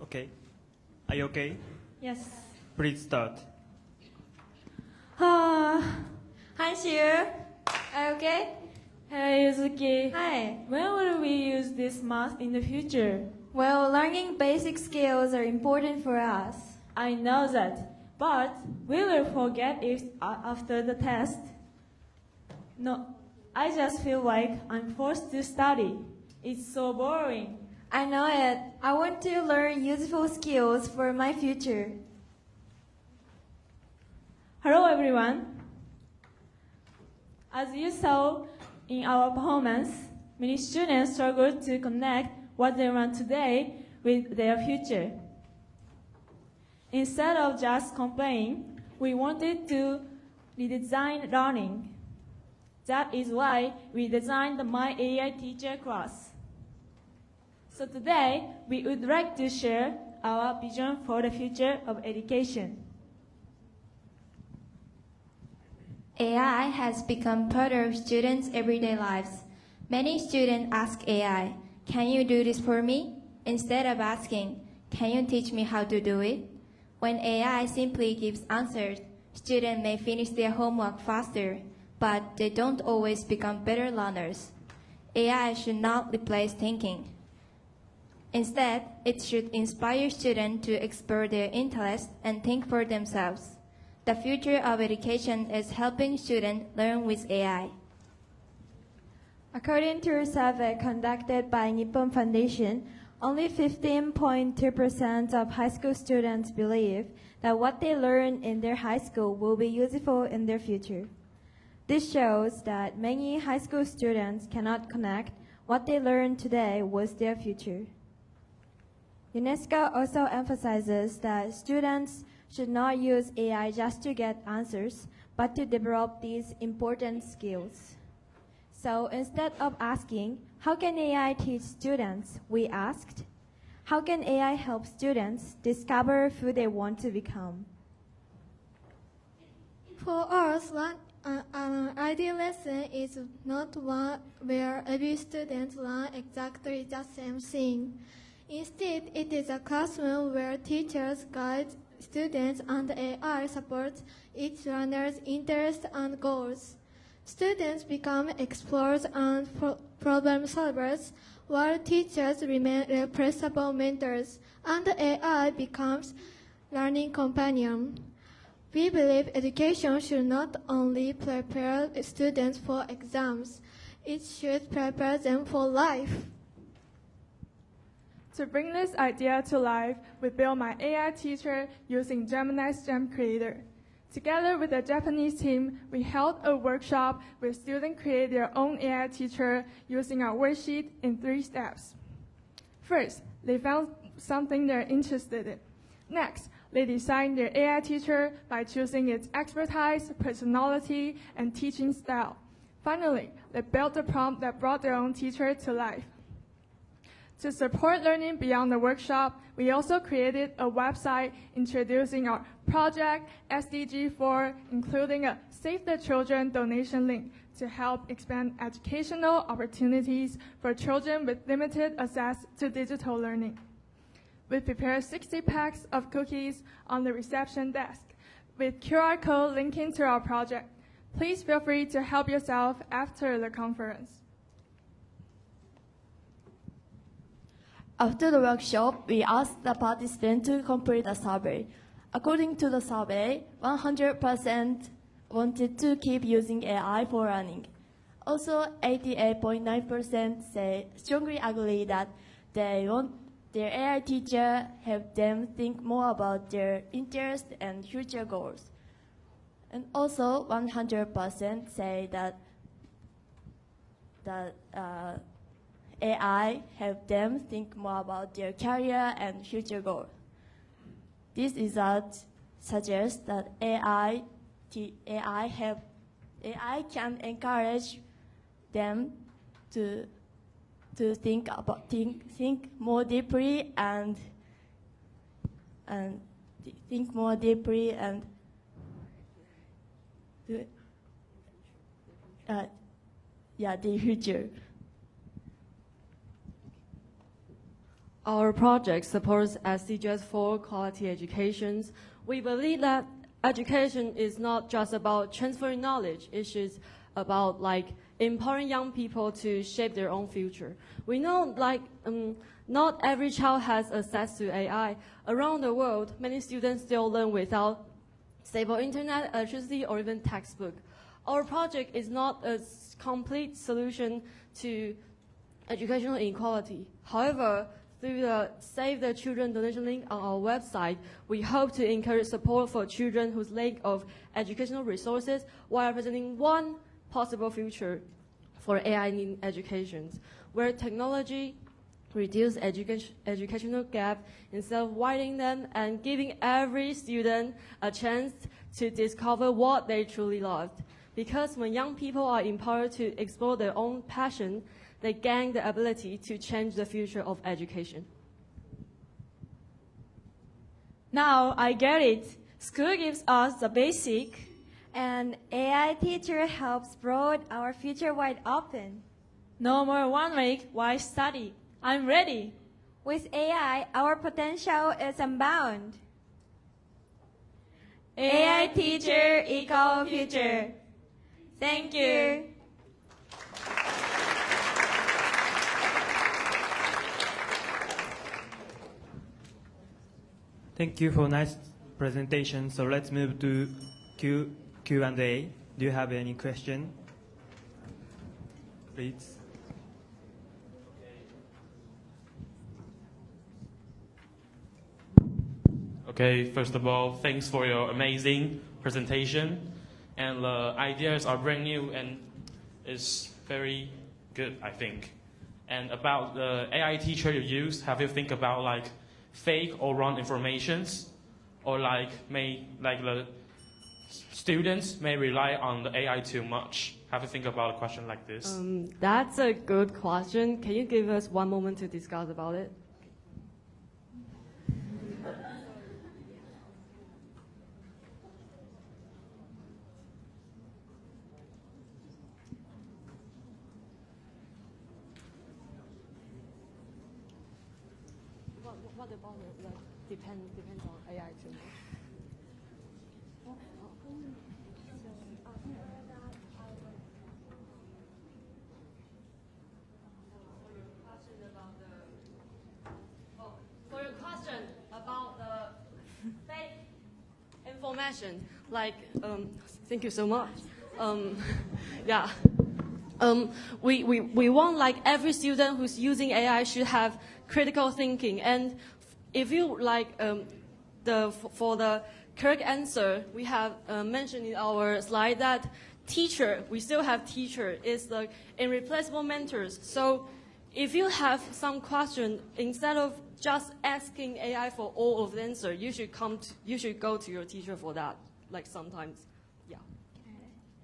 Okay. Are you okay? Yes. Please start. Hi, Shir. Are you okay? Hey, Yuzuki. Hi. When will we use this math in the future? Well, learning basic skills are important for us. I know that, but we will forget it after the test. No, I just feel like I'm forced to study. It's so boring. I know it. I want to learn useful skills for my future. Hello, everyone. As you saw in our performance, many students struggle to connect what they learned today with their future. Instead of just complaining, we wanted to redesign learning. That is why we designed the My AI Teacher class. So today, we would like to share our vision for the future of education. AI has become part of students' everyday lives. Many students ask AI, "Can you do this for me?" instead of asking, "Can you teach me how to do it?" When AI simply gives answers, students may finish their homework faster, but they don't always become better learners. AI should not replace thinking. Instead, it should inspire students to explore their interests and think for themselves. The future of education is helping students learn with AI. According to a survey conducted by Nippon Foundation, only 15.2% of high school students believe that what they learn in their high school will be useful in their future. This shows that many high school students cannot connect what they learn today with their future. UNESCO also emphasizes that students should not use AI just to get answers, but to develop these important skills. So instead of asking, "How can AI teach students?" we asked, "How can AI help students discover who they want to become?" For us, an ideal lesson is not one where every student learns exactly the same thing. Instead, it is a classroom where teachers guide students and AI supports each learner's interests and goals. Students become explorers and problem solvers, while teachers remain irreplaceable mentors, and AI becomes learning companion. We believe education should not only prepare students for exams, it should prepare them for life. To bring this idea to life, we built My AI Teacher using Gemini's Gem Creator. Together with a Japanese team, we held a workshop where students create their own AI teacher using our worksheet in 3 steps. First, they found something they're interested in. Next, they designed their AI teacher by choosing its expertise, personality, and teaching style. Finally, they built a prompt that brought their own teacher to life. To support learning beyond the workshop, we also created a website introducing our project SDG4, including a Save the Children donation link to help expand educational opportunities for children with limited access to digital learning. We prepared 60 packs of cookies on the reception desk with QR code linking to our project. Please feel free to help yourself after the conference. After the workshop, we asked the participants to complete a survey. According to the survey, 100% wanted to keep using AI for learning. Also, 88.9% strongly agree that they want their AI teacher help them think more about their interests and future goals. And also, 100% say that AI help them think more about their career and future goals. This result suggests that AI can encourage them to think more deeply and think more deeply and the future. Our project supports SDGs for quality educations. We believe that education is not just about transferring knowledge, it's just about empowering young people to shape their own future. We know not every child has access to AI. Around the world, many students still learn without stable internet, electricity, or even textbook. Our project is not a complete solution to educational inequality. However, through the Save the Children donation link on our website, we hope to encourage support for children whose lack of educational resources while presenting one possible future for AI in education, where technology reduce educational gap instead of widening them and giving every student a chance to discover what they truly loved. Because when young people are empowered to explore their own passion, they gain the ability to change the future of education. Now I get it. School gives us the basic, and AI teacher helps broaden our future wide open. No more 1 week, why study? I'm ready. With AI, our potential is unbound. AI teacher equal future. Thank you. Thank you for nice presentation. So let's move to Q&A. Do you have any question? Please. Okay, first of all, thanks for your amazing presentation. And the ideas are brand new and is very good, I think. And about the AI teacher you use, have you think about fake or wrong informations, or the students may rely on the AI too much? Have you think about a question like this? That's a good question. Can you give us one moment to discuss about it? What about depends on AI too much? For your question about the fake information, thank you so much. Yeah. We want every student who's using AI should have critical thinking. And if you for the correct answer, we have mentioned in our slide that we still have teacher is the irreplaceable mentors. So if you have some question, instead of just asking AI for all of the answer, you should go to your teacher for that. Sometimes, yeah.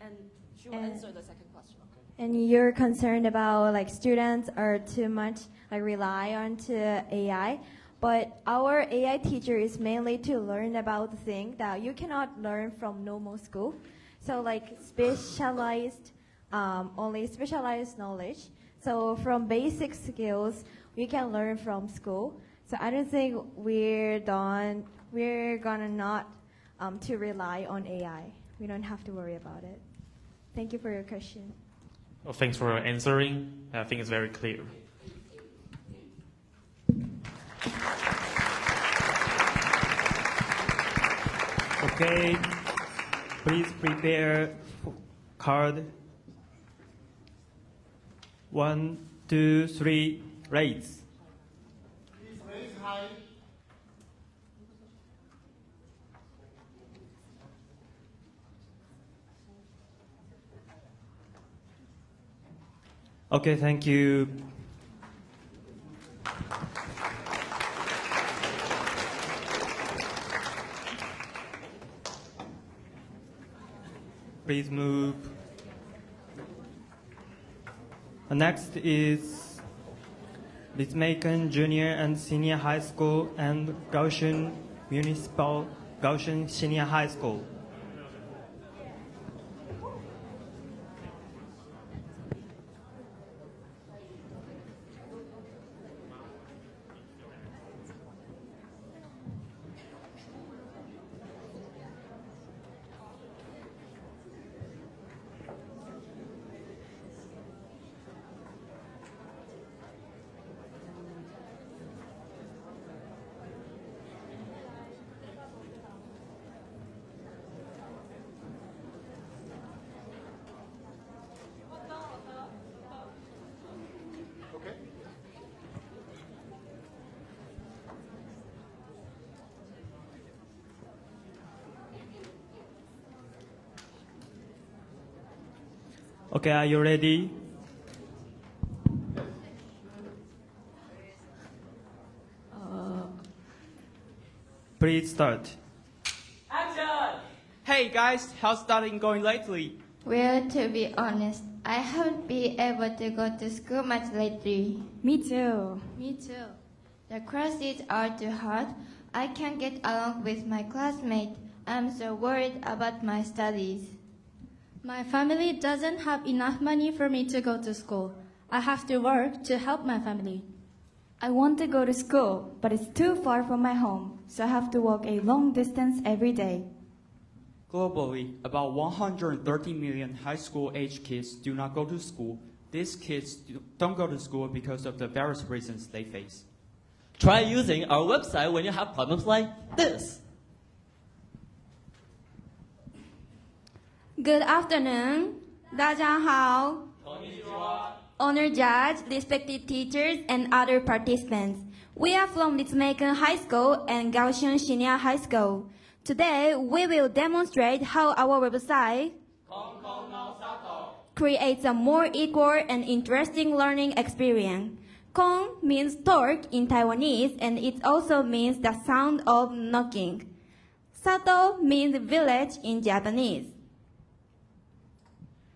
And she will answer the second question. And you're concerned about students are too much rely on to AI, but our AI teacher is mainly to learn about the thing that you cannot learn from normal school. So specialized, only specialized knowledge. So from basic skills, we can learn from school. So I don't think we're gonna not to rely on AI. We don't have to worry about it. Thank you for your question. Well, thanks for answering. I think it's very clear. Okay, please prepare card. 1, 2, 3, raise. Please raise high. Okay, thank you. Please move. Next is Litzmaken Junior and Senior High School and Gaussian Municipal Gaussian Senior High School. Okay, are you ready? Please start. Action! Hey guys, how's studying going lately? Well, to be honest, I haven't been able to go to school much lately. Me too. Me too. The classes are too hard. I can't get along with my classmates. I'm so worried about my studies. My family doesn't have enough money for me to go to school. I have to work to help my family. I want to go to school, but it's too far from my home, so I have to walk a long distance every day. Globally, about 130 million high school age kids do not go to school. These kids don't go to school because of the various reasons they face. Try using our website when you have problems like this. Good afternoon. 大家好. Honored judge, respected teachers, and other participants. We are from Ritsumeikan High School and Kaohsiung Senior High School. Today, we will demonstrate how our website creates a more equal and interesting learning experience. Kong means torque in Taiwanese, and it also means the sound of knocking. Sato means village in Japanese.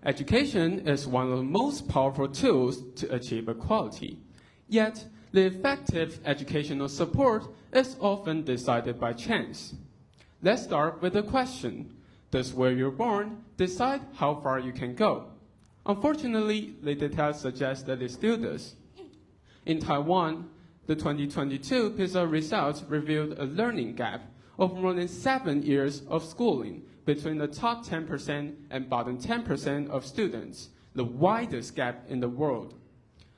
Education is one of the most powerful tools to achieve equality. Yet, the effective educational support is often decided by chance. Let's start with a question. Does where you're born decide how far you can go? Unfortunately, the data suggests that it still does. In Taiwan, the 2022 PISA results revealed a learning gap of more than 7 years of schooling between the top 10% and bottom 10% of students, the widest gap in the world.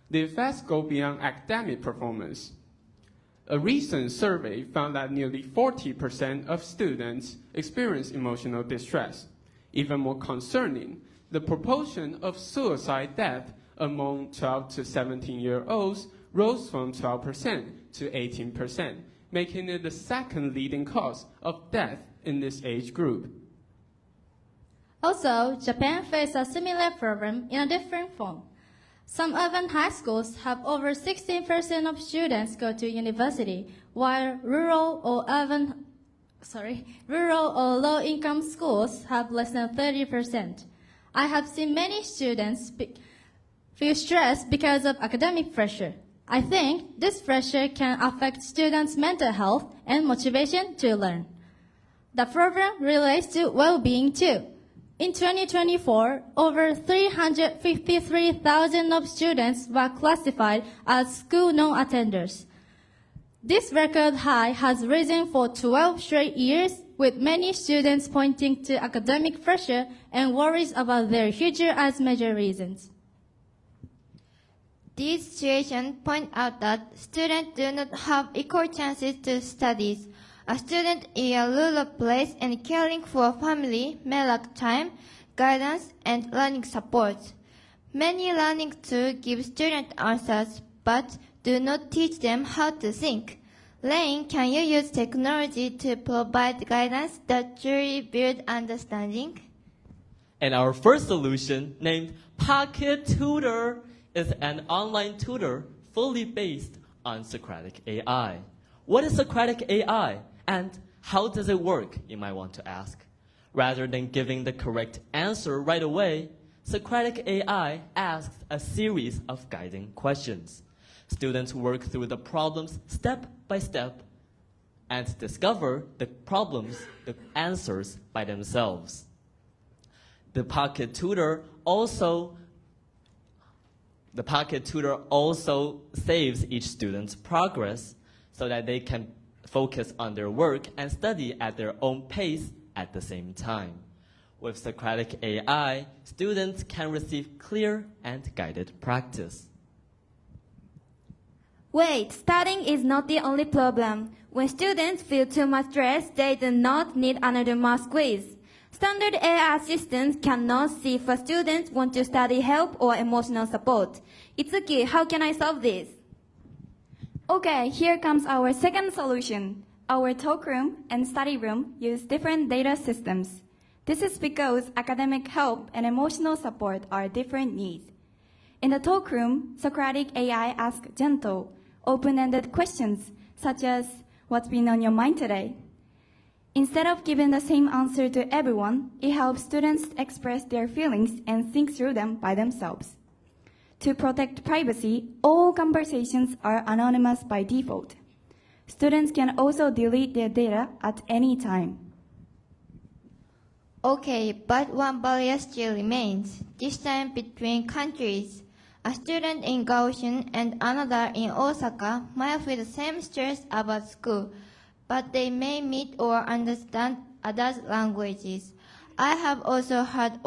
The effects go beyond academic performance. A recent survey found that nearly 40% of students experience emotional distress. Even more concerning, the proportion of suicide death among 12 to 17-year-olds rose from 12% to 18%, making it the second leading cause of death in this age group. Also, Japan faces a similar problem in a different form. Some urban high schools have over 16% of students go to university, while rural or low-income schools have less than 30%. I have seen many students feel stressed because of academic pressure. I think this pressure can affect students' mental health and motivation to learn. The problem relates to well-being too. In 2024, over 353,000 of students were classified as school non-attenders. This record high has risen for 12 straight years, with many students pointing to academic pressure and worries about their future as major reasons. These situations point out that students do not have equal chances to studies. A student in a rural place and caring for a family may lack time, guidance, and learning support. Many learning tools give students answers, but do not teach them how to think. Lane, can you use technology to provide guidance that truly builds understanding? And our first solution, named Pocket Tutor, is an online tutor fully based on Socratic AI. What is Socratic AI? And how does it work, you might want to ask. Rather than giving the correct answer right away, Socratic AI asks a series of guiding questions. Students work through the problems step by step and discover the answers by themselves. The Pocket Tutor also saves each student's progress so that they can focus on their work and study at their own pace at the same time. With Socratic AI, students can receive clear and guided practice. Wait, studying is not the only problem. When students feel too much stress, they do not need another math quiz. Standard AI assistants cannot see if a student wants to study help or emotional support. Itsuki, how can I solve this? Okay, here comes our second solution. Our talk room and study room use different data systems. This is because academic help and emotional support are different needs. In the talk room, Socratic AI asks gentle, open-ended questions such as, "What's been on your mind today?" Instead of giving the same answer to everyone, it helps students express their feelings and think through them by themselves. To protect privacy, all conversations are anonymous by default. Students can also delete their data at any time. Okay, but one barrier still remains, this time between countries. A student in Gaussian and another in Osaka might feel the same stress about school, but they may meet or understand other languages. I have also had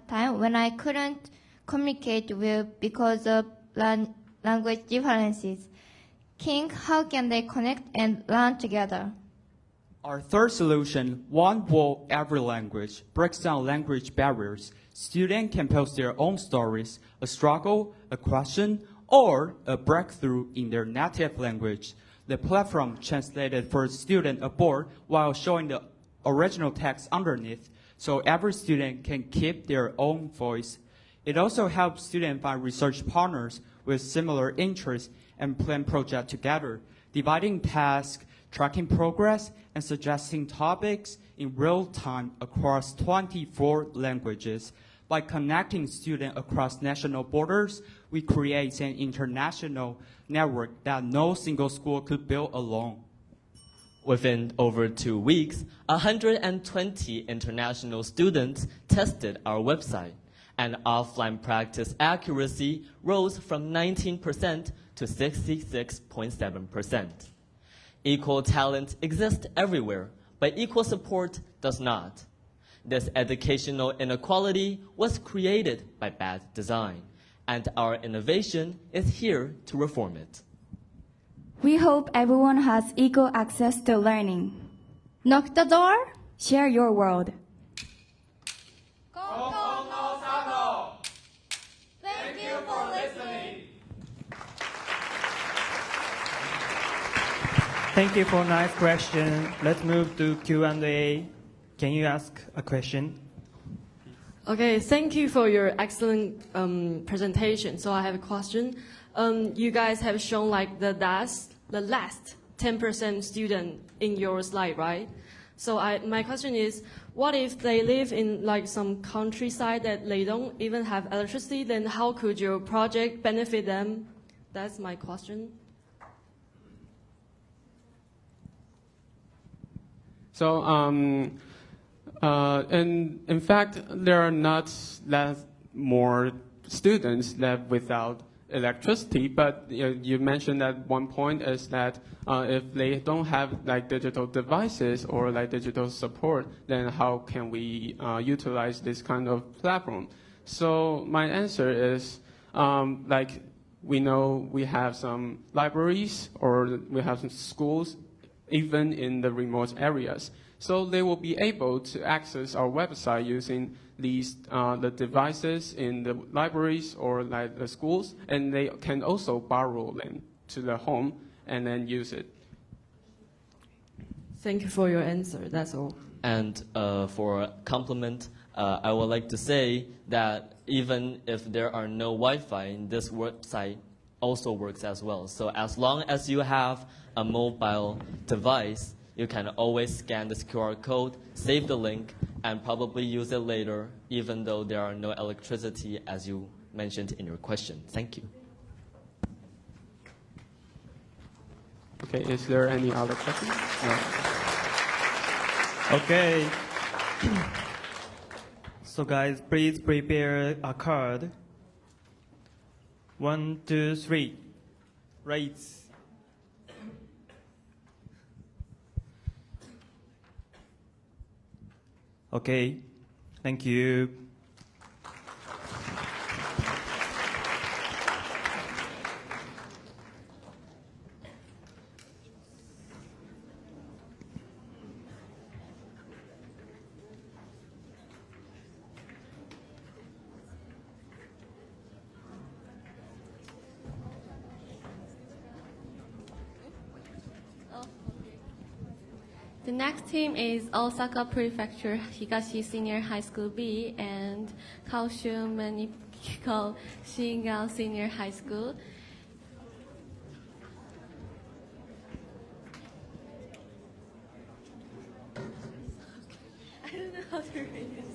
time when I couldn't communicate well because of language differences. King, how can they connect and learn together? Our third solution, One World Every Language, breaks down language barriers. Students can post their own stories, a struggle, a question, or a breakthrough in their native language. The platform translated for student aboard while showing the original text underneath, so every student can keep their own voice. It also helps students find research partners with similar interests and plan projects together, dividing tasks, tracking progress, and suggesting topics in real time across 24 languages. By connecting students across national borders, we create an international network that no single school could build alone. Within over 2 weeks, 120 international students tested our website, and offline practice accuracy rose from 19% to 66.7%. Equal talent exists everywhere, but equal support does not. This educational inequality was created by bad design, and our innovation is here to reform it. We hope everyone has equal access to learning. Knock the door, share your world. Thank you for listening. Thank you for nice question. Let's move to Q&A. Can you ask a question? Okay, thank you for your excellent presentation. So I have a question. You guys have shown like the last 10% student in your slide, right? So my question is, what if they live in like some countryside that they don't even have electricity? Then how could your project benefit them? That's my question. So, in fact, there are not that more students left without electricity, but you mentioned that one point is that if they don't have like digital devices or like digital support, then how can we utilize this kind of platform? So my answer is like we know we have some libraries or we have some schools even in the remote areas. So they will be able to access our website using these the devices in the libraries or like the schools, and they can also borrow them to the home and then use it. Thank you for your answer. That's all. And for compliment, I would like to say that even if there are no Wi-Fi, this website also works as well. So as long as you have a mobile device, you can always scan this QR code, save the link, and probably use it later, even though there are no electricity, as you mentioned in your question. Thank you. Okay, is there any other questions? No. Okay. So guys, please prepare a card. 1, 2, 3. Raise. Okay, thank you. The The next team is Osaka Prefecture Higashi Senior High School B and Kaohsiung Municipal Shingal Senior High School. I don't know how to read this.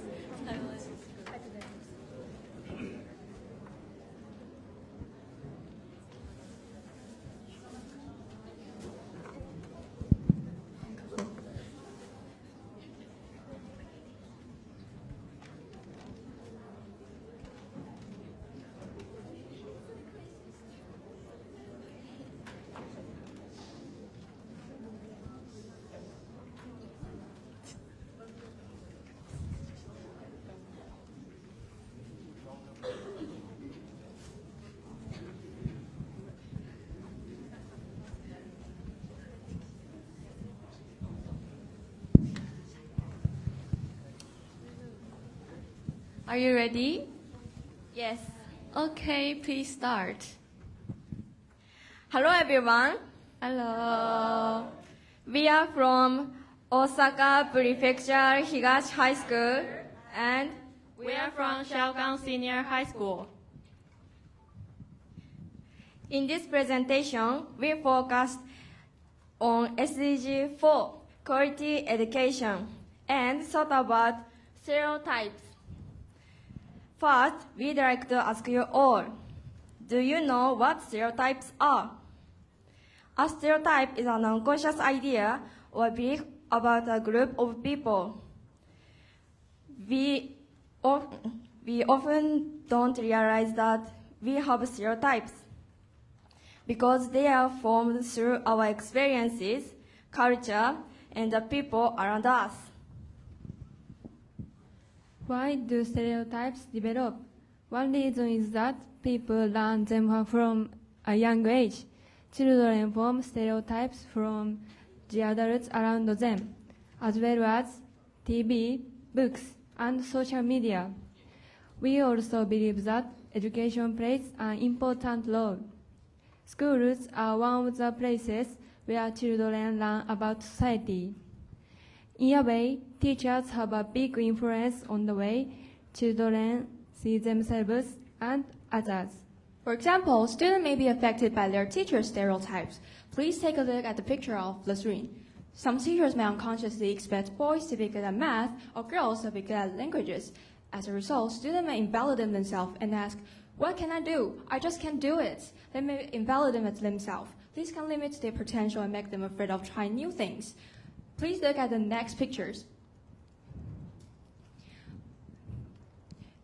Are you ready? Yes. Okay, please start. Hello everyone. Hello. We are from Osaka Prefecture Higashi High School and We are from Shaogang Senior High School. in this presentation we focused on SDG 4, quality education, and thought about stereotypes. First, we'd like to ask you all, do you know what stereotypes are? A stereotype is an unconscious idea or belief about a group of people. We often don't realize that we have stereotypes because they are formed through our experiences, culture, and the people around us. Why do stereotypes develop? One reason is that people learn them from a young age. Children form stereotypes from the adults around them, as well as TV, books, and social media. We also believe that education plays an important role. Schools are one of the places where children learn about society. In a way, teachers have a big influence on the way children see themselves and others. For example, students may be affected by their teachers' stereotypes. Please take a look at the picture of the screen. Some teachers may unconsciously expect boys to be good at math or girls to be good at languages. As a result, students may invalidate themselves and ask, "What can I do? I just can't do it." They may invalidate themselves. This can limit their potential and make them afraid of trying new things. Please look at the next pictures.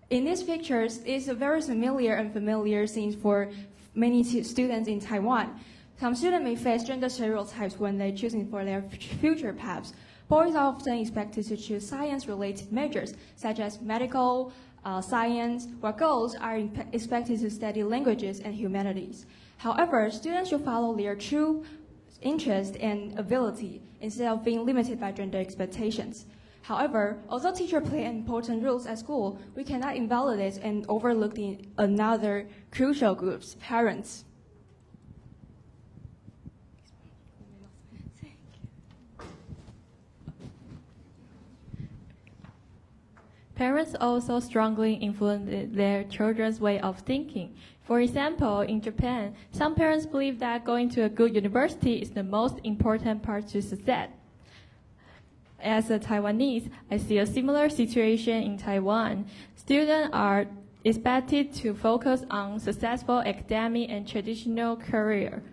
In these pictures, it's a very familiar scene for many students in Taiwan. Some students may face gender stereotypes when they're choosing for their future paths. Boys are often expected to choose science-related majors, such as medical, science, while girls are expected to study languages and humanities. However, students should follow their true interest and ability instead of being limited by gender expectations. However, although teachers play important roles at school, we cannot invalidate and overlook another crucial groups, parents. Parents also strongly influence their children's way of thinking. For example, in Japan, some parents believe that going to a good university is the most important part to success. As a Taiwanese, I see a similar situation in Taiwan. Students are expected to focus on successful academic and traditional career.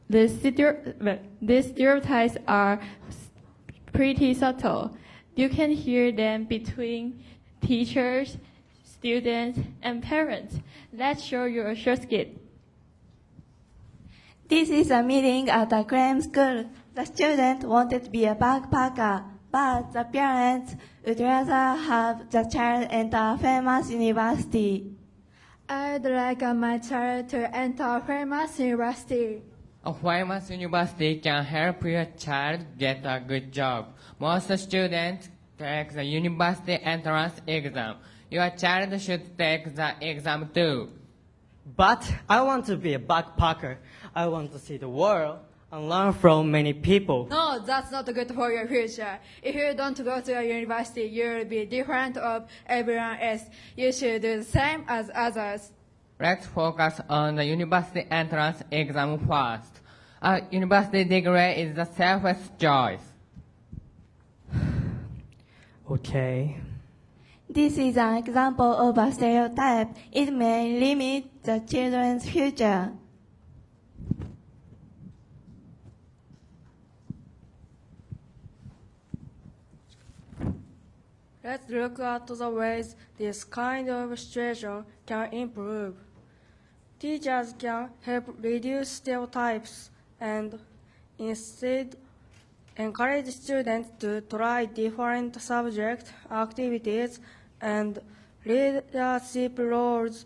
These stereotypes are pretty subtle. You can hear them between teachers, students, and parents. Let's show you a short skit. This is a meeting at a cram school. The student wanted to be a backpacker, but the parents would rather have the child enter a famous university. I'd like my child to enter a famous university. A famous university can help your child get a good job. Most students take the university entrance exam. Your child should take the exam too. But I want to be a backpacker. I want to see the world. and learn from many people. No, that's not good for your future. If you don't go to a university, you'll be different of everyone else. You should do the same as others. Let's focus on the university entrance exam first. A university degree is the safest choice. Okay. This is an example of a stereotype. It may limit the children's future. Let's look at the ways this kind of situation can improve. Teachers can help reduce stereotypes and instead encourage students to try different subject activities and leadership roles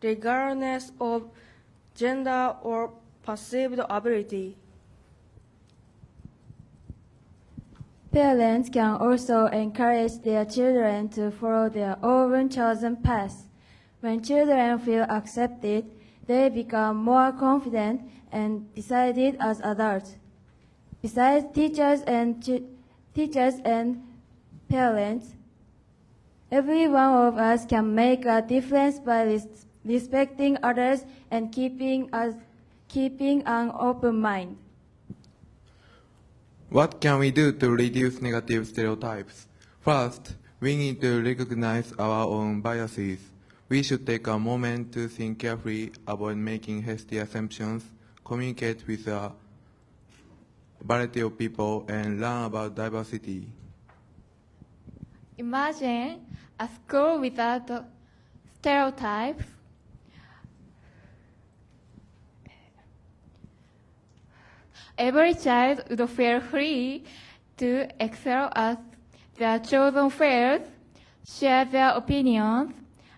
regardless of gender or perceived ability. Parents can also encourage their children to follow their own chosen path. When children feel accepted, they become more confident and decided as adults. Besides teachers and parents, every one of us can make a difference by respecting others and keeping an open mind. What can we do to reduce negative stereotypes? First, we need to recognize our own biases. We should take a moment to think carefully, avoid making hasty assumptions, communicate with a variety of people, and learn about diversity. Imagine a school without stereotypes. Every child would feel free to excel at their chosen fields, share their opinions,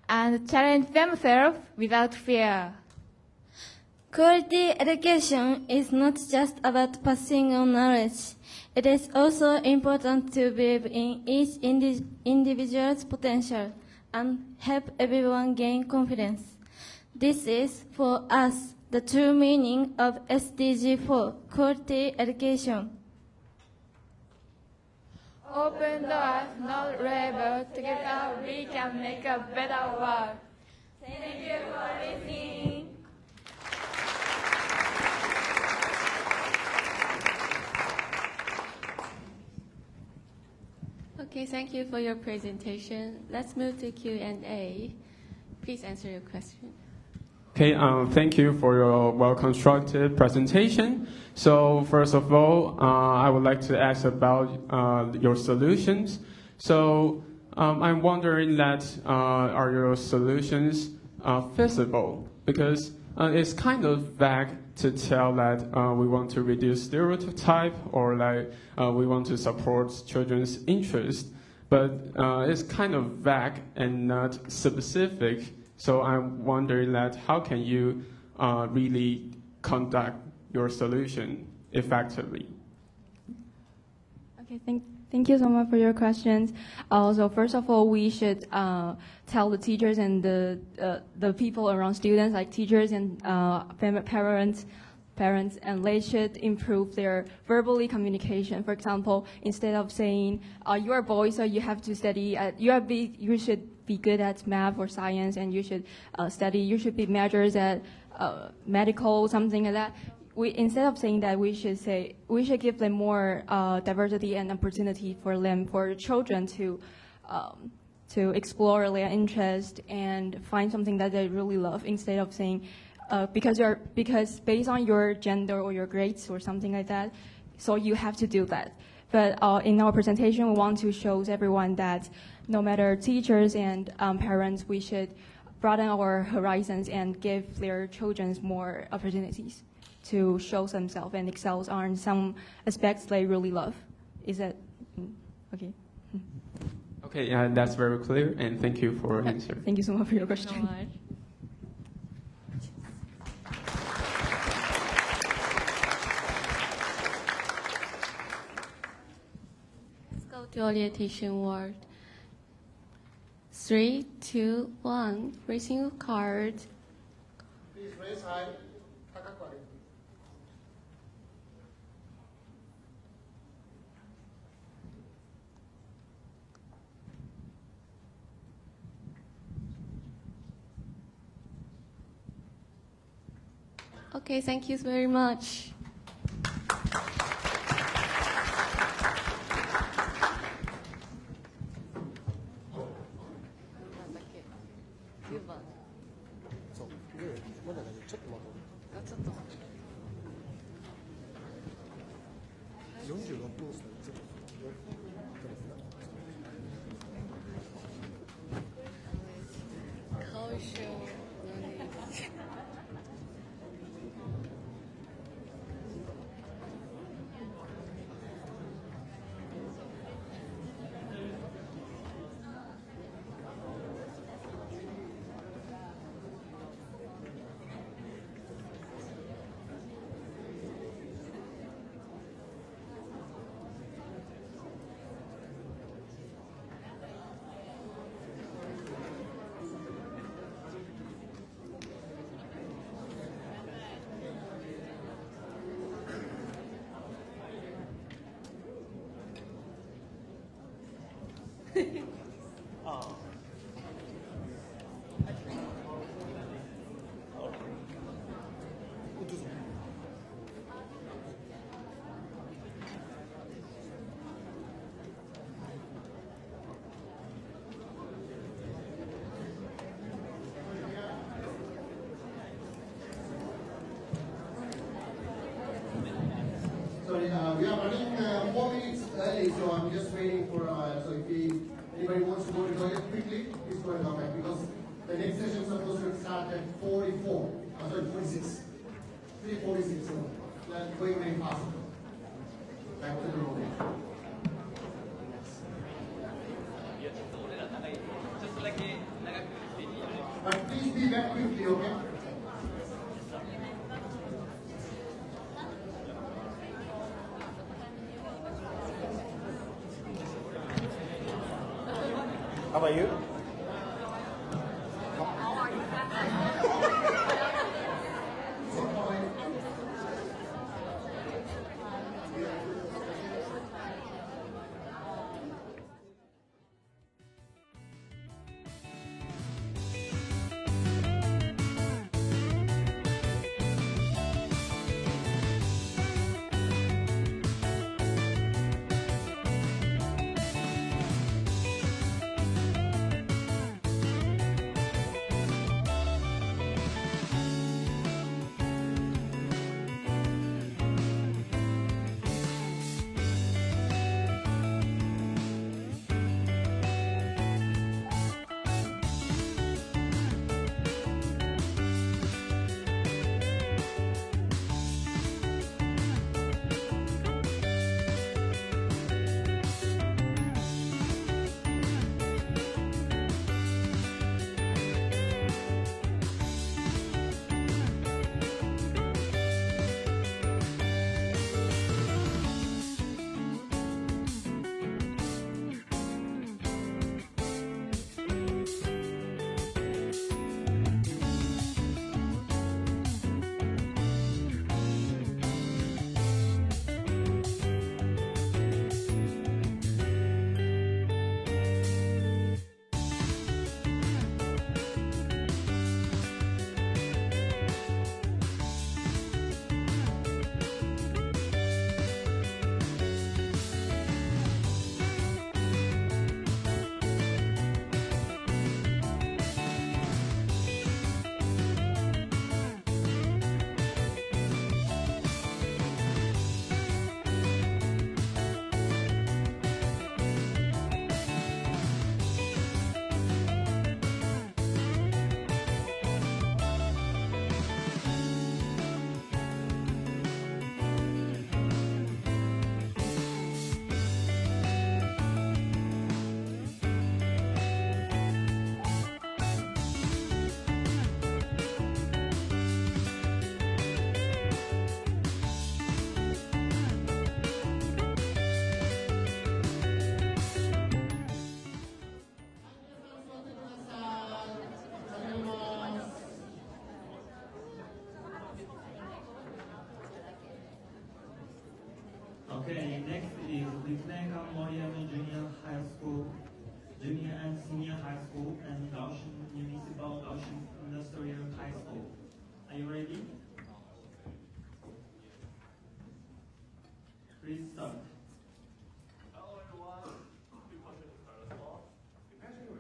and challenge themselves without fear. Quality education is not just about passing on knowledge. It is also important to believe in each individual's potential and help everyone gain confidence. This is, for us, the true meaning of SDG 4, quality education. Open doors, not labels. Together we can make a better world. Thank you for listening. Okay, thank you for your presentation. Let's move to Q&A. Please answer your question. Okay, thank you for your well-constructed presentation. So first of all, I would like to ask about your solutions. So I'm wondering that are your solutions feasible? Because it's kind of vague to tell that we want to reduce stereotype or like we want to support children's interest, but it's kind of vague and not specific. So I'm wondering that how can you really conduct your solution effectively? Okay, thank you so much for your questions. So first of all, we should tell the teachers and the people around students, like teachers and parents, and they should improve their verbally communication. For example, instead of saying you are a boy, so you have to study. You should be good at math or science, and you should study. You should be majors at medical, something like that. Instead of saying that, we should give them more diversity and opportunity for children to explore their interest and find something that they really love. Instead of saying because based on your gender or your grades or something like that, so you have to do that. But in our presentation, we want to show everyone that no matter teachers and parents, we should broaden our horizons and give their children more opportunities to show themselves and excel on some aspects they really love. Is that okay? Okay, that's very clear, and thank you for your answer. Thank you so much for your question. So much. Let's go to orientation word. 3, 2, 1. Raising your card. Please raise high. Okay, thank you very much. Sorry, we are running 4 minutes early, so I'm just waiting for. So if anybody wants to go to the toilet quickly, please go and come back because the next session is supposed to start at 44. Sorry, 46. 3:46. So that's going very fast. Back to the room. But please be back quickly, okay? How about you?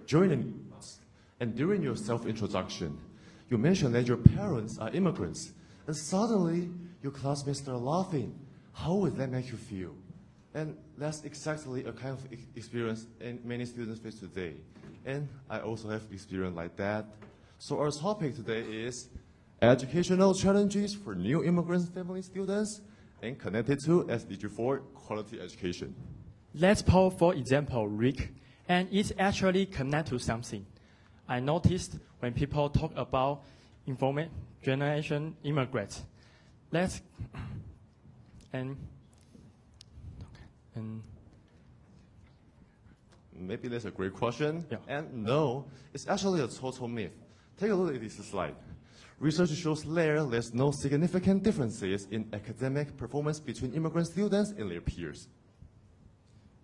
joining us. And during your self-introduction, you mentioned that your parents are immigrants, and suddenly your classmates start laughing. How would that make you feel? And that's exactly a kind of experience many students face today. And I also have experience like that. So our topic today is educational challenges for new immigrant family students and connected to SDG4 quality education. Let's pause for example, Rick, and it's actually connected to something. I noticed when people talk about information generation immigrants, Maybe that's a great question. Yeah. And no, it's actually a total myth. Take a look at this slide. Research shows there's no significant differences in academic performance between immigrant students and their peers.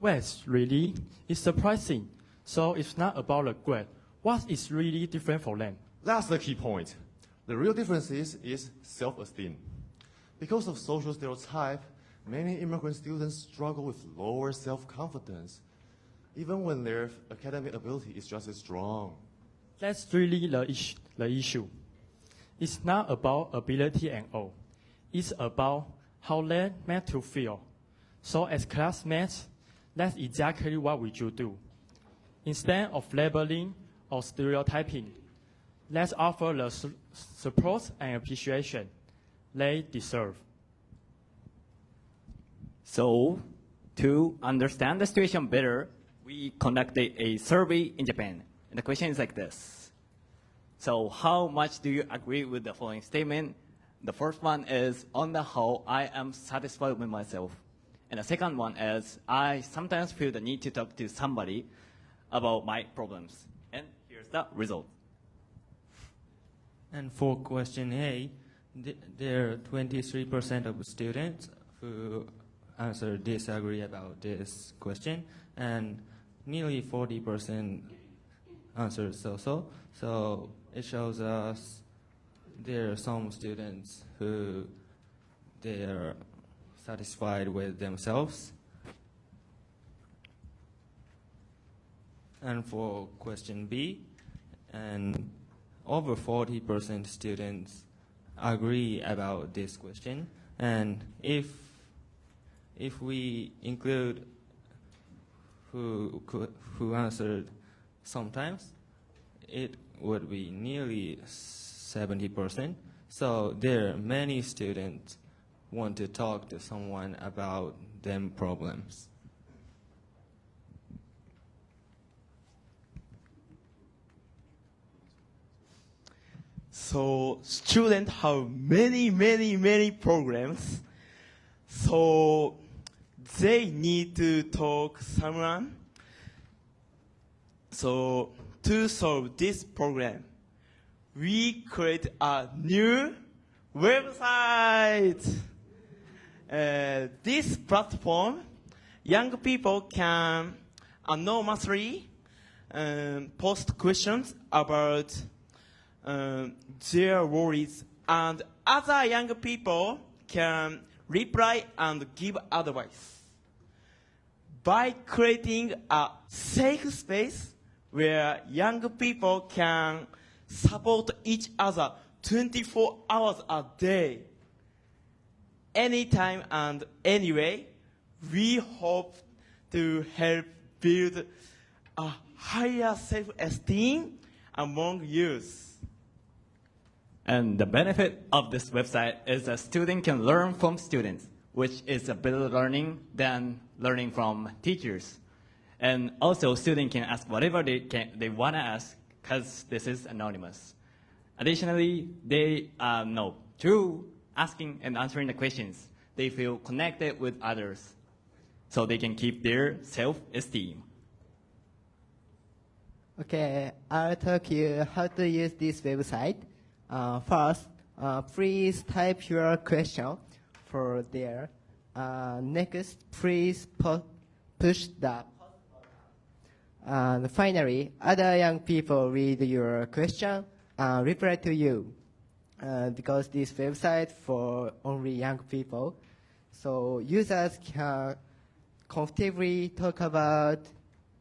Well, really, it's surprising. So it's not about the grade. What is really different for them? That's the key point. The real difference is self-esteem. Because of social stereotype, many immigrant students struggle with lower self-confidence, even when their academic ability is just as strong. That's really the issue. It's not about ability and all. It's about how they make to feel. So as classmates, that's exactly what we should do. Instead of labeling or stereotyping, let's offer the support and appreciation they deserve. So, to understand the situation better, we conducted a survey in Japan. And the question is like this. So, how much do you agree with the following statement? The first one is, on the whole, I am satisfied with myself. And the second one is, I sometimes feel the need to talk to somebody about my problems. And here's the result. And for question A, there are 23% of students who answer disagree about this question, and nearly 40% answer so-so. So it shows us there are some students who they are satisfied with themselves. And for question B, and over 40% students agree about this question. And if we include who answered sometimes, it would be nearly 70%. So there are many students want to talk to someone about them problems. So students have many programs. So they need to talk someone. So to solve this problem, we create a new website. This platform, young people can anonymously post questions about their worries, and other young people can reply and give advice. By creating a safe space where young people can support each other 24 hours a day, anytime and anyway, we hope to help build a higher self-esteem among youth. And the benefit of this website is that students can learn from students, which is a better learning than learning from teachers. And also, students can ask whatever they want to ask, because this is anonymous. Additionally, they know through asking and answering the questions, they feel connected with others, so they can keep their self-esteem. Okay, I'll talk you how to use this website. First, please type your question for there. Next, please push the. And finally, other young people read your question and reply to you. Because this website for only young people, so users can comfortably talk about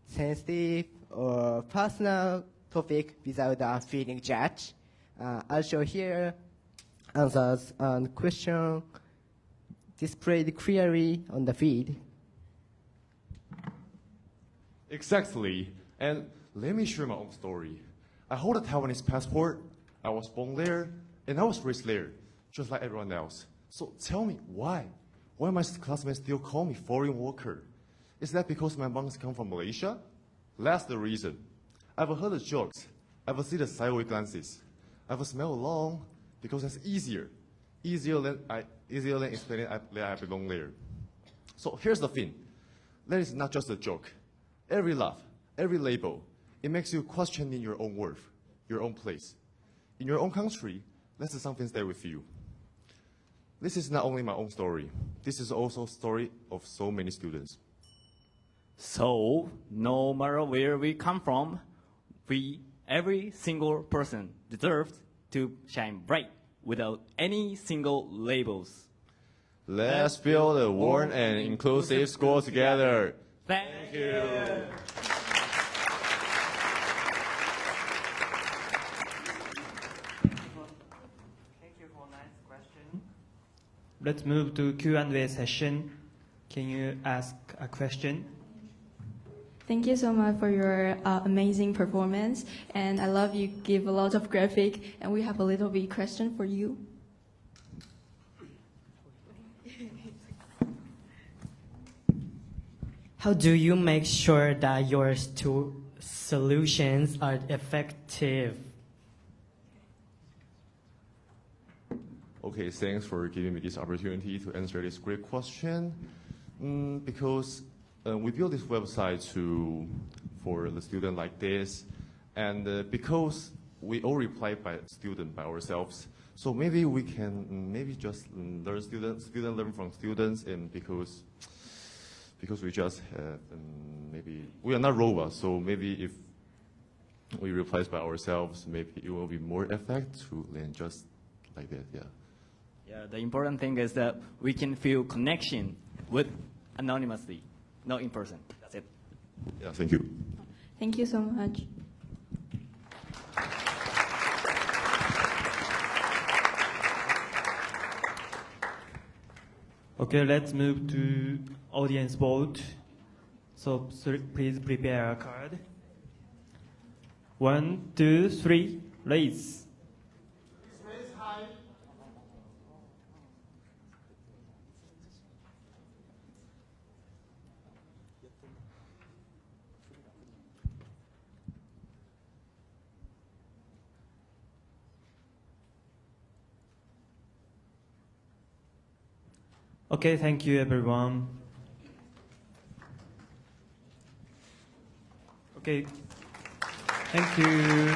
sensitive or personal topic without feeling judged. I'll show here answers and question displayed clearly on the feed. Exactly. And let me share my own story. I hold a Taiwanese passport. I was born there, and I was raised there, just like everyone else. So tell me, why? Why my classmates still call me foreign worker? Is that because my mom's come from Malaysia? That's the reason. I've heard the jokes. I've seen the sideways glances. I've smelled along because it's easier. Easier than explaining that I belong there. So here's the thing. That is not just a joke. Every laugh, every label, it makes you questioning your own worth, your own place. In your own country, let something stay with you. This is not only my own story. This is also a story of so many students. So, no matter where we come from, every single person deserves to shine bright without any single labels. Let's build a warm and inclusive school together. Thank you. Thank you for nice question. Let's move to Q&A session. Can you ask a question? Thank you so much for your amazing performance, and I love you give a lot of graphic, and we have a little bit question for you. How do you make sure that your solutions are effective? Okay, thanks for giving me this opportunity to answer this great question. Because we built this website for the student like this, and because we all reply by student by ourselves, so maybe we can just learn student learn from students, and because we just have maybe we are not robots, so maybe if we replace by ourselves, maybe it will be more effective than just like that. Yeah. Yeah, the important thing is that we can feel connection with anonymously, not in person. That's it. Yeah, thank you. Thank you so much. Okay, let's move to audience vote. So please prepare a card. 1, 2, 3, raise. Okay, thank you everyone. Okay, thank you.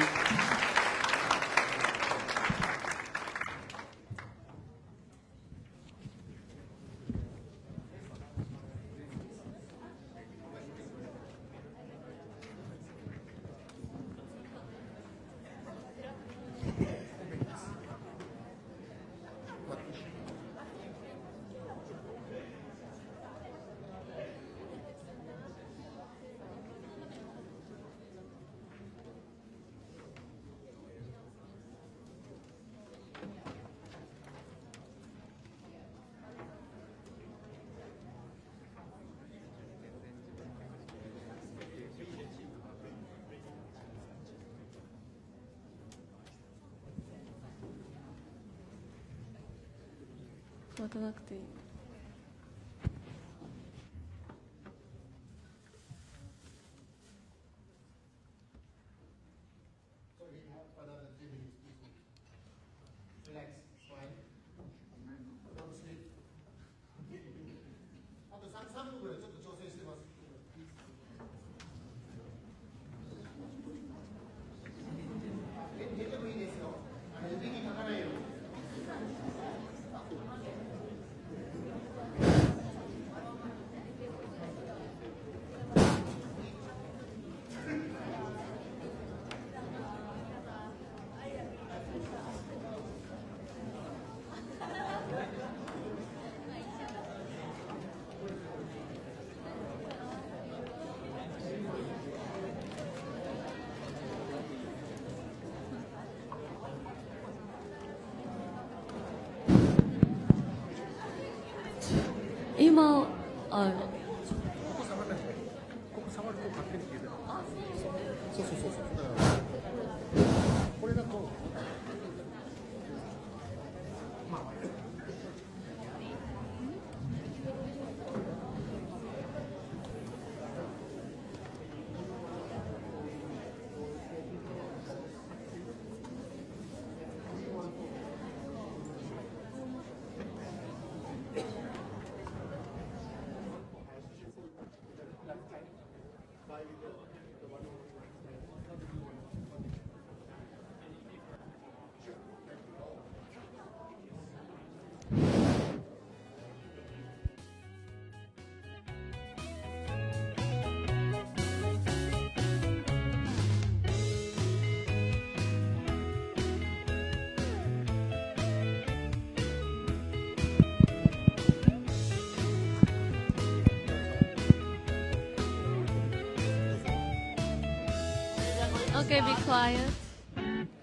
Okay, be quiet.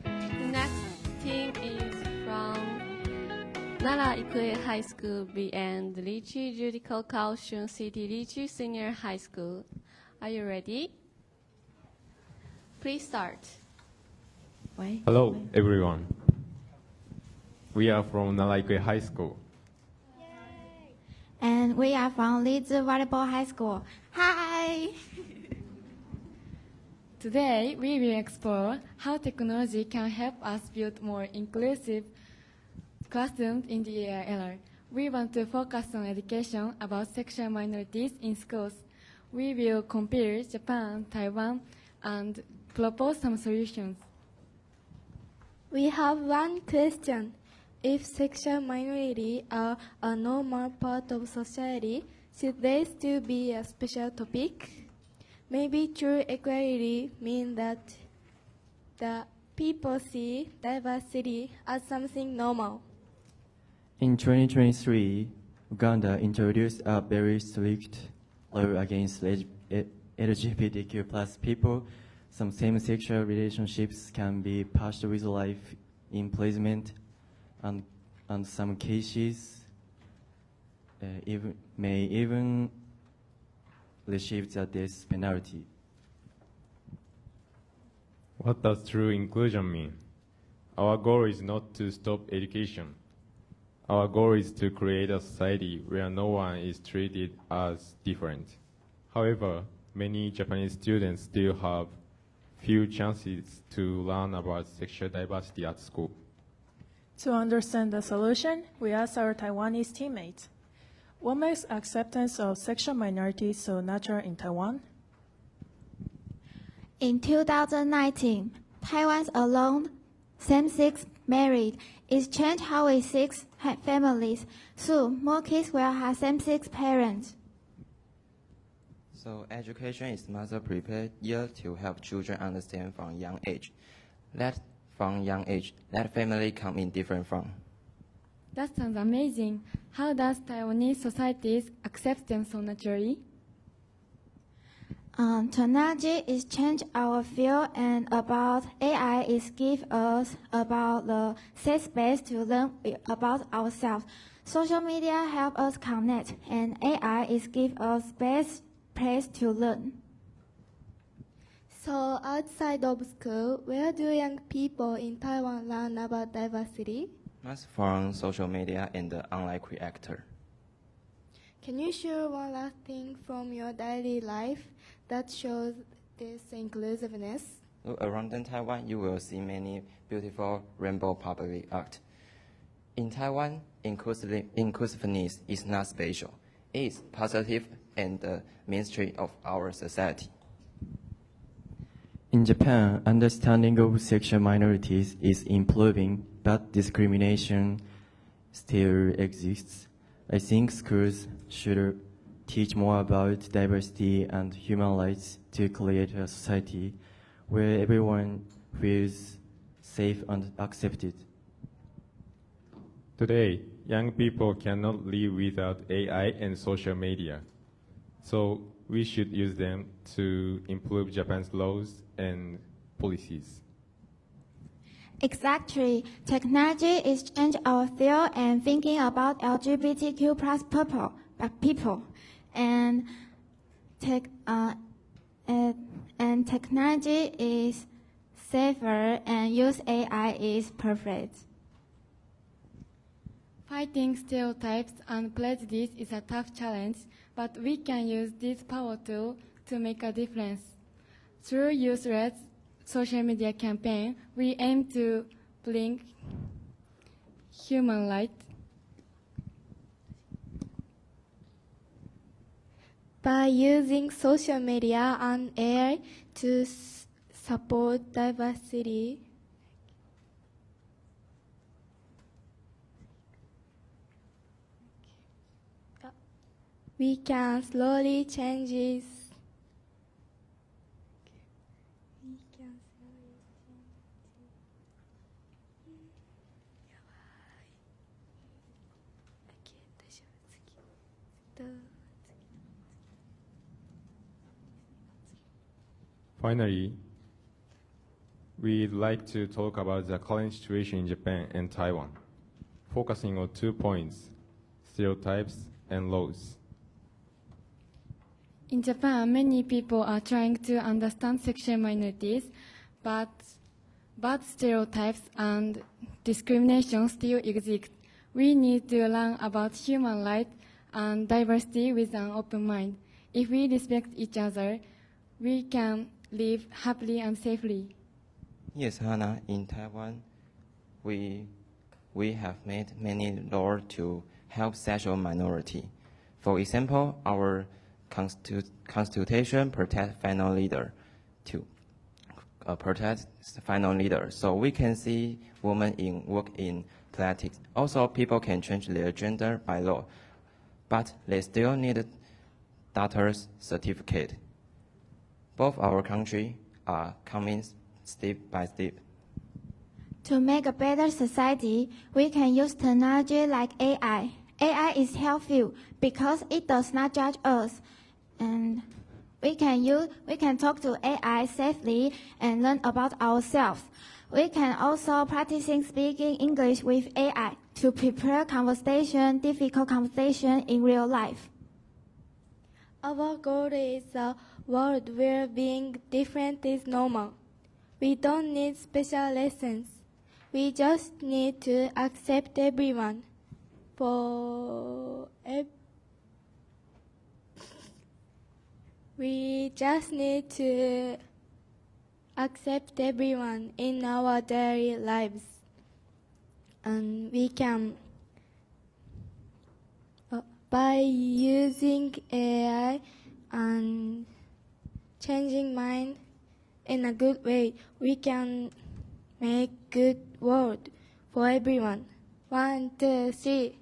The next team is from Nara Ikue High School B and Lichi Judicial Kaohsiung City Lichi Senior High School. Are you ready? Please start. Hello, everyone. We are from Nara Ikue High School. And we are from Leeds Volleyball High School. Hi! Today, we will explore how technology can help us build more inclusive classrooms in the AI era. We want to focus on education about sexual minorities in schools. We will compare Japan, Taiwan, and propose some solutions. We have one question. If sexual minorities are a normal part of society, should they still be a special topic? Maybe true equality means that the people see diversity as something normal. In 2023, Uganda introduced a very strict law against LGBTQ plus people. Some same-sexual relationships can be punished with life imprisonment, and some cases may even receive the death penalty. What does true inclusion mean? Our goal is not to stop education. Our goal is to create a society where no one is treated as different. However, many Japanese students still have few chances to learn about sexual diversity at school. To understand the solution, we asked our Taiwanese teammates, what makes acceptance of sexual minorities so natural in Taiwan? In 2019, Taiwan's alone same-sex marriage is changed how we see families. Soon, more kids will have same-sex parents. So education is mother prepared year to help children understand from young age. That family come in different from. That sounds amazing. How does Taiwanese societies accept them so naturally? Technology is change our field, and about AI is give us about the safe space to learn about ourselves. Social media help us connect, and AI is give us best place to learn. So outside of school, where do young people in Taiwan learn about diversity? Most from social media and the online creator. Can you share one last thing from your daily life that shows this inclusiveness? Look around in Taiwan, you will see many beautiful rainbow public art. In Taiwan, inclusiveness is not special. It is positive and the mainstream of our society. In Japan, understanding of sexual minorities is improving, but discrimination still exists. I think schools should teach more about diversity and human rights to create a society where everyone feels safe and accepted. Today, young people cannot live without AI and social media. So we should use them to improve Japan's laws and policies. Exactly. Technology is changing our field and thinking about LGBTQ plus people. And technology is safer and use AI is perfect. Fighting stereotypes and prejudice is a tough challenge, but we can use this power tool to make a difference. Through youth-led social media campaign, we aim to bring human rights. By using social media and AI to support diversity, we can slowly change this. Finally, we'd like to talk about the current situation in Japan and Taiwan, focusing on 2 points, stereotypes and laws. In Japan, many people are trying to understand sexual minorities, but stereotypes and discrimination still exist. We need to learn about human rights and diversity with an open mind. If we respect each other, we can live happily and safely. Yes, Hannah, in Taiwan, we have made many laws to help sexual minority. For example, our constitution protects final leader to protect final leader, so we can see women work in politics. Also, people can change their gender by law, but they still need doctor's certificate. Both our country are coming step by step. To make a better society, we can use technology like AI. AI is helpful because it does not judge us, and we can talk to AI safely and learn about ourselves. We can also practicing speaking English with AI to prepare difficult conversation in real life. Our goal is a world where being different is normal. We don't need special lessons. We just need to accept everyone. We just need to accept everyone in our daily lives. And we can, by using AI and changing mind in a good way, we can make good world for everyone. 1, 2, 3.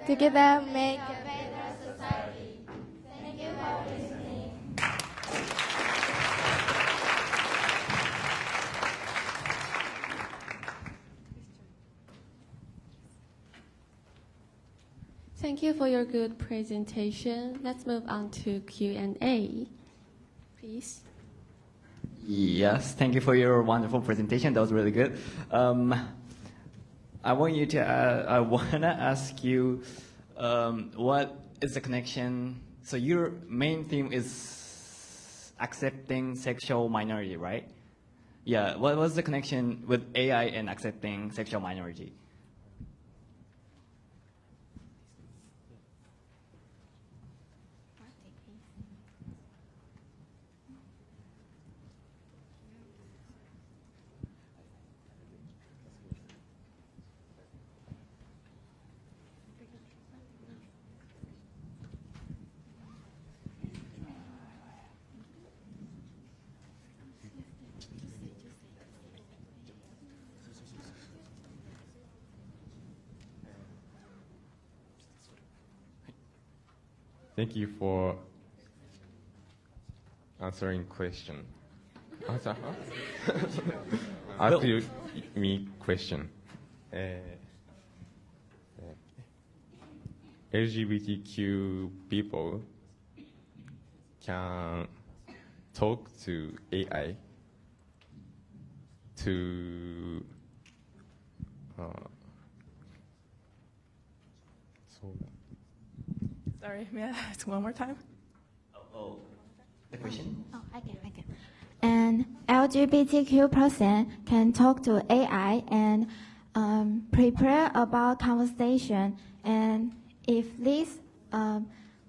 Together make a better society. Thank you for listening. Thank you for your good presentation. Let's move on to Q&A, please. Yes, thank you for your wonderful presentation. That was really good. I want to ask you, what is the connection? So your main theme is accepting sexual minority, right? Yeah. What was the connection with AI and accepting sexual minority? Thank you for answering question. Ask me question. LGBTQ people can talk to AI to Sorry, may I ask one more time? The question? I can. And LGBTQ person can talk to AI and prepare about conversation. And if this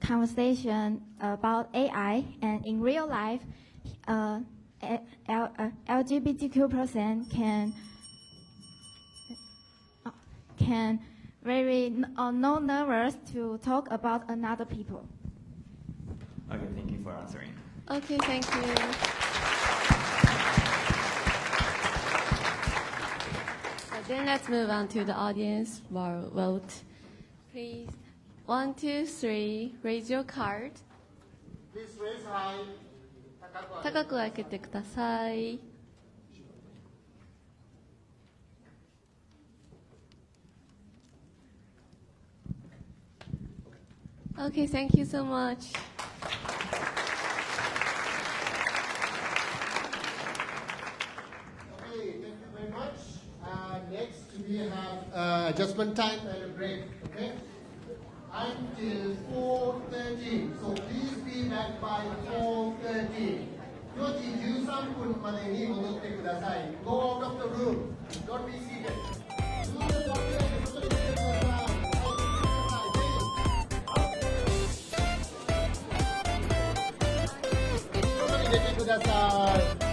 conversation about AI and in real life, LGBTQ person can very no nervous to talk about another people. Okay, thank you for answering. Okay, thank you. Then let's move on to the audience vote. Please, 1, 2, 3, raise your card. Please raise high. 高く開けてください。Okay, thank you so much. we have adjustment time and a break, okay? Until 4:30. So please be back by 4:30. 4時13分までに戻ってください。Go out of the room. Don't be seated. 外に出てください。外に出てください。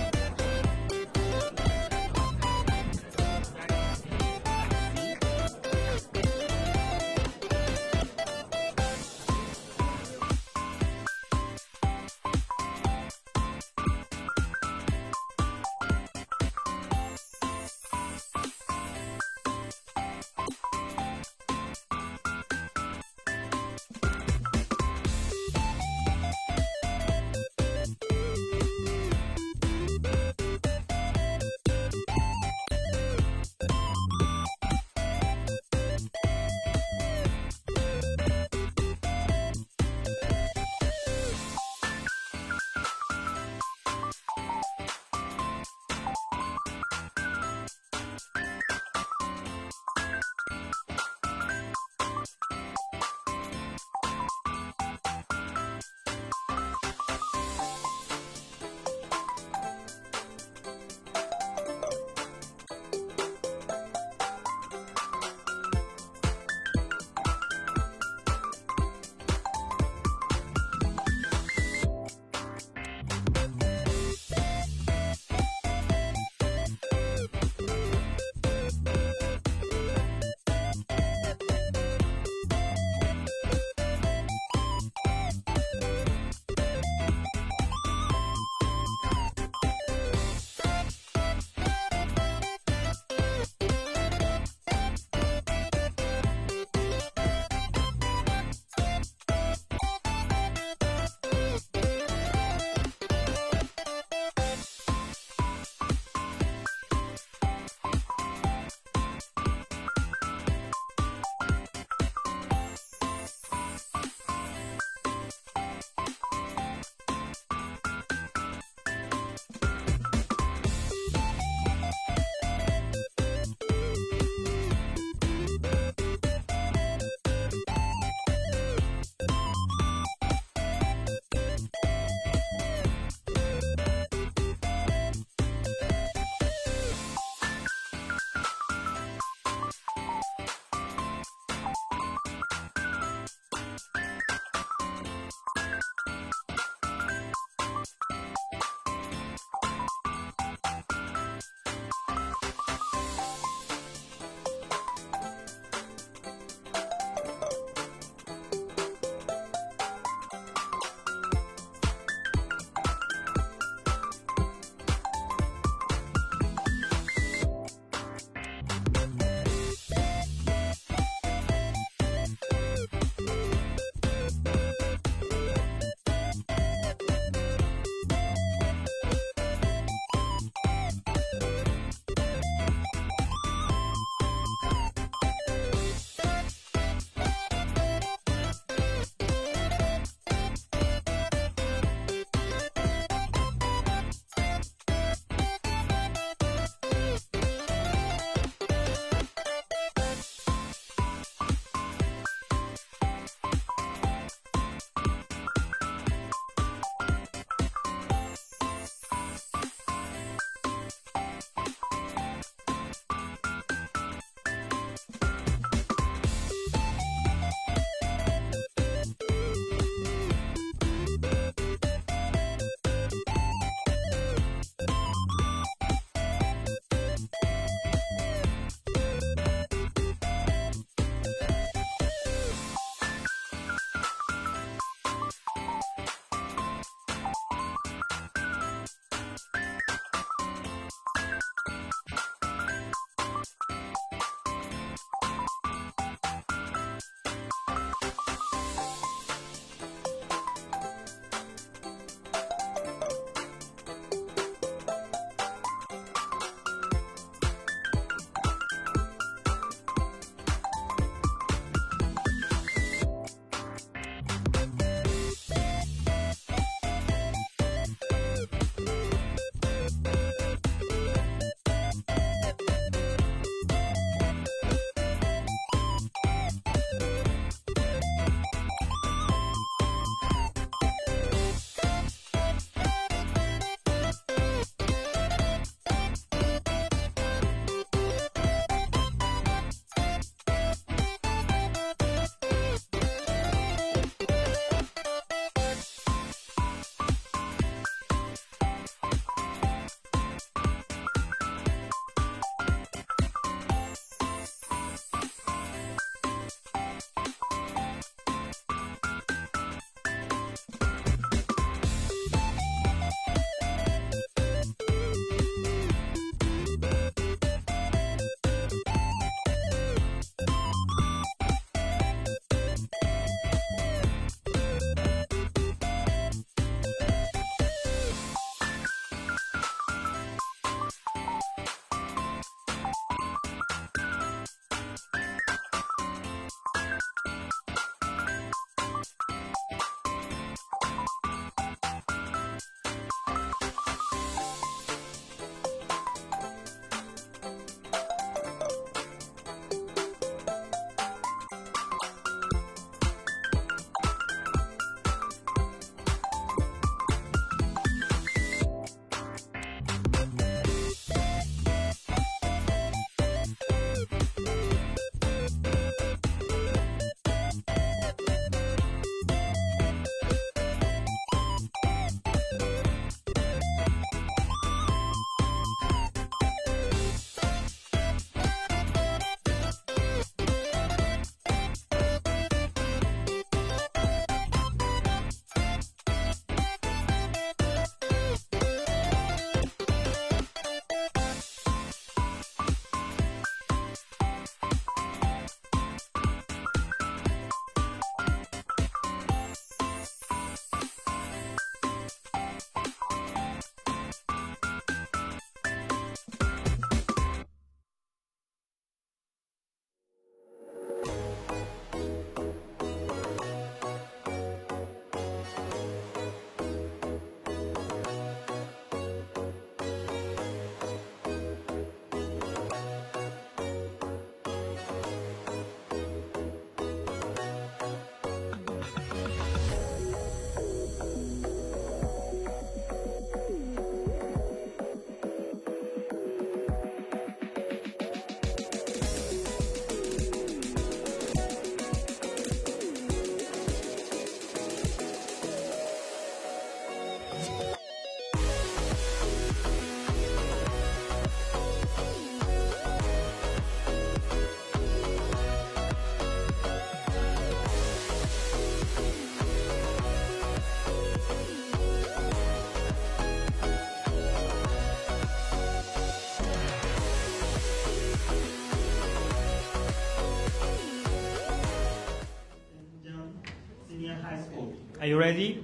Are you ready?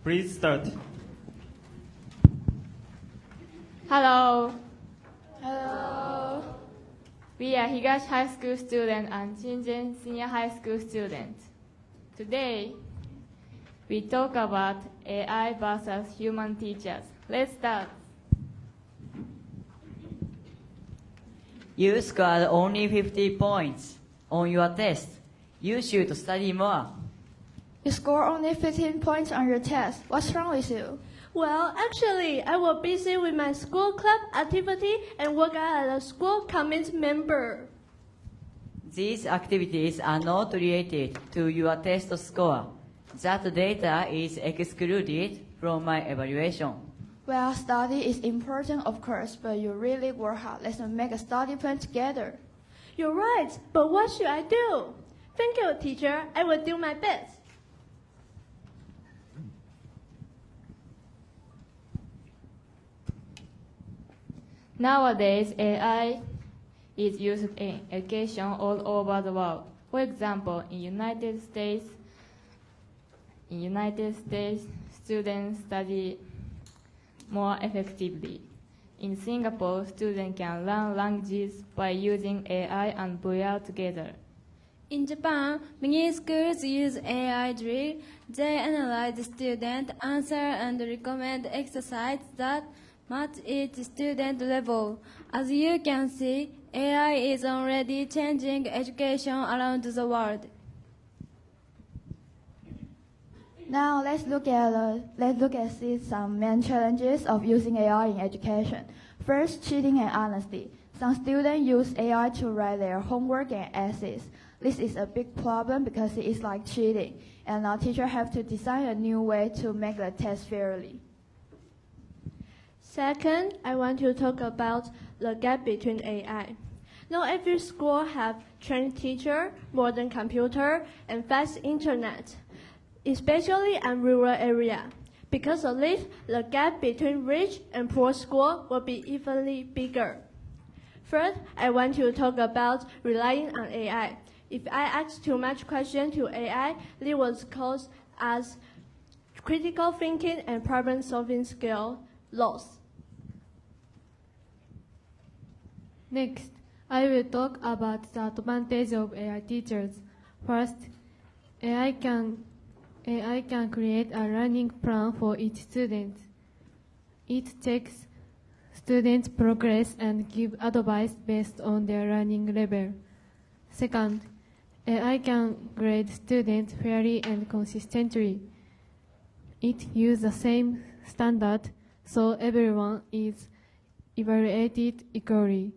Please start. Hello. Hello. We are Higashi High School student and Shingen Senior High School student. Today, we talk about AI versus human teachers. Let's start. You scored only 50 points on your test. You should study more. You score only 15 points on your test. What's wrong with you? Well, actually, I was busy with my school club activity and work as a school committee member. These activities are not related to your test score. That data is excluded from my evaluation. Well, study is important, of course, but you really work hard. Let's make a study plan together. You're right, but what should I do? Thank you, teacher. I will do my best. Nowadays, AI is used in education all over the world. For example, in United States, students study more effectively. In Singapore, students can learn languages by using AI and VR together. In Japan, many schools use AI drill. They analyze the student answer and recommend exercises that match each student level. As you can see, AI is already changing education around the world. Now let's look at some main challenges of using AI in education. First, cheating and honesty. Some students use AI to write their homework and essays. This is a big problem because it is like cheating, and our teachers have to design a new way to make the test fairly. Second, I want to talk about the gap between AI. Not every school have trained teacher, modern computer, and fast internet, especially in rural area. Because of this, the gap between rich and poor school will be evenly bigger. First, I want to talk about relying on AI. If I ask too much questions to AI, it will cause us critical thinking and problem-solving skill loss. Next, I will talk about the advantage of AI teachers. First, AI can create a learning plan for each student. It checks students' progress and gives advice based on their learning level. Second, AI can grade students fairly and consistently. It uses the same standard, so everyone is evaluated equally.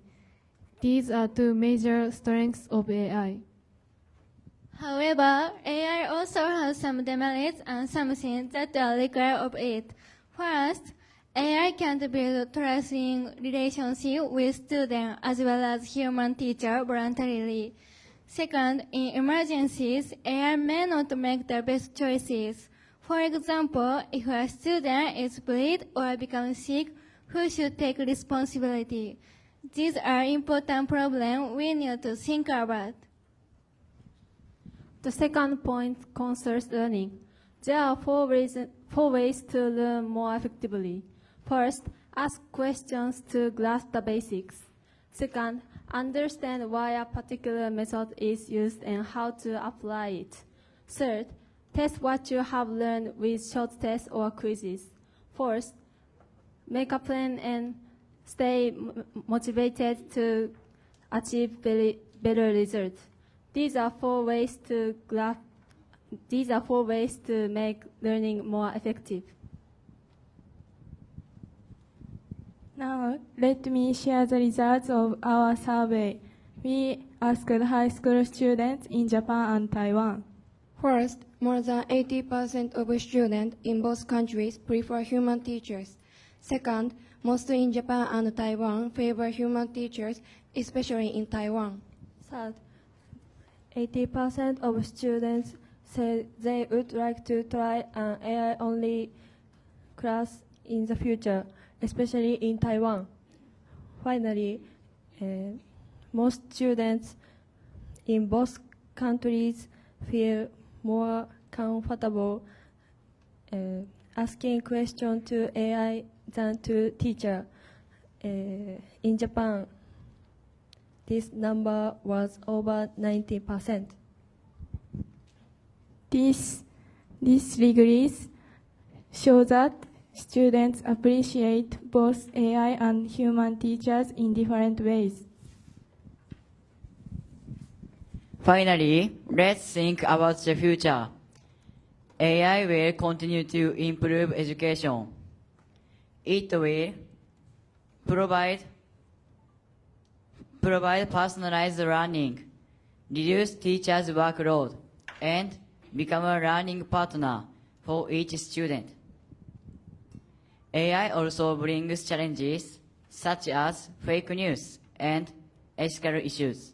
These are two major strengths of AI. However, AI also has some demerits and some things that are required of it. First, AI can't build trusting relationship with students as well as human teacher voluntarily. Second, in emergencies, AI may not make the best choices. For example, if a student is bleed or becomes sick, who should take responsibility? These are important problems we need to think about. The second point concerns learning. There are four ways to learn more effectively. First, ask questions to grasp the basics. Second, understand why a particular method is used and how to apply it. Third, test what you have learned with short tests or quizzes. Fourth, make a plan and stay motivated to achieve better results. These are four ways to make learning more effective. Now, let me share the results of our survey. We asked high school students in Japan and Taiwan. First, more than 80% of students in both countries prefer human teachers. Second, most in Japan and Taiwan favor human teachers, especially in Taiwan. Third, 80% of students say they would like to try an AI-only class in the future, especially in Taiwan. Finally, most students in both countries feel more comfortable asking questions to AI than to teacher. In Japan, this number was over 90%. These degrees show that students appreciate both AI and human teachers in different ways. Finally, let's think about the future. AI will continue to improve education. It will provide personalized learning, reduce teachers' workload, and become a learning partner for each student. AI also brings challenges such as fake news and ethical issues.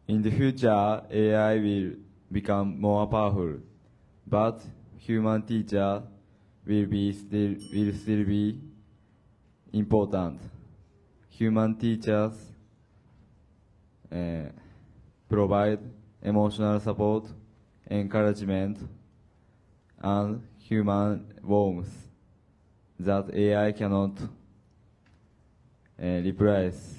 In the future, AI will become more powerful, but human teacher will still be important. Human teachers provide emotional support, encouragement, and human warmth that AI cannot replace.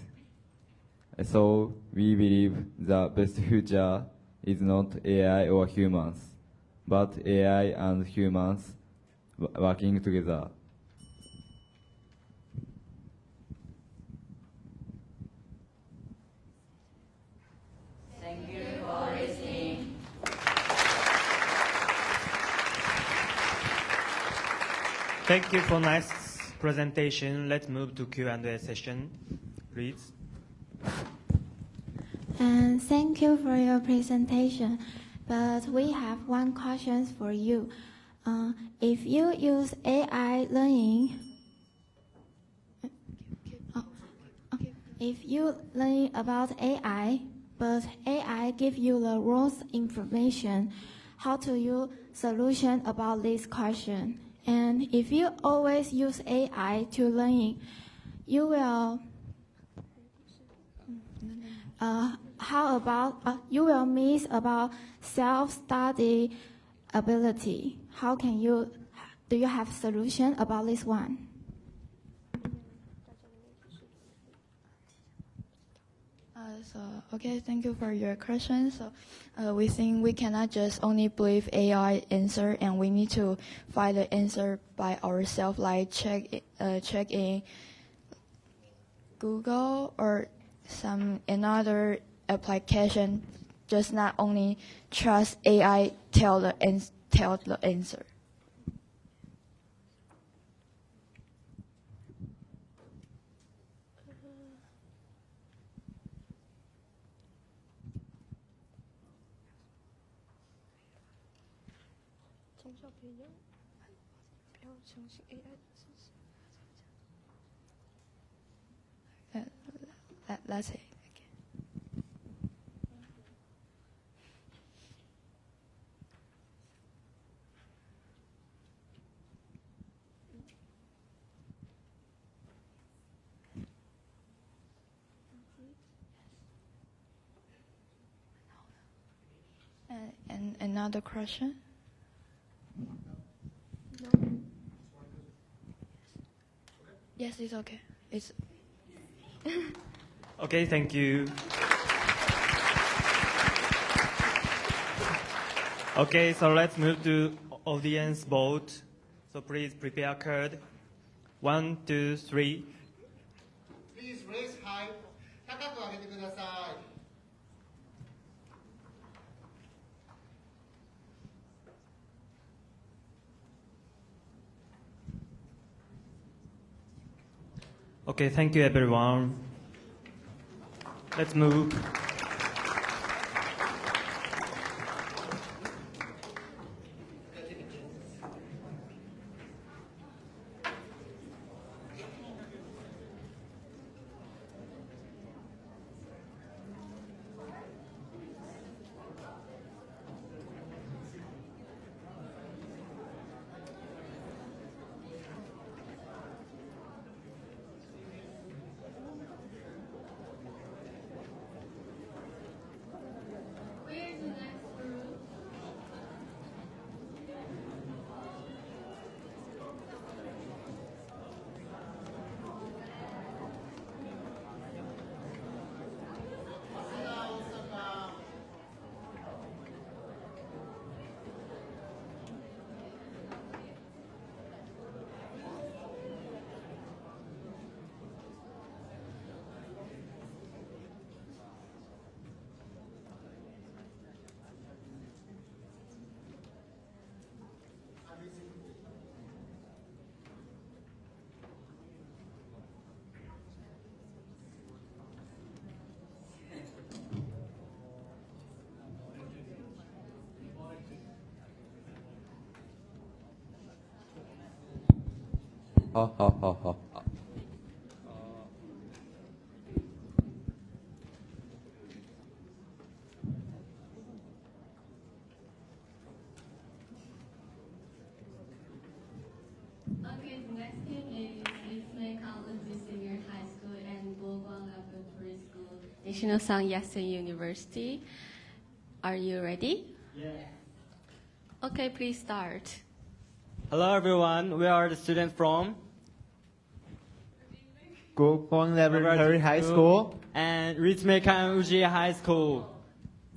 So we believe the best future is not AI or humans, but AI and humans working together. Thank you for listening. Thank you for nice presentation. Let's move to Q&A session, please. And thank you for your presentation. But we have one question for you. If you use AI learning, if you learn about AI, but AI give you the wrong information, how do you solution about this question? And if you always use AI to learning, you will how about you will miss about self-study ability? How can you do you have solution about this one? Okay, thank you for your question. So we think we cannot just only believe AI answer, and we need to find the answer by ourselves, like check in Google or some another application. Just not only trust AI tell the answer. That's it. And another question? No. Yes, it's okay. It's Okay, thank you. Okay, so let's move to audience vote. So please prepare card. 1, 2, 3. Please raise high. 高く上げてください。Okay, thank you everyone. Let's move. Ha ha ha ha. Okay, the next team is Eastman College Senior High School and Global Laboratory School, National San Yat-sen University. Are you ready? Yeah. Okay, please start. Hello everyone, we are the students from Gokong Laboratory High School and Ritsumeikan Uji High School.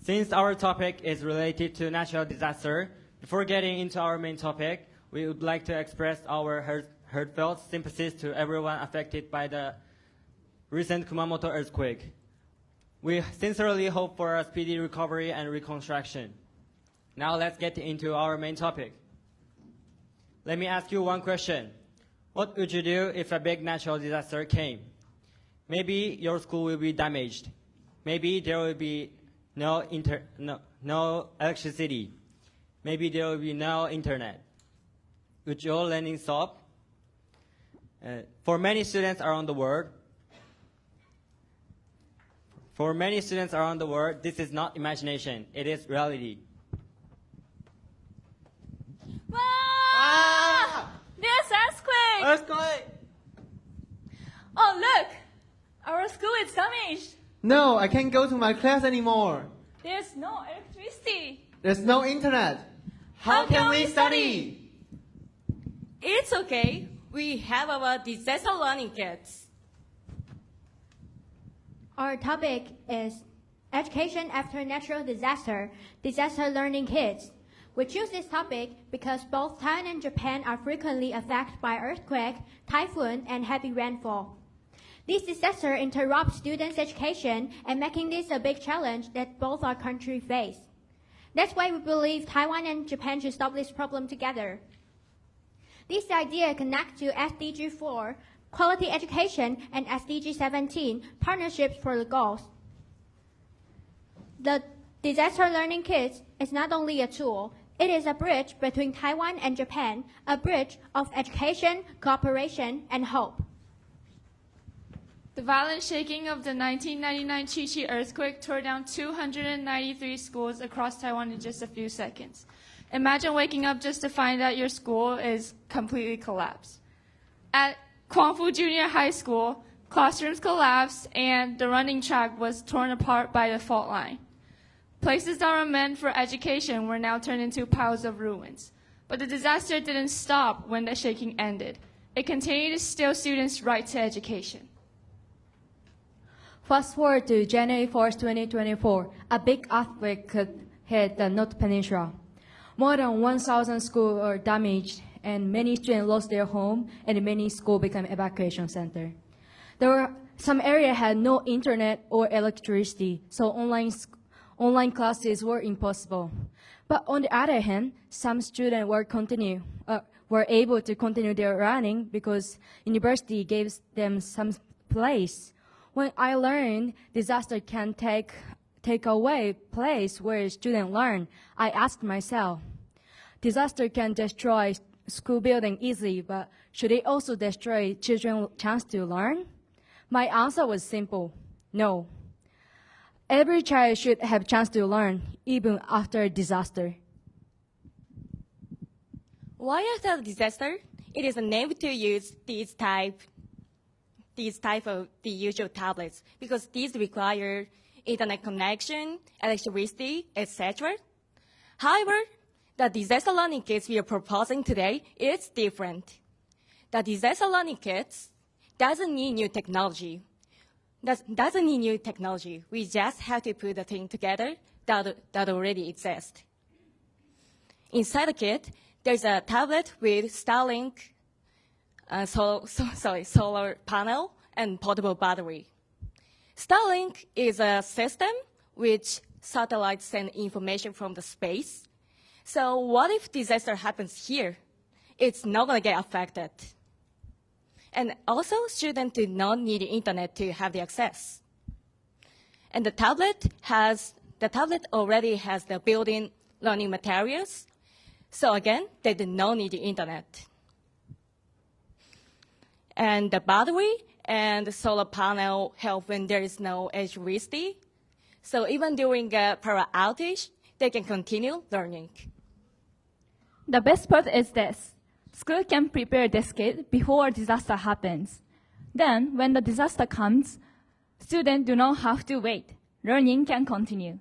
Since our topic is related to natural disaster, before getting into our main topic, we would like to express our heartfelt sympathies to everyone affected by the recent Kumamoto earthquake. We sincerely hope for a speedy recovery and reconstruction. Now let's get into our main topic. Let me ask you one question. What would you do if a big natural disaster came? Maybe your school will be damaged. Maybe there will be no electricity. Maybe there will be no internet. Would your learning stop? For many students around the world, this is not imagination, it is reality. There's earthquake! Earthquake! Oh, look! Our school is damaged. No, I can't go to my class anymore. There's no electricity. There's no internet. How can we study? It's okay. We have our disaster learning kits. Our topic is Education After Natural Disaster, Disaster Learning Kits. We choose this topic because both Thailand and Japan are frequently affected by earthquake, typhoon, and heavy rainfall. This disaster interrupts students' education and making this a big challenge that both our countries face. That's why we believe Taiwan and Japan should solve this problem together. This idea connects to SDG 4, Quality Education, and SDG 17, Partnerships for the Goals. The Disaster Learning Kit is not only a tool, it is a bridge between Taiwan and Japan, a bridge of education, cooperation, and hope. The violent shaking of the 1999 Chichi earthquake tore down 293 schools across Taiwan in just a few seconds. Imagine waking up just to find out your school is completely collapsed. At Kwangfu Junior High School, classrooms collapsed and the running track was torn apart by the fault line. Places that were meant for education were now turned into piles of ruins. But the disaster didn't stop when the shaking ended. It continued to steal students' right to education. Fast forward to January 4th, 2024, a big earthquake could hit the North Peninsula. More than 1,000 schools were damaged, and many students lost their home, and many schools became evacuation centers. Some areas had no internet or electricity, so online classes were impossible. But on the other hand, some students were able to continue their learning because university gave them some place. When I learned disaster can take away place where students learn, I asked myself, disaster can destroy school building easily, but should it also destroy children's chance to learn? My answer was simple, no. Every child should have a chance to learn, even after a disaster. Why after disaster? It is a name to use these type of the usual tablets because these require internet connection, electricity, etc. However, the disaster learning kits we are proposing today is different. The disaster learning kits doesn't need new technology. Doesn't need new technology. We just have to put the thing together that already exists. Inside the kit, there's a tablet with Starlink, solar panel, and portable battery. Starlink is a system which satellites send information from the space. So what if disaster happens here? It's not going to get affected. And also, students do not need the internet to have the access. And the tablet already has the built-in learning materials. So again, they do not need the internet. And the battery and the solar panel help when there is no electricity. So even during a power outage, they can continue learning. The best part is this. School can prepare this kid before a disaster happens. Then, when the disaster comes, students do not have to wait. Learning can continue.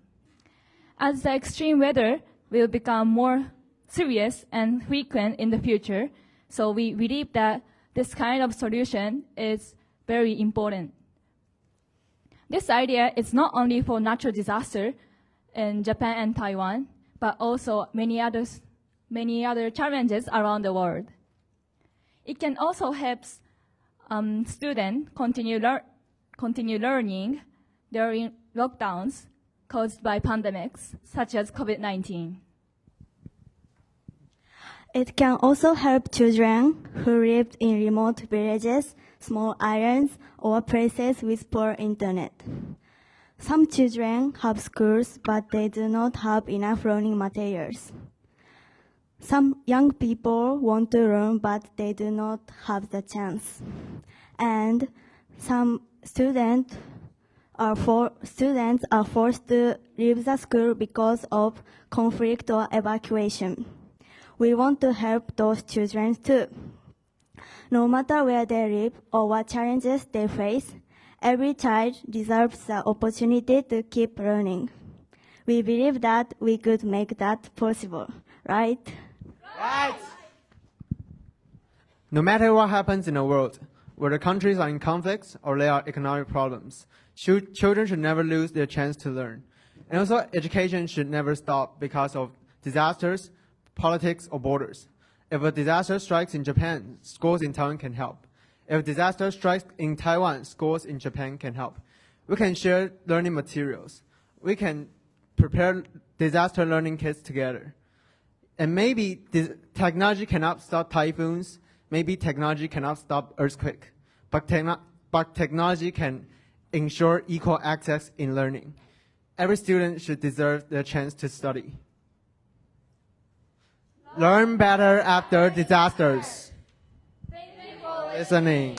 As the extreme weather will become more serious and frequent in the future, so we believe that this kind of solution is very important. This idea is not only for natural disaster in Japan and Taiwan, but also many other challenges around the world. It can also help students continue learning during lockdowns caused by pandemics, such as COVID-19. It can also help children who live in remote villages, small islands, or places with poor internet. Some children have schools, but they do not have enough learning materials. Some young people want to learn, but they do not have the chance. And some students are forced to leave the school because of conflict or evacuation. We want to help those children too. No matter where they live or what challenges they face, every child deserves the opportunity to keep learning. We believe that we could make that possible, right? Right! No matter what happens in the world, whether countries are in conflicts or there are economic problems, children should never lose their chance to learn. And also, education should never stop because of disasters, politics, or borders. If a disaster strikes in Japan, schools in Taiwan can help. If a disaster strikes in Taiwan, schools in Japan can help. We can share learning materials. We can prepare disaster learning kits together. And maybe technology cannot stop typhoons. Maybe technology cannot stop earthquake. But technology can ensure equal access in learning. Every student should deserve the chance to study. Learn better after disasters. Thank you for listening.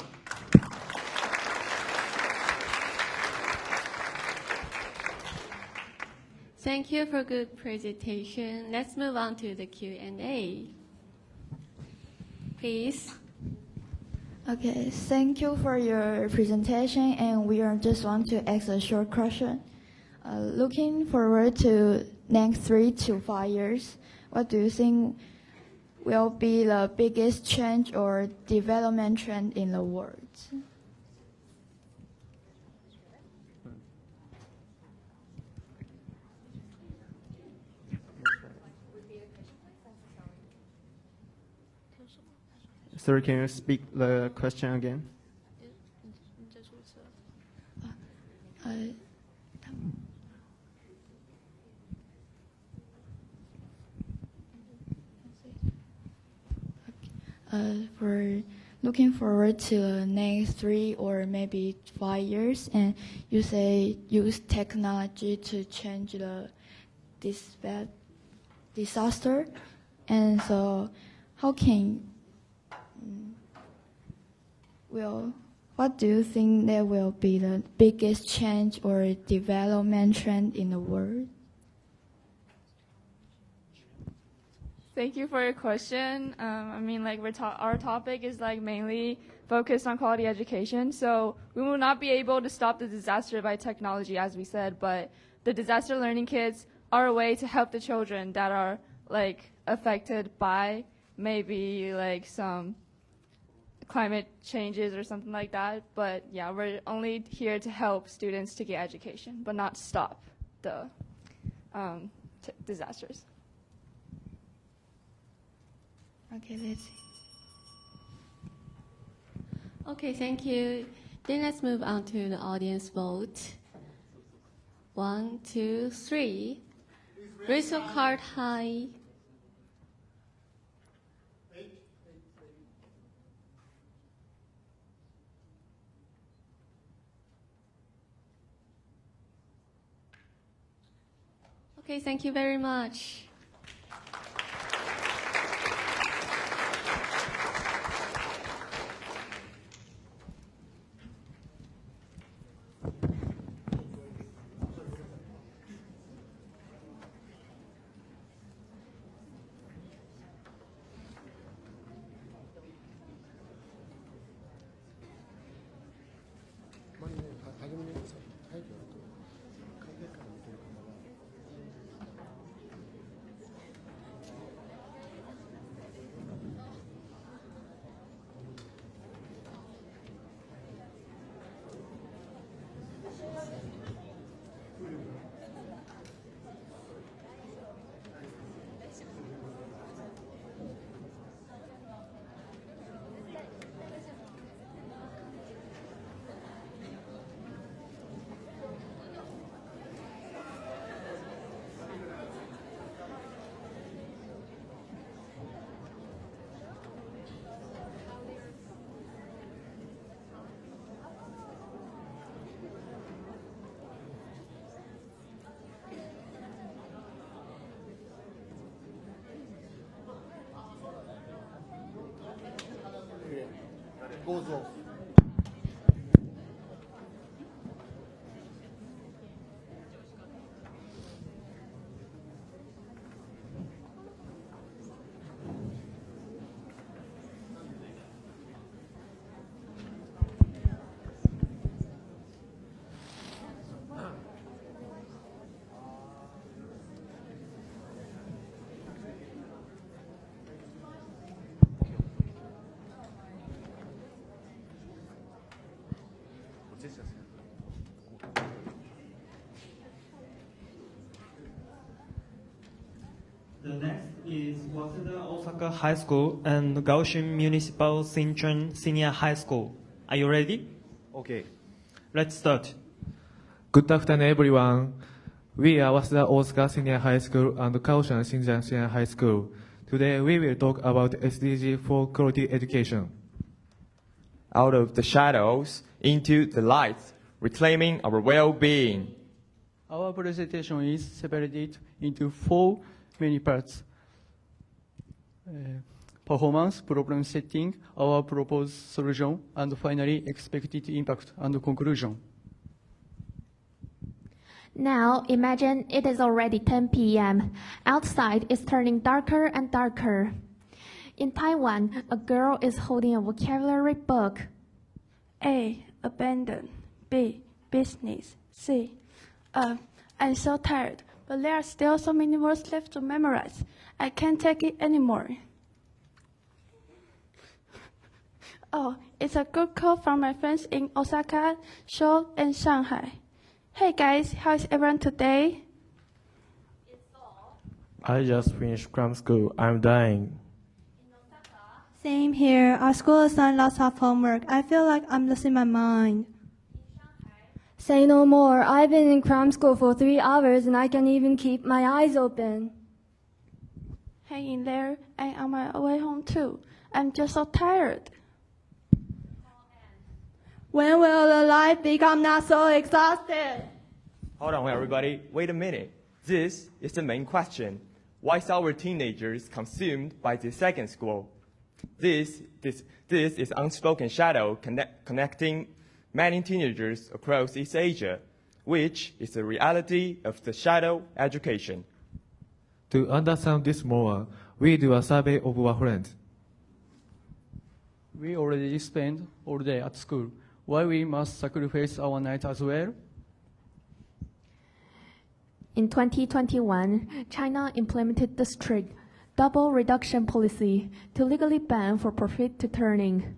Thank you for good presentation. Let's move on to the Q&A. Please. Okay, thank you for your presentation, and we are just want to ask a short question. Looking forward to next 3 to 5 years, what do you think will be the biggest change or development trend in the world? Sorry, can you speak the question again? For looking forward to the next 3 or maybe 5 years, and you say use technology to change this bad disaster, and so how can what do you think that will be the biggest change or development trend in the world? Thank you for your question. Our topic is mainly focused on quality education. So we will not be able to stop the disaster by technology, as we said, but the disaster learning kits are a way to help the children that are affected by maybe some climate changes or something like that. But yeah, we're only here to help students to get education, but not stop the disasters. Okay, let's see. Okay, thank you. Then let's move on to the audience vote. 1, 2, 3. Raise your card high. Okay, thank you very much. goes off. The next is Waseda Osaka High School and Gaoshin Municipal Sinchon Senior High School. Are you ready? Okay. Let's start. Good afternoon, everyone. We are Waseda Osaka Senior High School and Kaohsiung Xinjiang Senior High School. Today, we will talk about SDG for quality education. Out of the shadows into the light, reclaiming our well-being. Our presentation is separated into 4 main parts. Performance, problem setting, our proposed solution, and finally expected impact and conclusion. Now imagine it is already 10 p.m. Outside it's turning darker and darker. In Taiwan, a girl is holding a vocabulary book. A. Abandon. B. Business. C. I'm so tired, but there are still so many words left to memorize. I can't take it anymore. Oh, it's a good call from my friends in Osaka, Seoul, and Shanghai. Hey guys, how's everyone today? I just finished cram school. I'm dying. Same here. Our school assigned lots of homework. I feel like I'm losing my mind. Say no more. I've been in cram school for 3 hours and I can't even keep my eyes open. Hang in there. I'm on my way home too. I'm just so tired. When will the life become not so exhausted? Hold on, everybody. Wait a minute. This is the main question. Why is our teenagers consumed by the second school? This is unspoken shadow connecting many teenagers across East Asia, which is the reality of the shadow education. To understand this more, we do a survey of our friends. We already spend all day at school. Why we must sacrifice our night as well? In 2021, China implemented the strict double reduction policy to legally ban for-profit tutoring.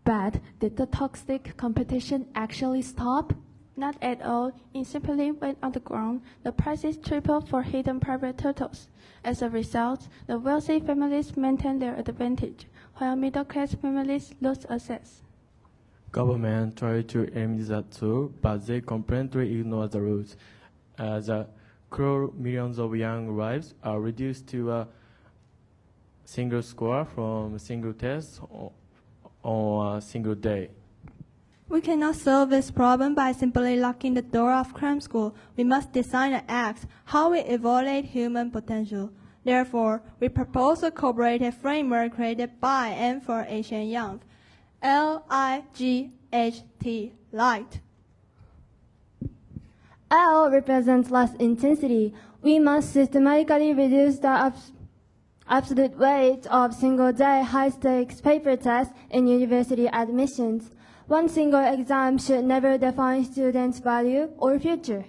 But did the toxic competition actually stop? Not at all. It simply went underground. The prices tripled for hidden private tutors. As a result, the wealthy families maintain their advantage, while middle-class families lose access. Government tried to eliminate that too, but they completely ignored the rules. The cruel millions of young lives are reduced to a single score from a single test on a single day. We cannot solve this problem by simply locking the door of cram school. We must design and act how we evaluate human potential. Therefore, we propose a cooperative framework created by and for Asian young. LIGHT, light. L represents less intensity. We must systematically reduce the absolute weight of single-day high-stakes paper tests in university admissions. One single exam should never define students' value or future.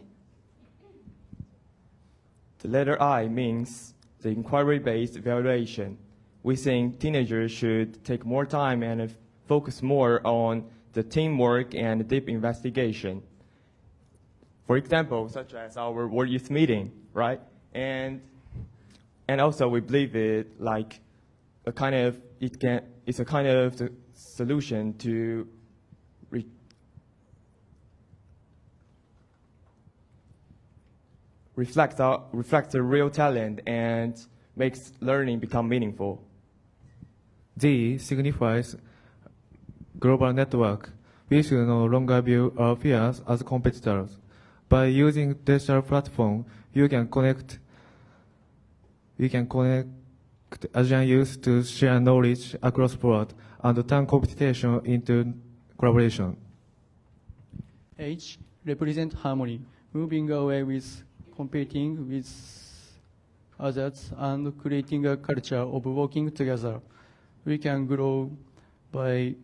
The letter I means the inquiry-based evaluation. We think teenagers should take more time and focus more on the teamwork and deep investigation. For example, such as our World Youth Meeting, right? And also we believe it like it's a kind of the solution to reflect the real talent and makes learning become meaningful. D signifies global network. We should no longer view our peers as competitors. By using digital platform, we can connect Asian youth to share knowledge across board and turn competition into collaboration. H represent harmony, moving away with competing with others and creating a culture of working together. We can grow by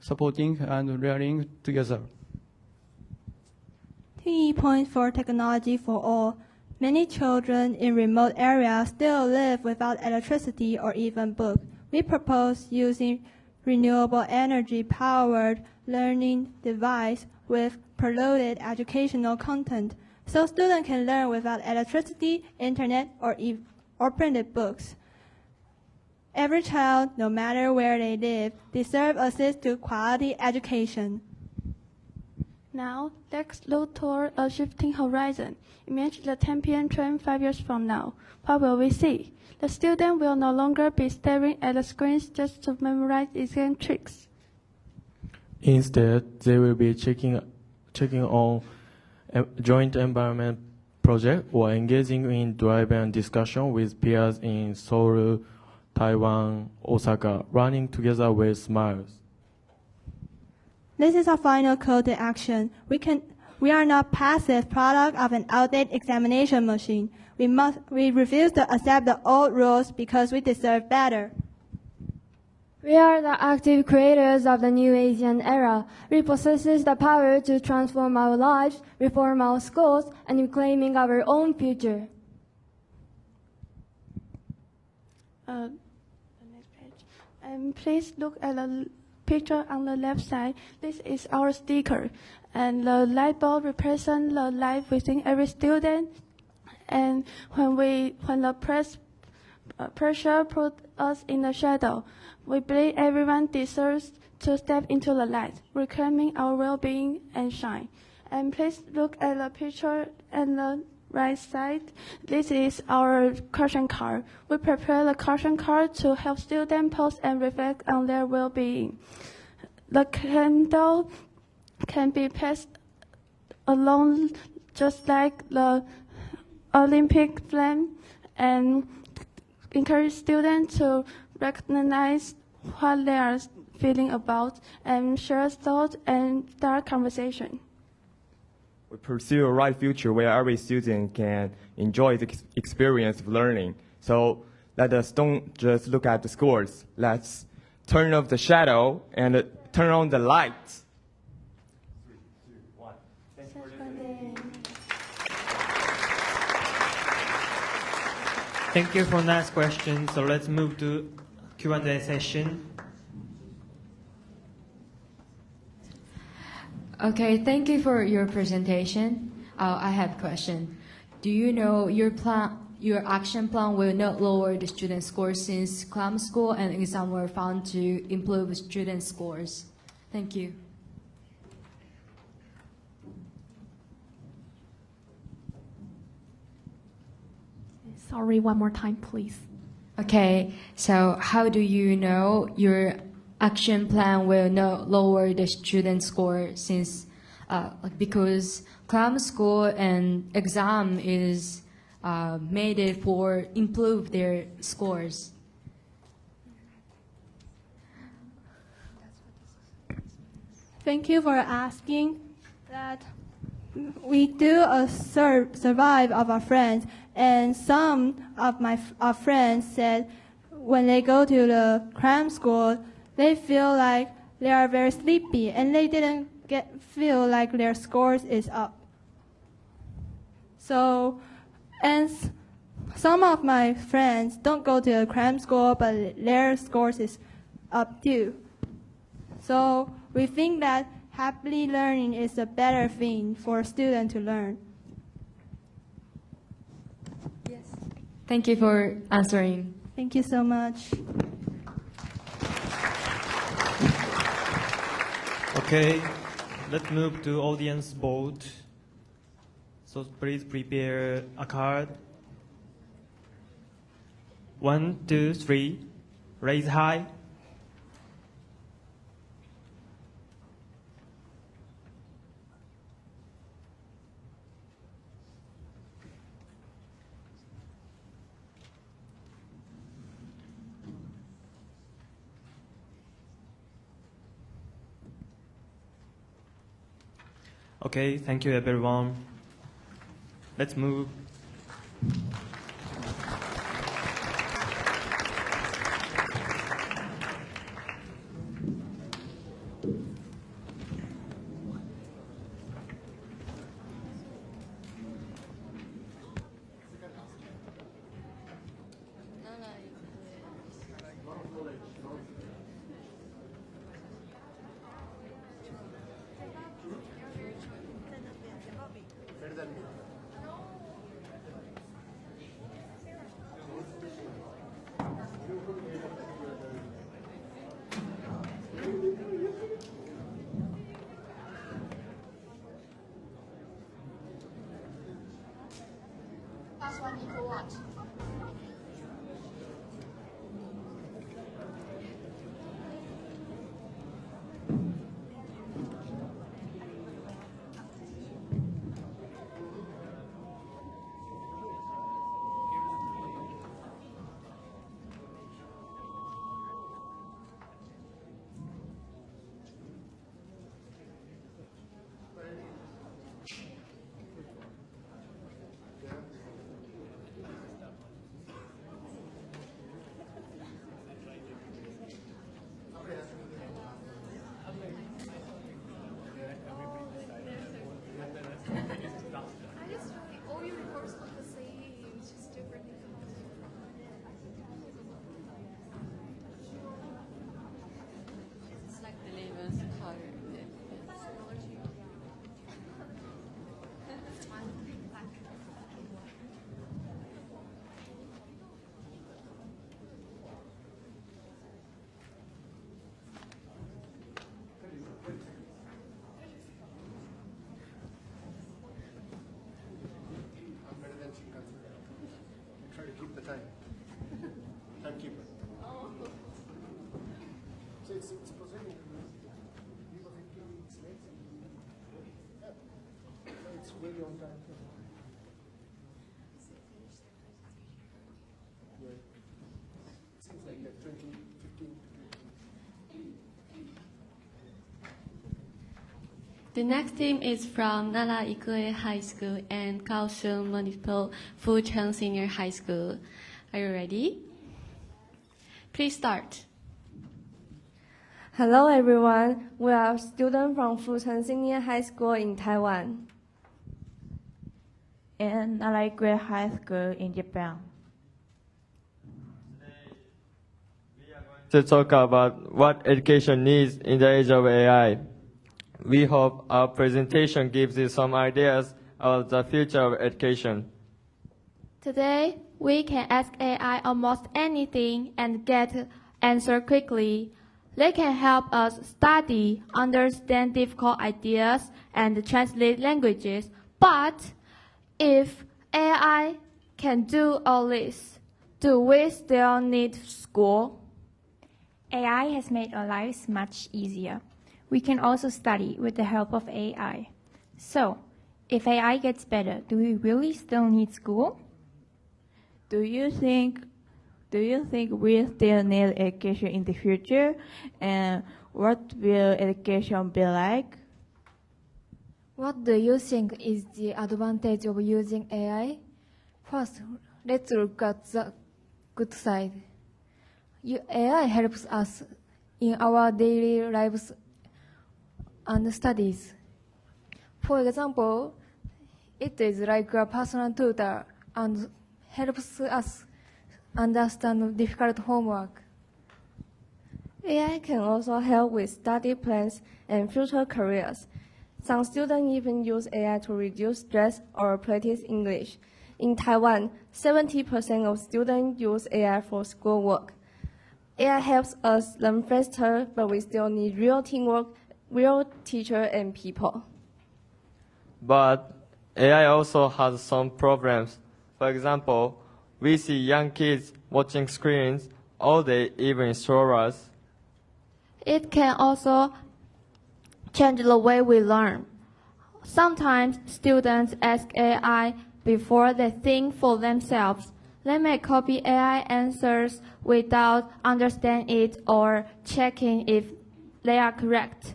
supporting and learning together. T point for technology for all. Many children in remote areas still live without electricity or even books. We propose using renewable energy powered learning device with preloaded educational content so students can learn without electricity, internet, or printed books. Every child, no matter where they live, deserves access to quality education. Now, let's look toward a shifting horizon. Imagine the 10 p.m. train 5 years from now. What will we see? The student will no longer be staring at the screens just to memorize exam tricks. Instead, they will be checking on a joint environment project or engaging in drive-and discussion with peers in Seoul, Taiwan, Osaka, running together with smiles. This is our final call to action. We are not passive product of an outdated examination machine. We refuse to accept the old rules because we deserve better. We are the active creators of the new Asian era. We possess the power to transform our lives, reform our schools, and reclaiming our own future. The next page. Please look at the picture on the left side. This is our sticker, and the light bulb represents the light within every student. And when the pressure put us in the shadow, we believe everyone deserves to step into the light, reclaiming our well-being and shine. And please look at the picture on the right side. This is our caution card. We prepare the caution card to help students pause and reflect on their well-being. The candle can be passed along just like the Olympic flame and encourage students to recognize what they are feeling about and share thoughts and start conversation. We pursue a right future where every student can enjoy the experience of learning. So let us don't just look at the scores. Let's turn off the shadow and turn on the lights. 3, 2, 1. Thank you for listening. Thank you for next question. So let's move to Q&A session. Okay, thank you for your presentation. I have a question. Do you know your action plan will not lower the student scores since cram school and exam were found to improve student scores? Thank you. Sorry, one more time, please. Okay, so how do you know your action plan will not lower the student score since because cram school and exam is made it for improve their scores? Thank you for asking that. We do a survey of our friends, and some of our friends said when they go to the cram school, they feel like they are very sleepy and they didn't feel like their scores is up. So, and some of my friends don't go to the cram school, but their scores is up too. So we think that happily learning is a better thing for a student to learn. Yes. Thank you for answering. Thank you so much. Okay, let's move to audience vote. So please prepare a card. 1, 2, 3. Raise high. Okay, thank you everyone. Let's move. Last one equal what? Timekeeper. So it's presenting. It's very on time. Yeah. Seems like 2015. The next team is from Nara Ikue High School and Kaohsiung Municipal Fucheng Senior High School. Are you ready? Please start. Hello everyone, we are students from Fucheng Senior High School in Taiwan. And Naraikue High School in Japan. To talk about what education needs in the age of AI. We hope our presentation gives you some ideas about the future of education. Today, we can ask AI almost anything and get answer quickly. They can help us study, understand difficult ideas, and translate languages. But if AI can do all this, do we still need school? AI has made our lives much easier. We can also study with the help of AI. So, if AI gets better, do we really still need school? Do you think we still need education in the future? And what will education be like? What do you think is the advantage of using AI? First, let's look at the good side. AI helps us in our daily lives and studies. For example, it is like a personal tutor and helps us understand difficult homework. AI can also help with study plans and future careers. Some students even use AI to reduce stress or practice English. In Taiwan, 70% of students use AI for schoolwork. AI helps us learn faster, but we still need real teamwork, real teacher and people. But AI also has some problems. For example, we see young kids watching screens all day, even in strollers. It can also change the way we learn. Sometimes students ask AI before they think for themselves. They may copy AI answers without understanding it or checking if they are correct.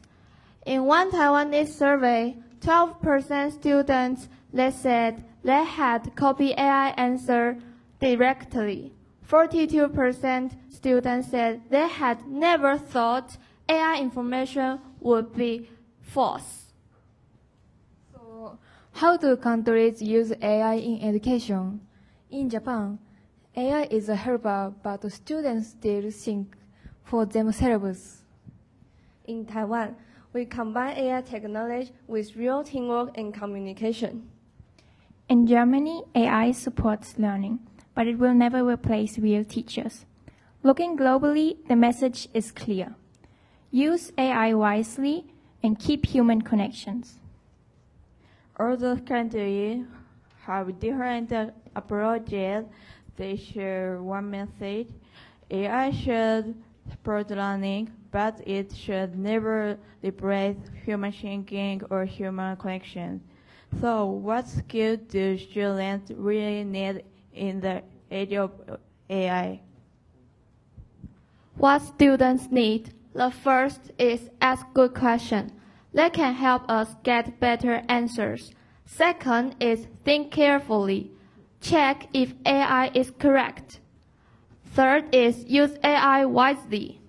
In one Taiwanese survey, 12% students they said they had copied AI answer directly. 42% students said they had never thought AI information would be false. So, how do countries use AI in education? In Japan, AI is a helper, but students still think for themselves. In Taiwan, we combine AI technology with real teamwork and communication. In Germany, AI supports learning, but it will never replace real teachers. Looking globally, the message is clear. Use AI wisely and keep human connections. Other countries have different approaches. They share one message. AI should support learning, but it should never replace human thinking or human connection. So what skills do students really need in the age of AI? What students need, the first is ask good questions. They can help us get better answers. Second is think carefully. Check if AI is correct. Third is use AI wisely.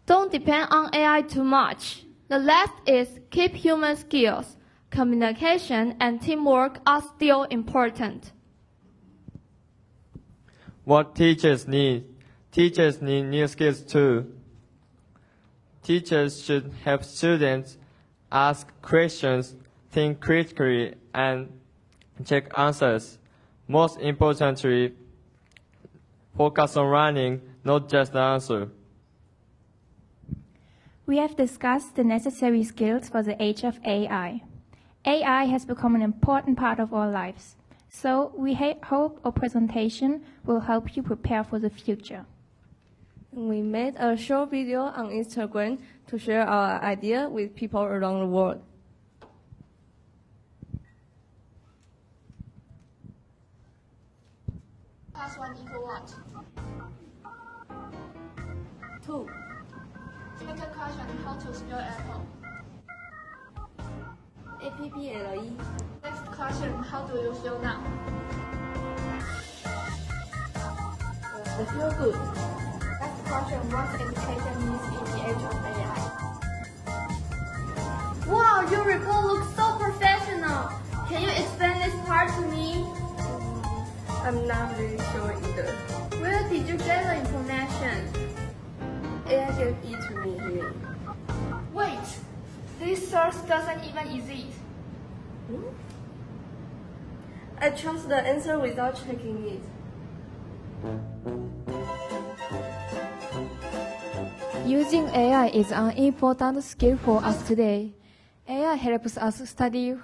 Don't depend on AI too much. The last is keep human skills. Communication and teamwork are still important. What teachers need? Teachers need new skills too. Teachers should help students ask questions, think critically, and check answers. Most importantly, focus on learning, not just the answer. We have discussed the necessary skills for the age of AI. AI has become an important part of our lives. So we hope our presentation will help you prepare for the future. We made a short video on Instagram to share our idea with people around the world. Plus 1 equal what? 2. Second question, how to spell apple? APPLE. Next question, how do you feel now? I feel good. Next question, what education needs in the age of AI? Wow, your report looks so professional. Can you explain this part to me? I'm not really sure either. Where did you get the information? AI gave it to me here. Wait, this source doesn't even exist. I chose the answer without checking it. Using AI is an important skill for us today. AI helps us study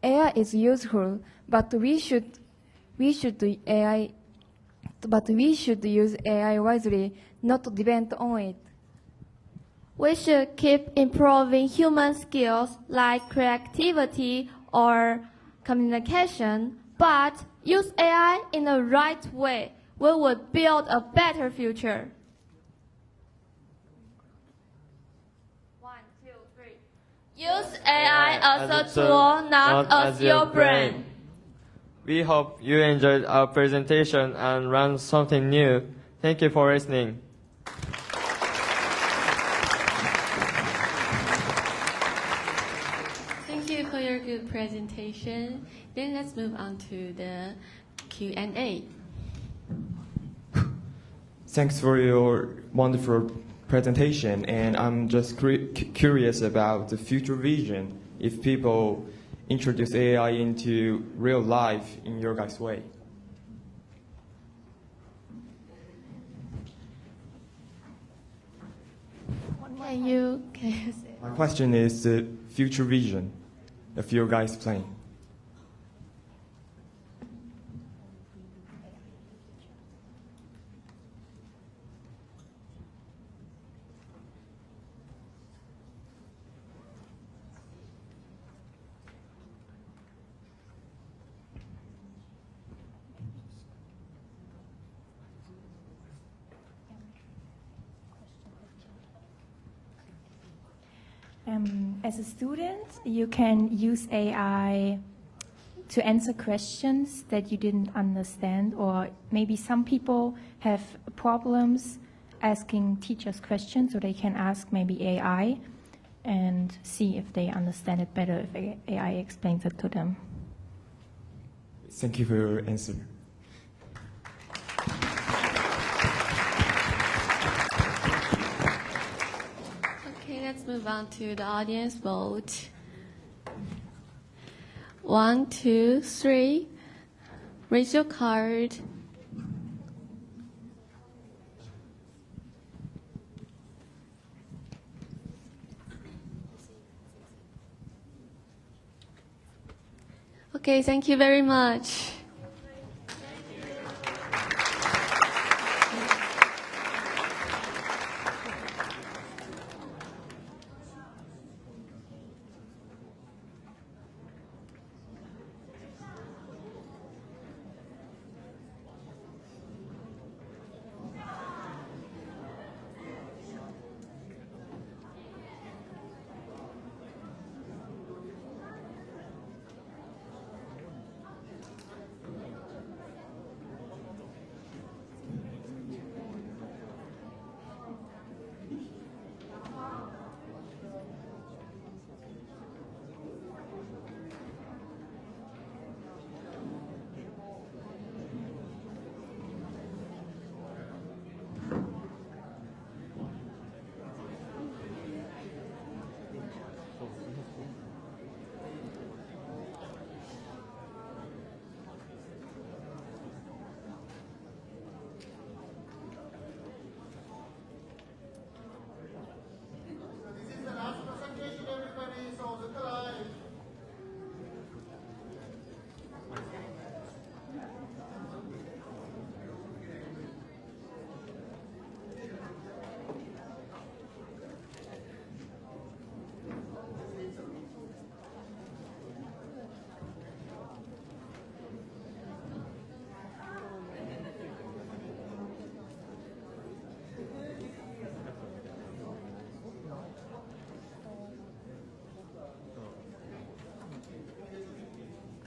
AI is useful, but we should use AI wisely, not to depend on it. We should keep improving human skills like creativity or communication, but use AI in the right way. We would build a better future. 1, 2, 3. Use AI as a tool, not as your brain. We hope you enjoyed our presentation and learned something new. Thank you for listening. Thank you for your good presentation. Then let's move on to the Q&A. Thanks for your wonderful presentation, and I'm just curious about the future vision if people introduce AI into real life in your guys' way. Can you say? My question is the future vision of your guys' plan. As a student, you can use AI to answer questions that you didn't understand, or maybe some people have problems asking teachers questions, so they can ask maybe AI and see if they understand it better if AI explains it to them. Thank you for your answer. Okay, let's move on to the audience vote. 1, 2, 3. Raise your card. Okay, thank you very much.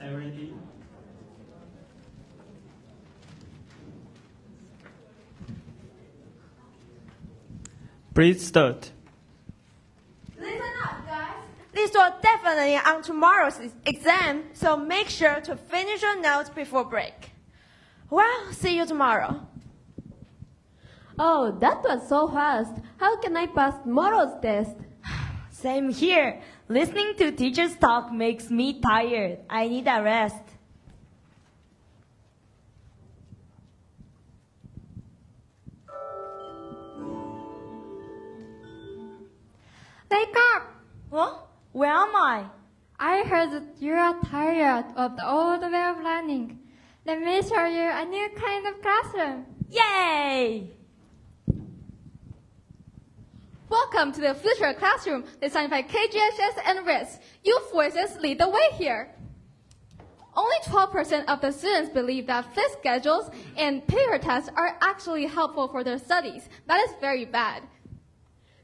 Are you ready? Please start. Listen up, guys. This will definitely on tomorrow's exam, so make sure to finish your notes before break. Well, see you tomorrow. Oh, that was so fast. How can I pass tomorrow's test? Same here. Listening to teachers talk makes me tired. I need a rest. Wake up! Huh? Where am I? I heard that you are tired of the old way of learning. Let me show you a new kind of classroom. Yay! Welcome to the future classroom designed by KGHS and RIS. Youth voices lead the way here. Only 12% of the students believe that fixed schedules and paper tests are actually helpful for their studies. That is very bad.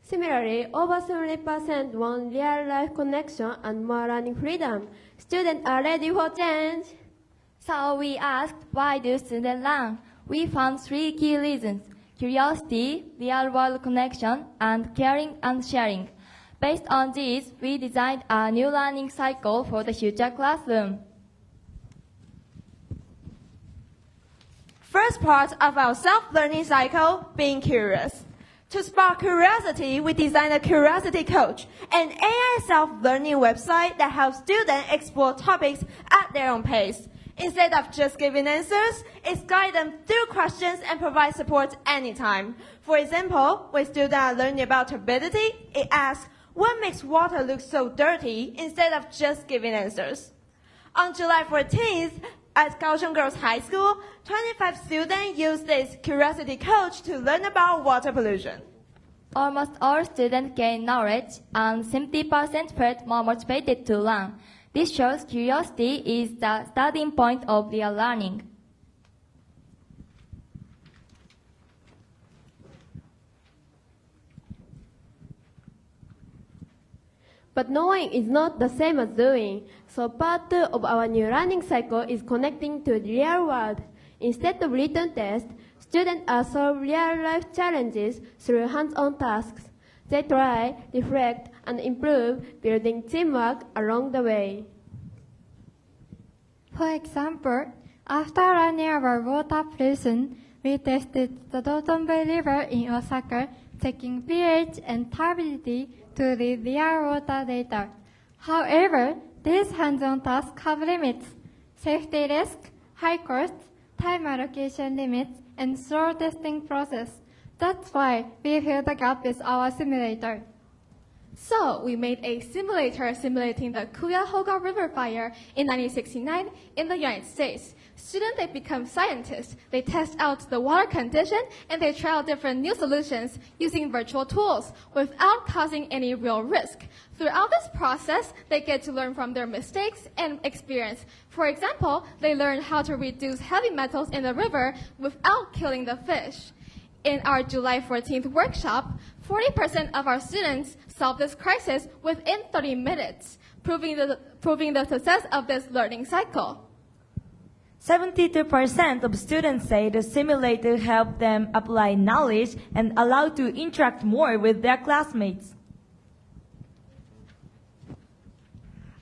Similarly, over 70% want real-life connection and more learning freedom. Students are ready for change. So we asked, why do students learn? We found 3 key reasons: curiosity, real-world connection, and caring and sharing. Based on these, we designed a new learning cycle for the future classroom. First part of our self-learning cycle, being curious. To spark curiosity, we designed a Curiosity Coach, an AI self-learning website that helps students explore topics at their own pace. Instead of just giving answers, it guides them through questions and provides support anytime. For example, when students are learning about turbidity, it asks, what makes water look so dirty, instead of just giving answers. On July 14th, at Kaohsiung Girls High School, 25 students used this Curiosity Coach to learn about water pollution. Almost all students gained knowledge, and 70% felt more motivated to learn. This shows curiosity is the starting point of real learning. But knowing is not the same as doing, so part of our new learning cycle is connecting to the real world. Instead of written tests, students are solve real-life challenges through hands-on tasks. They try, reflect, and improve, building teamwork along the way. For example, after learning about water pollution, we tested the Dotonbori River in Osaka, checking pH and turbidity to read real water data. However, these hands-on tasks have limits: safety risk, high costs, time allocation limits, and slow testing process. That's why we fill the gap with our simulator. So, we made a simulator simulating the Cuyahoga River fire in 1969 in the United States. Students, they become scientists. They test out the water condition and they try out different new solutions using virtual tools without causing any real risk. Throughout this process, they get to learn from their mistakes and experience. For example, they learn how to reduce heavy metals in the river without killing the fish. In our July 14th workshop, 40% of our students solved this crisis within 30 minutes, proving the success of this learning cycle. 72% of students say the simulator helped them apply knowledge and allow to interact more with their classmates.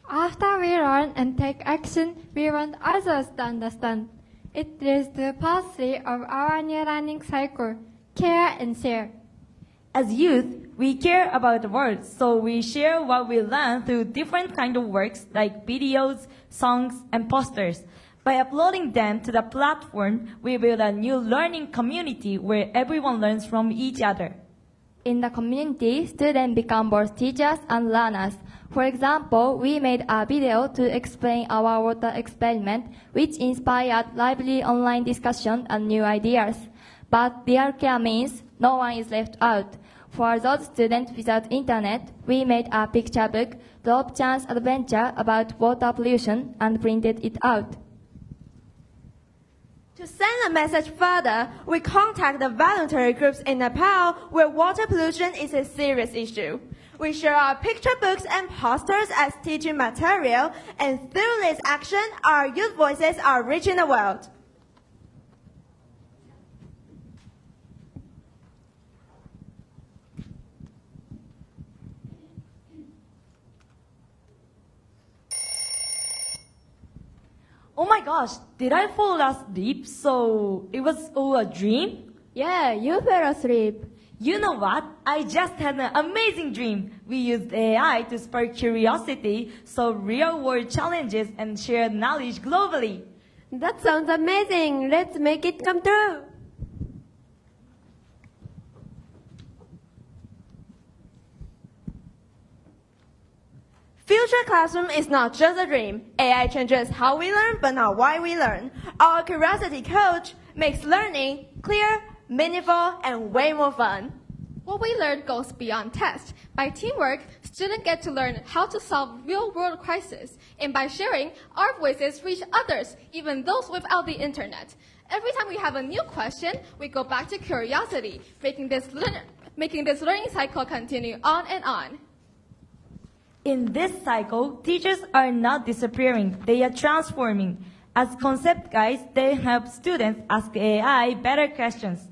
After we learn and take action, we want others to understand. It is the part 3 of our new learning cycle, care and share. As youth, we care about the world, so we share what we learn through different kinds of works like videos, songs, and posters. By uploading them to the platform, we build a new learning community where everyone learns from each other. In the community, students become both teachers and learners. For example, we made a video to explain our water experiment, which inspired lively online discussion and new ideas. But real care means no one is left out. For those students without internet, we made a picture book, Drop Chance Adventure, about water pollution and printed it out. To send a message further, we contact the voluntary groups in Nepal where water pollution is a serious issue. We share our picture books and posters as teaching material, and through this action, our youth voices are reaching the world. Oh my gosh, did I fall asleep? So it was all a dream? Yeah, you fell asleep. You know what? I just had an amazing dream. We used AI to spark curiosity, solve real-world challenges, and share knowledge globally. That sounds amazing. Let's make it come true. Future classroom is not just a dream. AI changes how we learn, but not why we learn. Our curiosity coach makes learning clear, meaningful, and way more fun. What we learn goes beyond tests. By teamwork, students get to learn how to solve real-world crises. And by sharing, our voices reach others, even those without the internet. Every time we have a new question, we go back to curiosity, making this learning cycle continue on and on. In this cycle, teachers are not disappearing, they are transforming. As concept guides, they help students ask AI better questions.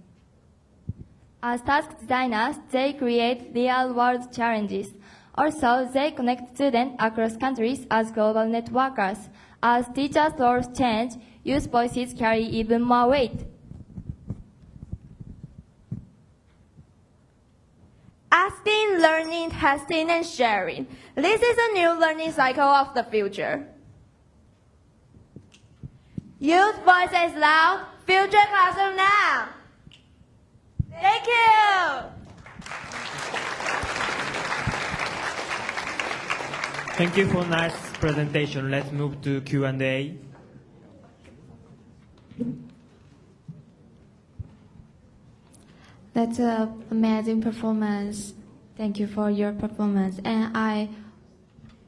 As task designers, they create real-world challenges. Also, they connect students across countries as global networkers. As teachers' roles change, youth voices carry even more weight. Asking, learning, testing, and sharing. This is a new learning cycle of the future. Youth voices loud, future classroom now. Thank you. Thank you for nice presentation. Let's move to Q&A. That's an amazing performance. Thank you for your performance. And I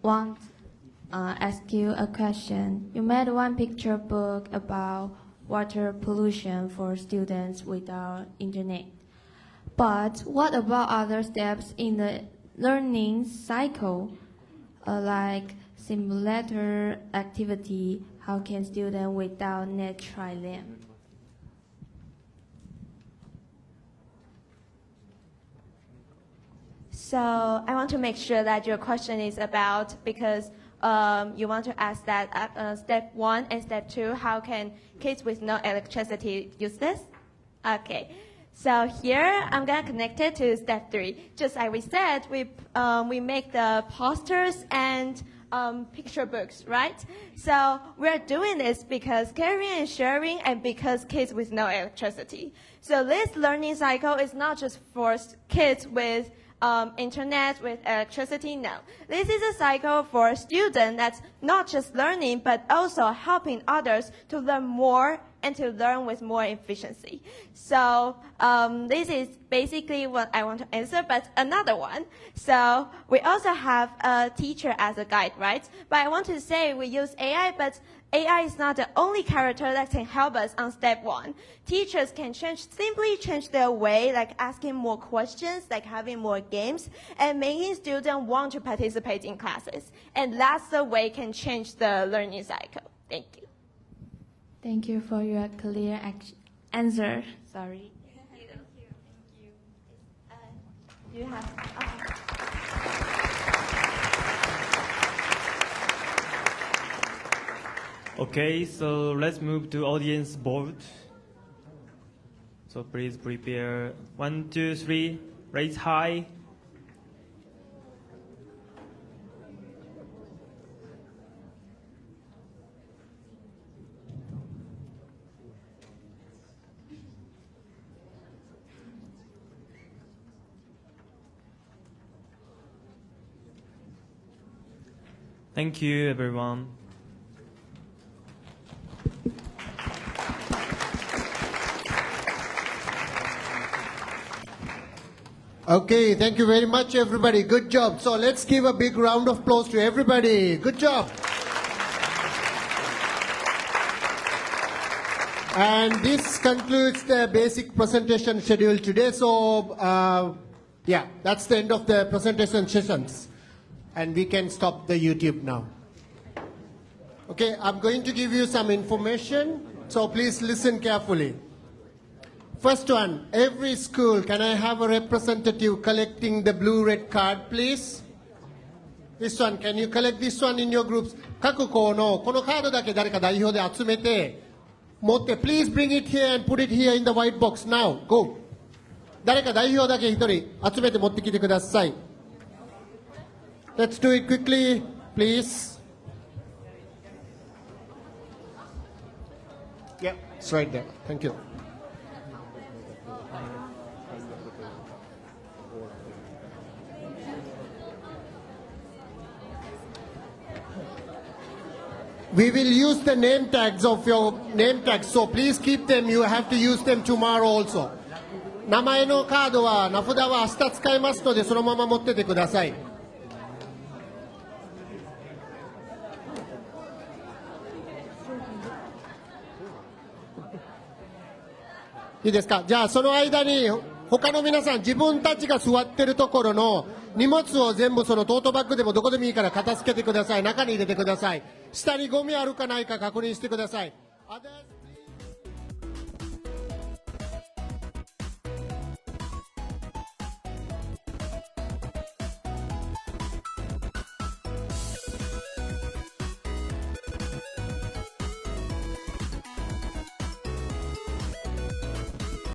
want to ask you a question. You made one picture book about water pollution for students without internet. But what about other steps in the learning cycle? like simulator activity. How can students without net try them? So I want to make sure that your question is about, because you want to ask that step 1 and step 2, how can kids with no electricity use this? Okay. So here I'm gonna connect it to step 3. Just like we said, we make the posters and picture books, right? So we're doing this because caring and sharing, and because kids with no electricity. So this learning cycle is not just for kids with internet, with electricity. No, this is a cycle for a student that's not just learning, but also helping others to learn more and to learn with more efficiency. So this is basically what I want to answer, but another one. So we also have a teacher as a guide, right? But I want to say we use AI, but AI is not the only character that can help us on step 1. Teachers can simply change their way, like asking more questions, like having more games, and making students want to participate in classes. And that's the way can change the learning cycle. Thank you. Thank you for your clear answer. Sorry. Thank you. Do you have? Okay, so let's move to audience board. So please prepare 1, 2, 3, raise high. Thank you, everyone. Okay, thank you very much, everybody. Good job. So let's give a big round of applause to everybody. Good job. And this concludes the basic presentation schedule today. So, yeah, that's the end of the presentation sessions. And we can stop the YouTube now. Okay, I'm going to give you some information. So please listen carefully. First one, every school, can I have a representative collecting the blue-red card, please? This one, can you collect this one in your groups? 各校のこのカードだけ誰か代表で集めて、持って、please bring it here and put it here in the white box now. Go. 誰か代表だけ一人集めて持ってきてください。Let's do it quickly, please. Yeah, it's right there. Thank you. We will use the name tags of your name tags, so please keep them. You have to use them tomorrow also. 名前のカードは名札は明日使いますのでそのまま持っててください。いいですか。じゃあその間に他の皆さん自分たちが座ってるところの荷物を全部そのトートバッグでもどこでもいいから片付けてください。中に入れてください。下にゴミあるかないか確認してください。